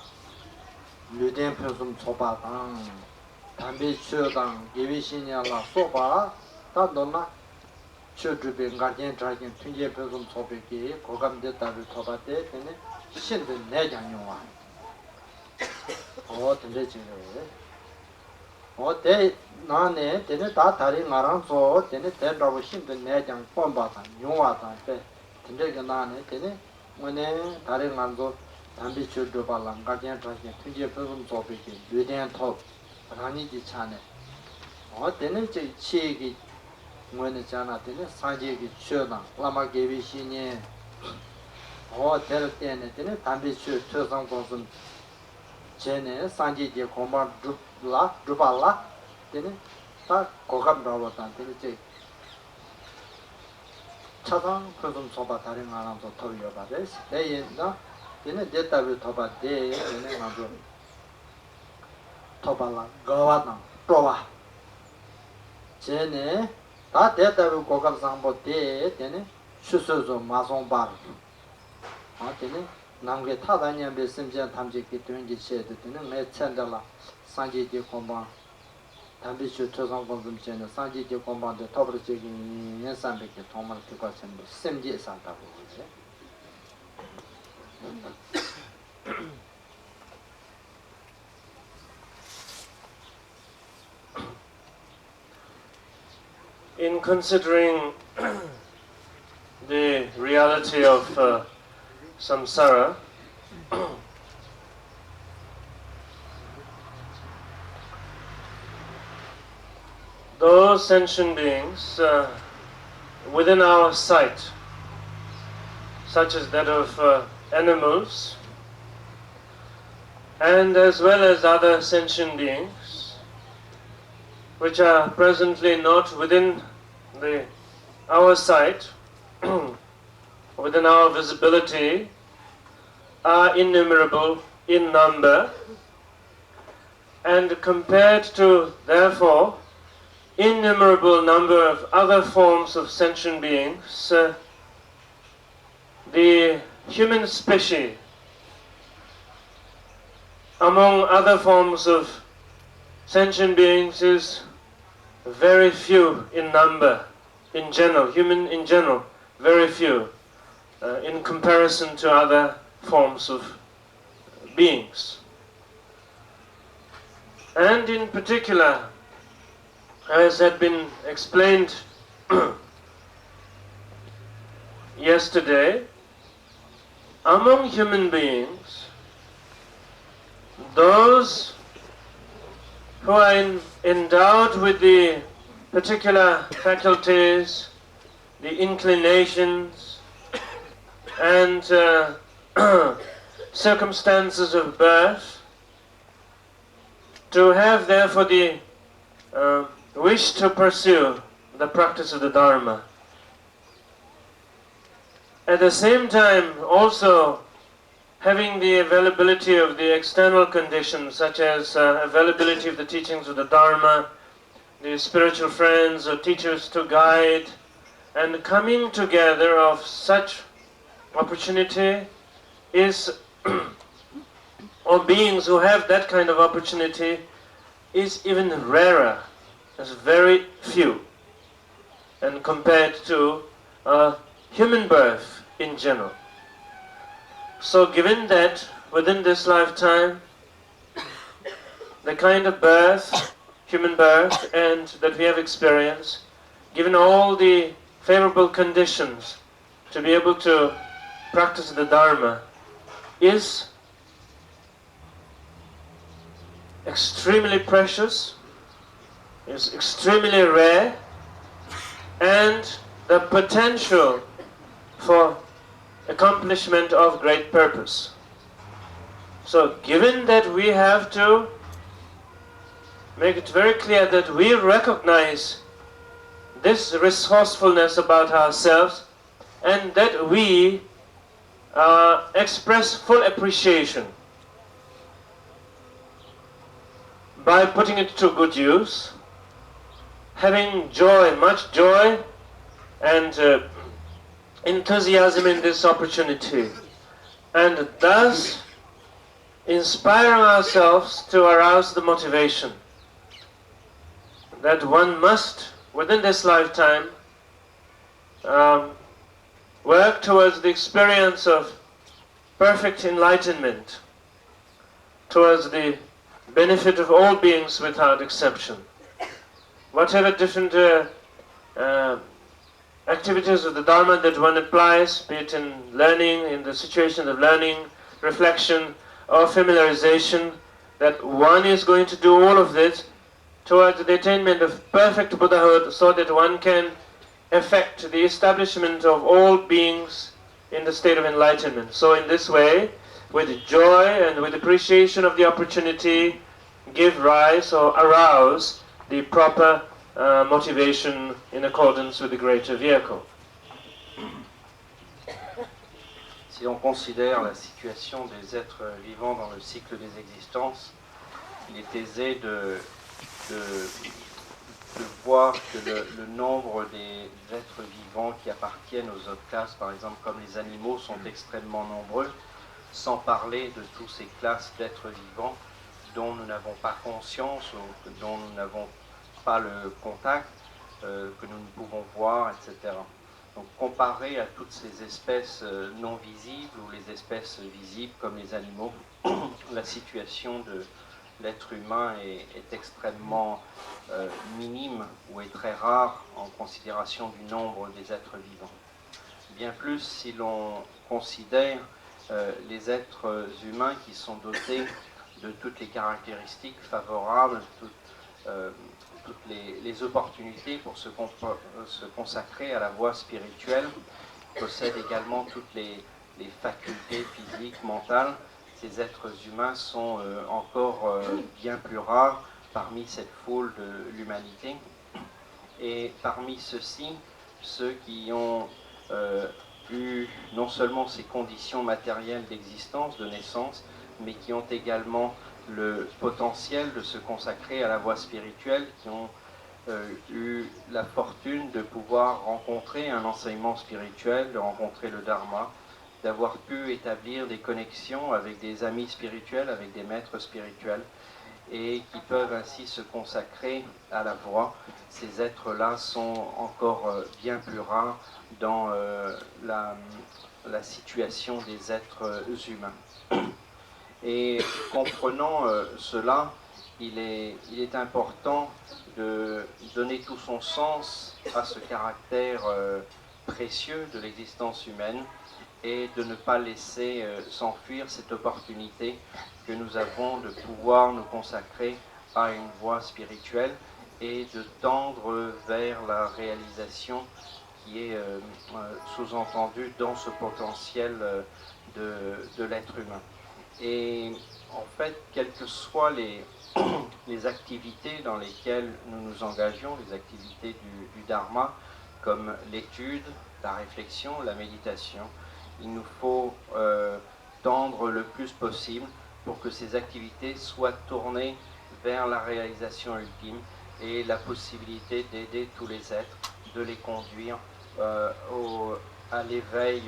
류덴 표좀 초바당 담비 슈당 예비신야라 소바 다도나 슈주빈 가겐 자겐 튕제 표좀 초베기 고감됐다를 토바데 되는 신도 내장용화 된대 지금 대 나네 되네 다 다리 나랑서 되네 대라고 신도 내장 뻔바다 용화다 때 된대가 나네 되네 뭐네 다리 만도 담비 주도 발랑 가게 자게 튕제 표좀 조비기 뇌된 톱 아니지 차네 되네 제 치기 뭐네 자나 되네 사제기 쳐다 라마 개비시니 될 때네 되네 담비 주 특성 공선 제네 산지제 공방 주발라 되네 다 고감 나왔다 되네 제 차상 표좀 소바 다른 하나도 더 여봐대 내인다 되네 데이터를 더 봐대 되네 아주 더 발라 거와나 또와 제네 다 데이터를 고감 상보대 되네 수수수 마송바 되네 남게 타다냐 베심자 탐지기 되는지 셰드 되는 내 찬달라 산지지 공방 담비슈 초상공 좀 전에 산지지 공방데 더블적인 연산백에 정말 그거 전부 심지에 산다고 그러지. In considering the reality of samsara, those sentient beings within our sight, such as that of animals, and as well as other sentient beings, which are presently not within our sight, within our visibility, are innumerable in number, and compared to, therefore, innumerable number of other forms of sentient beings, the human species, among other forms of sentient beings, is very few in number, in general, human in general, very few, in comparison to other forms of beings. And in particular, as had been explained yesterday, among human beings, those who are endowed with the particular faculties, the inclinations, and circumstances of birth, to have therefore the wish to pursue the practice of the Dharma. At the same time also having the availability of the external conditions, such as availability of the teachings of the Dharma, the spiritual friends or teachers to guide, and coming together of such opportunity is or beings who have that kind of opportunity is even rarer. There's very few, and compared to human birth in general. So given that within this lifetime, the kind of birth, human birth, and that we have experienced, given all the favorable conditions to be able to practice the Dharma, is extremely precious, is extremely rare, and the potential for accomplishment of great purpose. So given that we have to make it very clear that we recognize this resourcefulness about ourselves, and that we express full appreciation by putting it to good use, having joy, much joy and enthusiasm in this opportunity, and thus inspiring ourselves to arouse the motivation that one must, within this lifetime, work towards the experience of perfect enlightenment, towards the benefit of all beings without exception. Whatever different activities of the Dharma that one applies, be it in learning, in the situation of learning, reflection, or familiarization, that one is going to do all of this towards the attainment of perfect Buddhahood, so that one can effect the establishment of all beings in the state of enlightenment. So in this way, with joy and with appreciation of the opportunity, give rise or arouse the proper motivation in accordance with the greater vehicle. Si on considère la situation des êtres vivants dans le cycle des existences, il est aisé de voir que le nombre des êtres vivants qui appartiennent aux autres classes, par exemple comme les animaux, sont extrêmement nombreux, sans parler de toutes ces classes d'êtres vivants dont nous n'avons pas conscience ou dont nous n'avons pas le contact, que nous ne pouvons voir, etc. Donc comparé à toutes ces espèces non visibles ou les espèces visibles comme les animaux, la situation de l'être humain est extrêmement minime ou est très rare en considération du nombre des êtres vivants. Bien plus si l'on considère les êtres humains qui sont dotés de toutes les caractéristiques favorables, toutes les opportunités pour se consacrer à la voie spirituelle, possèdent également toutes les facultés physiques, mentales. Ces êtres humains sont encore bien plus rares parmi cette foule de l'humanité. Et parmi ceux-ci, ceux qui ont eu non seulement ces conditions matérielles d'existence, de naissance, mais qui ont également le potentiel de se consacrer à la voie spirituelle, qui ont eu la fortune de pouvoir rencontrer un enseignement spirituel, de rencontrer le Dharma, d'avoir pu établir des connexions avec des amis spirituels, avec des maîtres spirituels, et qui peuvent ainsi se consacrer à la voie. Ces êtres-là sont encore bien plus rares dans la situation des êtres humains. Et comprenant cela, il est important de donner tout son sens à ce caractère précieux de l'existence humaine et de ne pas laisser s'enfuir cette opportunité que nous avons de pouvoir nous consacrer à une voie spirituelle et de tendre vers la réalisation qui est sous-entendue dans ce potentiel de l'être humain. Et en fait, quelles que soient les activités dans lesquelles nous nous engageons, les activités du Dharma, comme l'étude, la réflexion, la méditation, il nous faut tendre le plus possible pour que ces activités soient tournées vers la réalisation ultime et la possibilité d'aider tous les êtres, de les conduire à l'éveil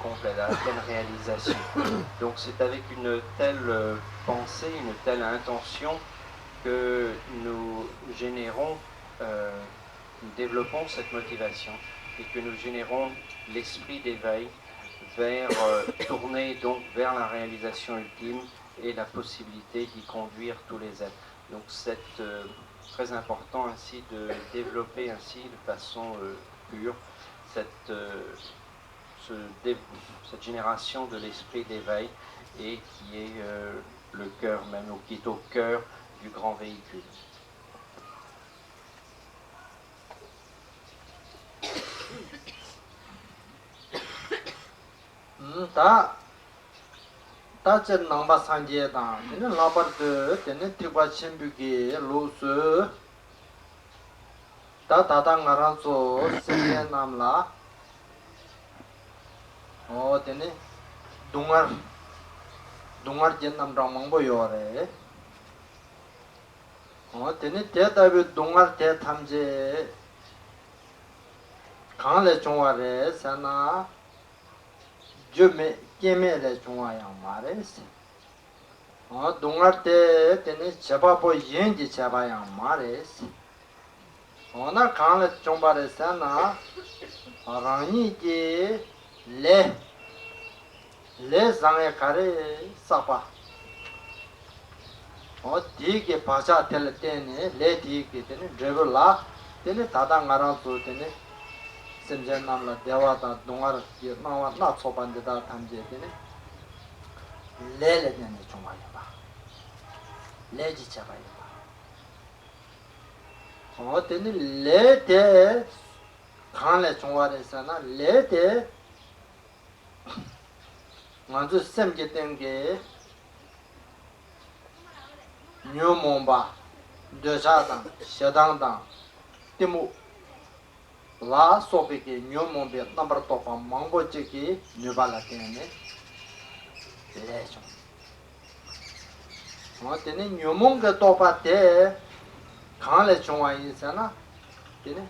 complet, à la pleine réalisation. Donc c'est avec une telle pensée, une telle intention que nous générons, nous développons cette motivation et que nous générons l'esprit d'éveil tourné donc vers la réalisation ultime et la possibilité d'y conduire tous les êtres. Donc c'est très important ainsi de développer ainsi de façon pure cette génération de l'esprit d'éveil et qui est le cœur même, ou qui est au cœur du grand véhicule. Ta chen nangpa sanje tang, tene labar de, tene trikpa chenpu ki lo su, ta tata ngaran so, senye namla, tene dungar jen nam rang mangbo yo re, tene te tabi dungar te tamje, kaan le chungwa re, sana, jume keme le chungwa yang ma re se. Dungar te tene cheba po yenji cheba yang ma re se. Na kaan le chungwa re sana, rangi ki le zangye kare sapa. Di ki pasha tele tene, le di ki tene, driver la, tene tata ngarang su tene, semjen namla dewa ta dungar ki nawa na tsopan da tamje tene, le tene chungwa yaba. Le ji chaba yaba. Tene le te, kaan le chungwa re sana, le te, nganzu semje tenge, nyo momba, dosha tang, shedang tang, timu, la sope ki nyo mombe nambar topa mangbo che ki nyo bala tene, le chung. Tene nyo mongge topa te, kaan le chungwa yin sana, tene,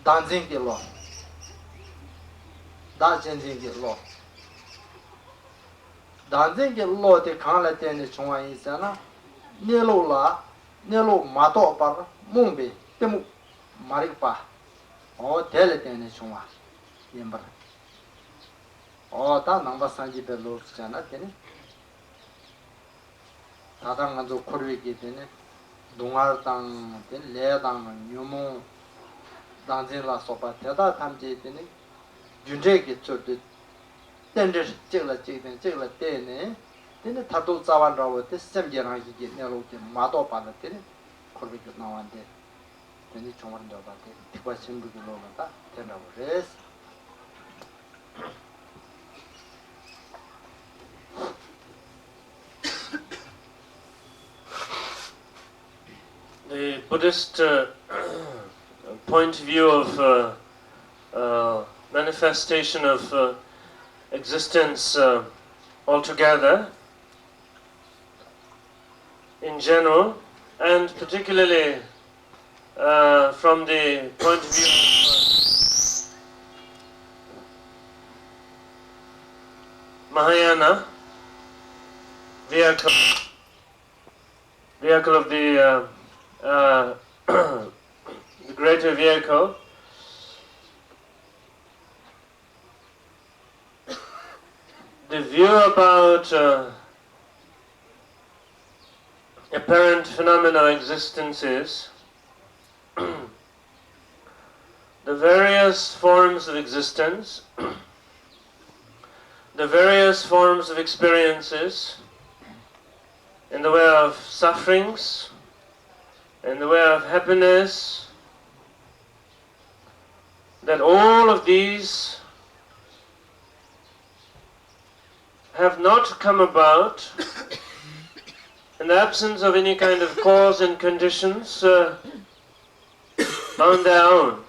danzin ki lo, da jenzin ki lo. Danzin ki lo te kaan le tene chungwa yin sana, nelo la, nelo mato par mongbe, temu marik pa. Tele tene chungwa yinbar. Ta nangba sanji pe lo chana tene. Tata nganzo korwe ki tene, dungar tang, tene, le tang, nyumu, danzin la sopa, teta tamche tene, junze ki churte, tenre chikla tene, tene tato tsawan rawa te semje rangi ki nelo ki mato pala tene, korwe ki nawan tene. Tene chungwa rinjaba tene, tikwa shimbu ki lo ta, tene rawa res. The Buddhist point of view of manifestation of existence altogether in general, and particularly from the point of view of Mahayana vehicle of the the greater vehicle, the view about apparent phenomena existences, the various forms of existence, the various forms of experiences in the way of sufferings, in the way of happiness, that all of these have not come about in the absence of any kind of cause and conditions on their own,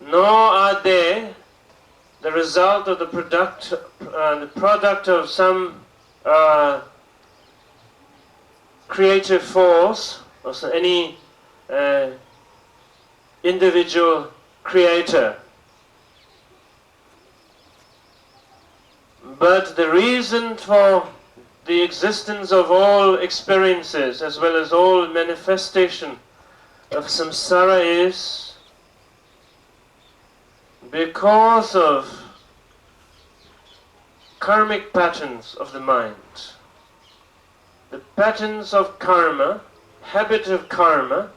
nor are they the result of the product of some creative force or any individual creator. But the reason for the existence of all experiences as well as all manifestation of samsara is because of karmic patterns of the mind. The patterns of karma, habit of karma,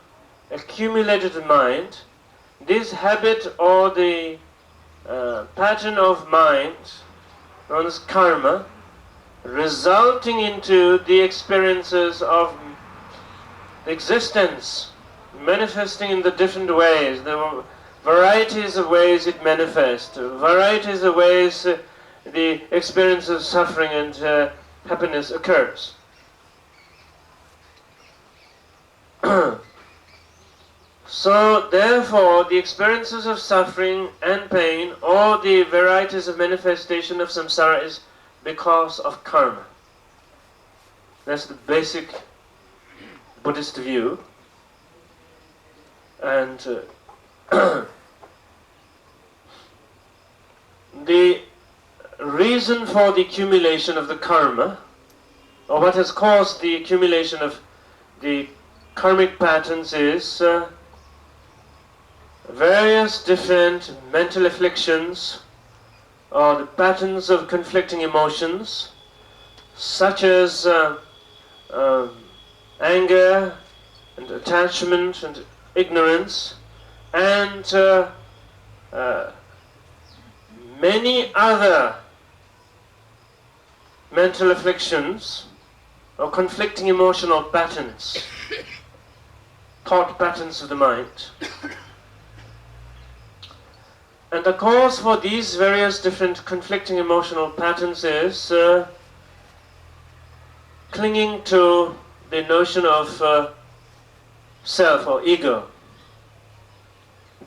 accumulated in mind, this habit or the pattern of mind, known as karma, resulting into the experiences of existence, manifesting in the different ways, the varieties of ways it manifests, varieties of ways the experience of suffering and happiness occurs. So therefore the experiences of suffering and pain or the varieties of manifestation of samsara is because of karma. That's the basic Buddhist view. And the reason for the accumulation of the karma, or what has caused the accumulation of the karmic patterns, is various different mental afflictions or the patterns of conflicting emotions, such as anger and attachment and ignorance, and many other mental afflictions or conflicting emotional patterns, thought patterns of the mind. And the cause for these various different conflicting emotional patterns is clinging to the notion of self or ego,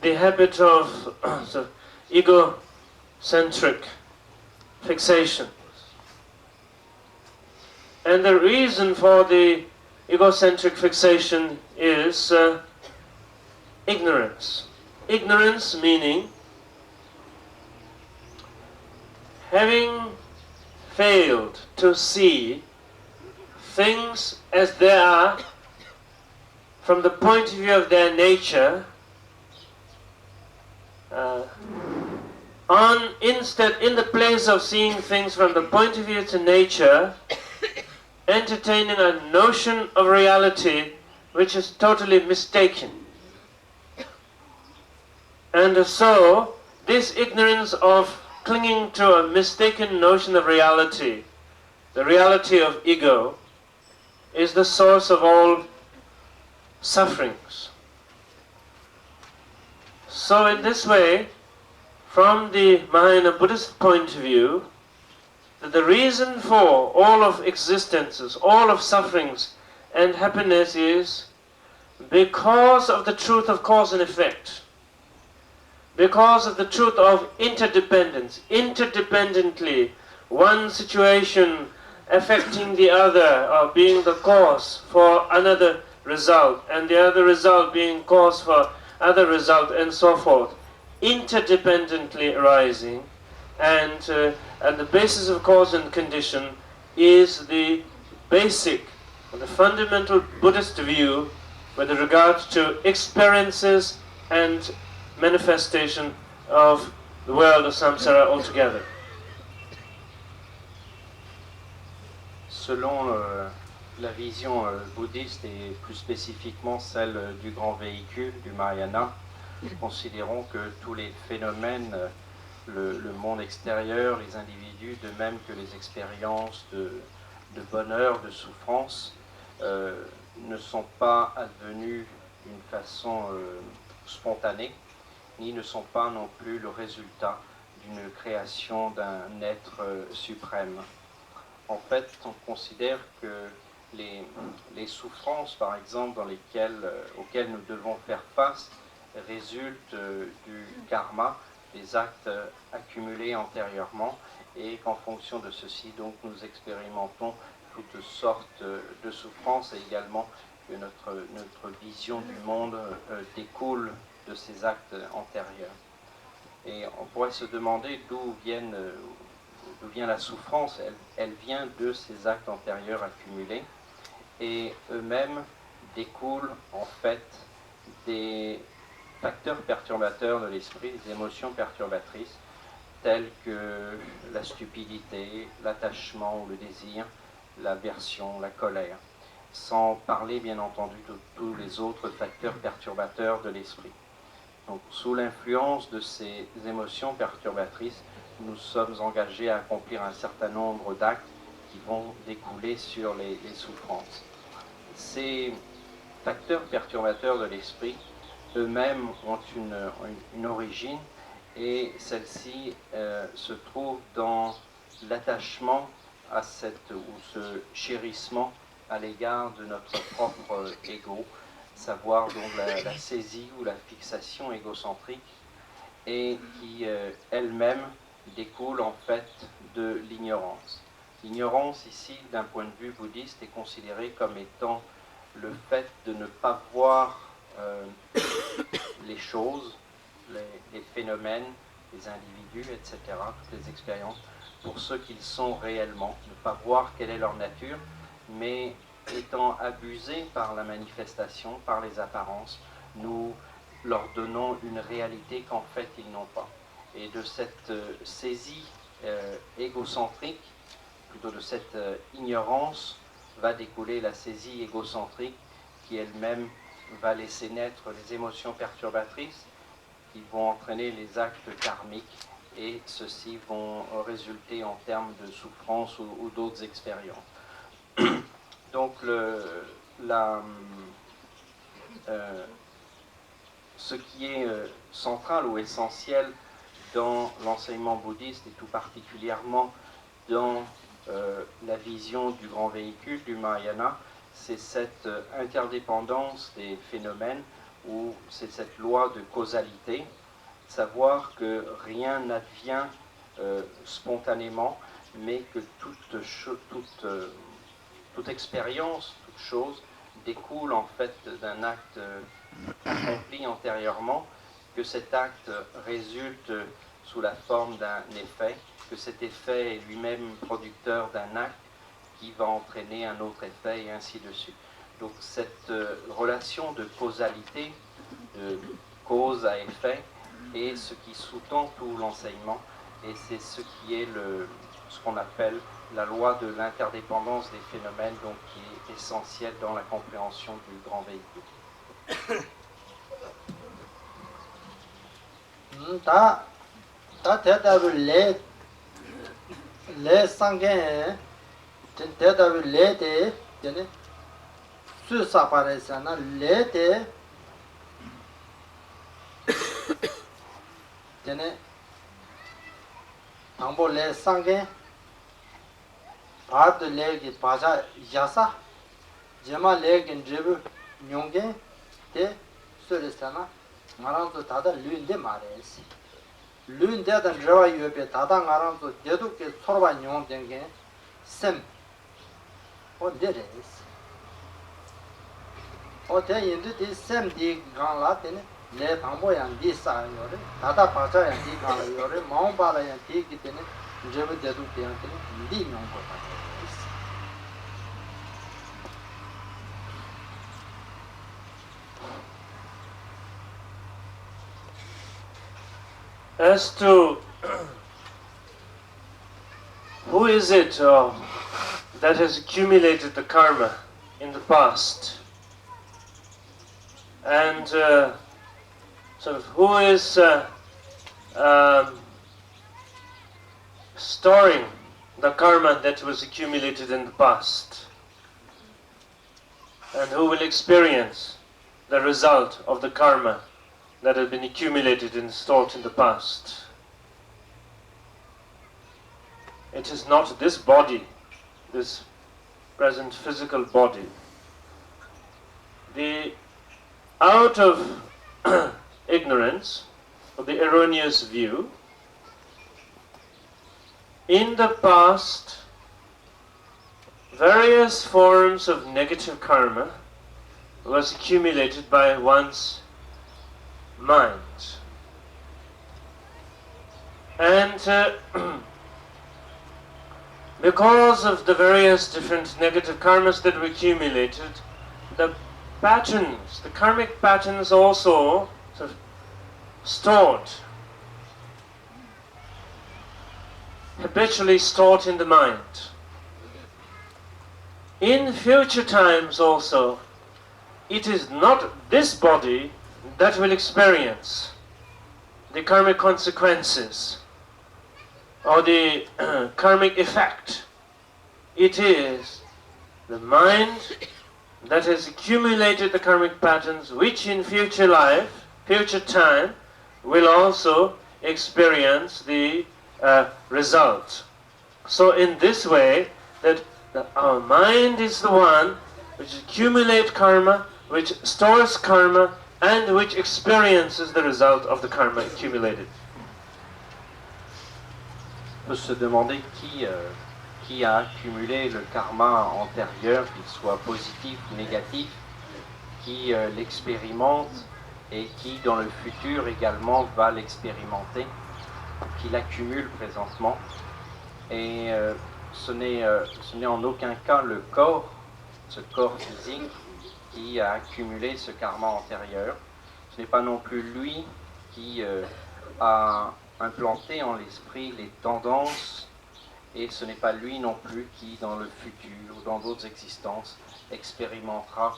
the habit of egocentric fixation. And the reason for the egocentric fixation is ignorance. Ignorance meaning having failed to see things as they are from the point of view of their nature, instead, in the place of seeing things from the point of view of nature, entertaining a notion of reality which is totally mistaken. And so, this ignorance of clinging to a mistaken notion of reality, the reality of ego, is the source of all sufferings. So in this way, from the Mahayana Buddhist point of view, that the reason for all of existences, all of sufferings and happiness is because of the truth of cause and effect. Because of the truth of interdependence. Interdependently, one situation affecting the other or being the cause for another result, and the other result being cause for other result, and so forth, interdependently arising, and the basis of cause and condition is the basic, the fundamental Buddhist view with regard to experiences and manifestation of the world of samsara altogether. Selon la vision bouddhiste et plus spécifiquement celle du grand véhicule, du Mahayana, considérons que tous les phénomènes, le monde extérieur, les individus, de même que les expériences de bonheur, de souffrance, ne sont pas advenus d'une façon spontanée, ni ne sont pas non plus le résultat d'une création d'un être suprême. En fait, on considère que les souffrances, par exemple, auxquelles nous devons faire face, résultent du karma, des actes accumulés antérieurement, et qu'en fonction de ceci, donc, nous expérimentons toutes sortes de souffrances, et également que notre vision du monde découle de ces actes antérieurs. Et on pourrait se demander d'où vient la souffrance. Elle vient de ces actes antérieurs accumulés, et eux-mêmes découlent en fait des facteurs perturbateurs de l'esprit, des émotions perturbatrices, telles que la stupidité, l'attachement ou le désir, l'aversion, la colère, sans parler bien entendu de tous les autres facteurs perturbateurs de l'esprit. Donc, sous l'influence de ces émotions perturbatrices, nous sommes engagés à accomplir un certain nombre d'actes qui vont découler sur les souffrances. Ces facteurs perturbateurs de l'esprit, eux-mêmes, ont une origine, et celle-ci se trouve dans l'attachement à ce chérissement à l'égard de notre propre ego, savoir donc la saisie ou la fixation égocentrique, et qui elle-même découle en fait de l'ignorance. L'ignorance ici, d'un point de vue bouddhiste, est considérée comme étant le fait de ne pas voir les choses, les phénomènes, les individus, etc., toutes les expériences, pour ce qu'ils sont réellement, ne pas voir quelle est leur nature, mais étant abusés par la manifestation, par les apparences, nous leur donnons une réalité qu'en fait ils n'ont pas. Et de cette saisie égocentrique, plutôt de cette ignorance, va découler la saisie égocentrique qui elle-même va laisser naître les émotions perturbatrices qui vont entraîner les actes karmiques, et ceux-ci vont résulter en termes de souffrance ou d'autres expériences. Donc ce qui est central ou essentiel dans l'enseignement bouddhiste, et tout particulièrement dans la vision du grand véhicule, du Mahayana, c'est cette interdépendance des phénomènes, ou c'est cette loi de causalité, savoir que rien n'advient spontanément, mais que toute expérience, toute chose découle en fait d'un acte accompli antérieurement, que cet acte résulte sous la forme d'un effet, que cet effet est lui-même producteur d'un acte qui va entraîner un autre effet, et ainsi de suite. Donc cette relation de causalité, de cause à effet, est ce qui sous-tend tout l'enseignement, et c'est ce qui est ce qu'on appelle la loi de l'interdépendance des phénomènes, donc qui est essentielle dans la compréhension du grand véhicule. Ta le sangen le te tene su saparesana le te tene ambo le sangen part le ki paja yasa jema le ki dribu nyonge te suresana ngaranzo tada lunde mares lunde dan rewa yobe tada ngaranzo dedu ke sorba nyong denge sem Deres. Hotel in the same day Grand Latin, Le Pamboyan Disa Yore, Tata Pacha and Dika Yore, Mount Bala and Take it in Jebu Dedu Piantin, Dino. As to who is it that has accumulated the karma in the past, and sort of who is storing the karma that was accumulated in the past, and who will experience the result of the karma that had been accumulated and stored in the past. It is not this body, this present physical body. Out of ignorance, of the erroneous view, in the past, various forms of negative karma was accumulated by one's mind. And because of the various different negative karmas that were accumulated, the patterns, the karmic patterns also sort of stored, habitually stored in the mind. In future times also, it is not this body that will experience the karmic consequences or the karmic effect. It is the mind that has accumulated the karmic patterns, which in future life, future time, will also experience the result. So in this way, that our mind is the one which accumulates karma, which stores karma, and which experiences the result of the karma accumulated. On peut se demander qui a accumulé le karma antérieur, qu'il soit positif ou négatif, qui l'expérimente et qui dans le futur également va l'expérimenter, qui l'accumule présentement. Et ce n'est en aucun cas le corps, ce corps physique, qui a accumulé ce karma antérieur. Ce n'est pas non plus lui qui a implanté en l'esprit les tendances, et ce n'est pas lui non plus qui, dans le futur ou dans d'autres existences, expérimentera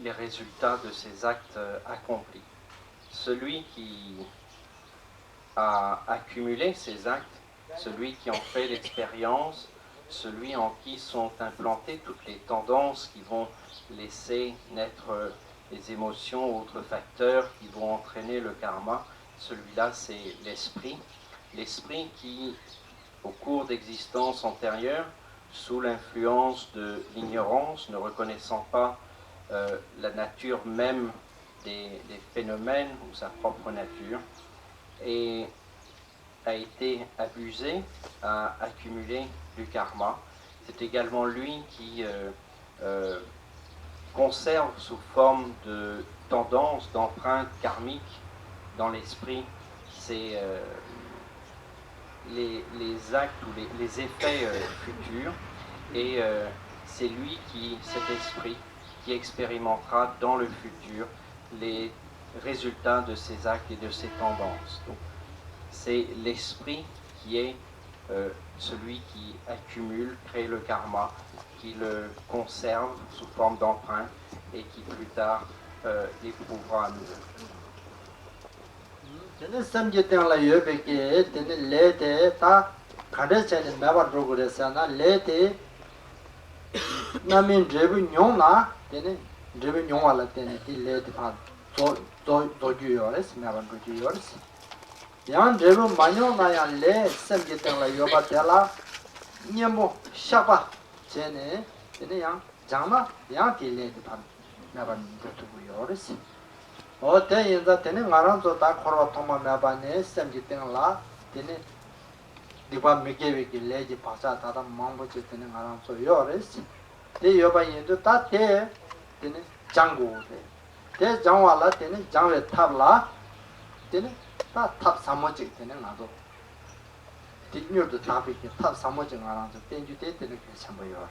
les résultats de ses actes accomplis. Celui qui a accumulé ces actes, celui qui en fait l'expérience, celui en qui sont implantées toutes les tendances qui vont laisser naître les émotions ou autres facteurs qui vont entraîner le karma, celui-là c'est l'esprit. L'esprit qui, au cours d'existences antérieures, sous l'influence de l'ignorance, ne reconnaissant pas la nature même des phénomènes ou sa propre nature, et a été abusé, a accumulé du karma. C'est également lui qui conserve sous forme de tendance, d'empreinte karmique dans l'esprit les actes ou les effets futurs, et c'est lui cet esprit, qui expérimentera dans le futur les résultats de ses actes et de ses tendances. Donc, c'est l'esprit qui est celui qui accumule, crée le karma, qui le conserve sous forme d'empreinte et qui plus tard l'éprouvera à nouveau. Tene samje teng la yobe ke tene le te ta kade chane meba drogure sana le te namin drebu nyong na tene drebu nyong wala tene ti le te pa do ju yores meba do ju yores yang drebu manyo na ya le samje teng la yoba tela nyembo shapa chene tene yang jangma yang ti le te pa meba do ju yores o te yinza tene ngaran zo ta korwa thoma meba ne samji teng la tene dipa mekewe ki leji pasha tata mambo che tene ngaran zo yores 대 여바인도 다대 되네 장고 대 장와라 되네 장외 탑라 되네 다탑 삼모직 되네 나도 뒷녀도 답이 탑 삼모직 알아서 땡주 때 되는 게 참 뭐요.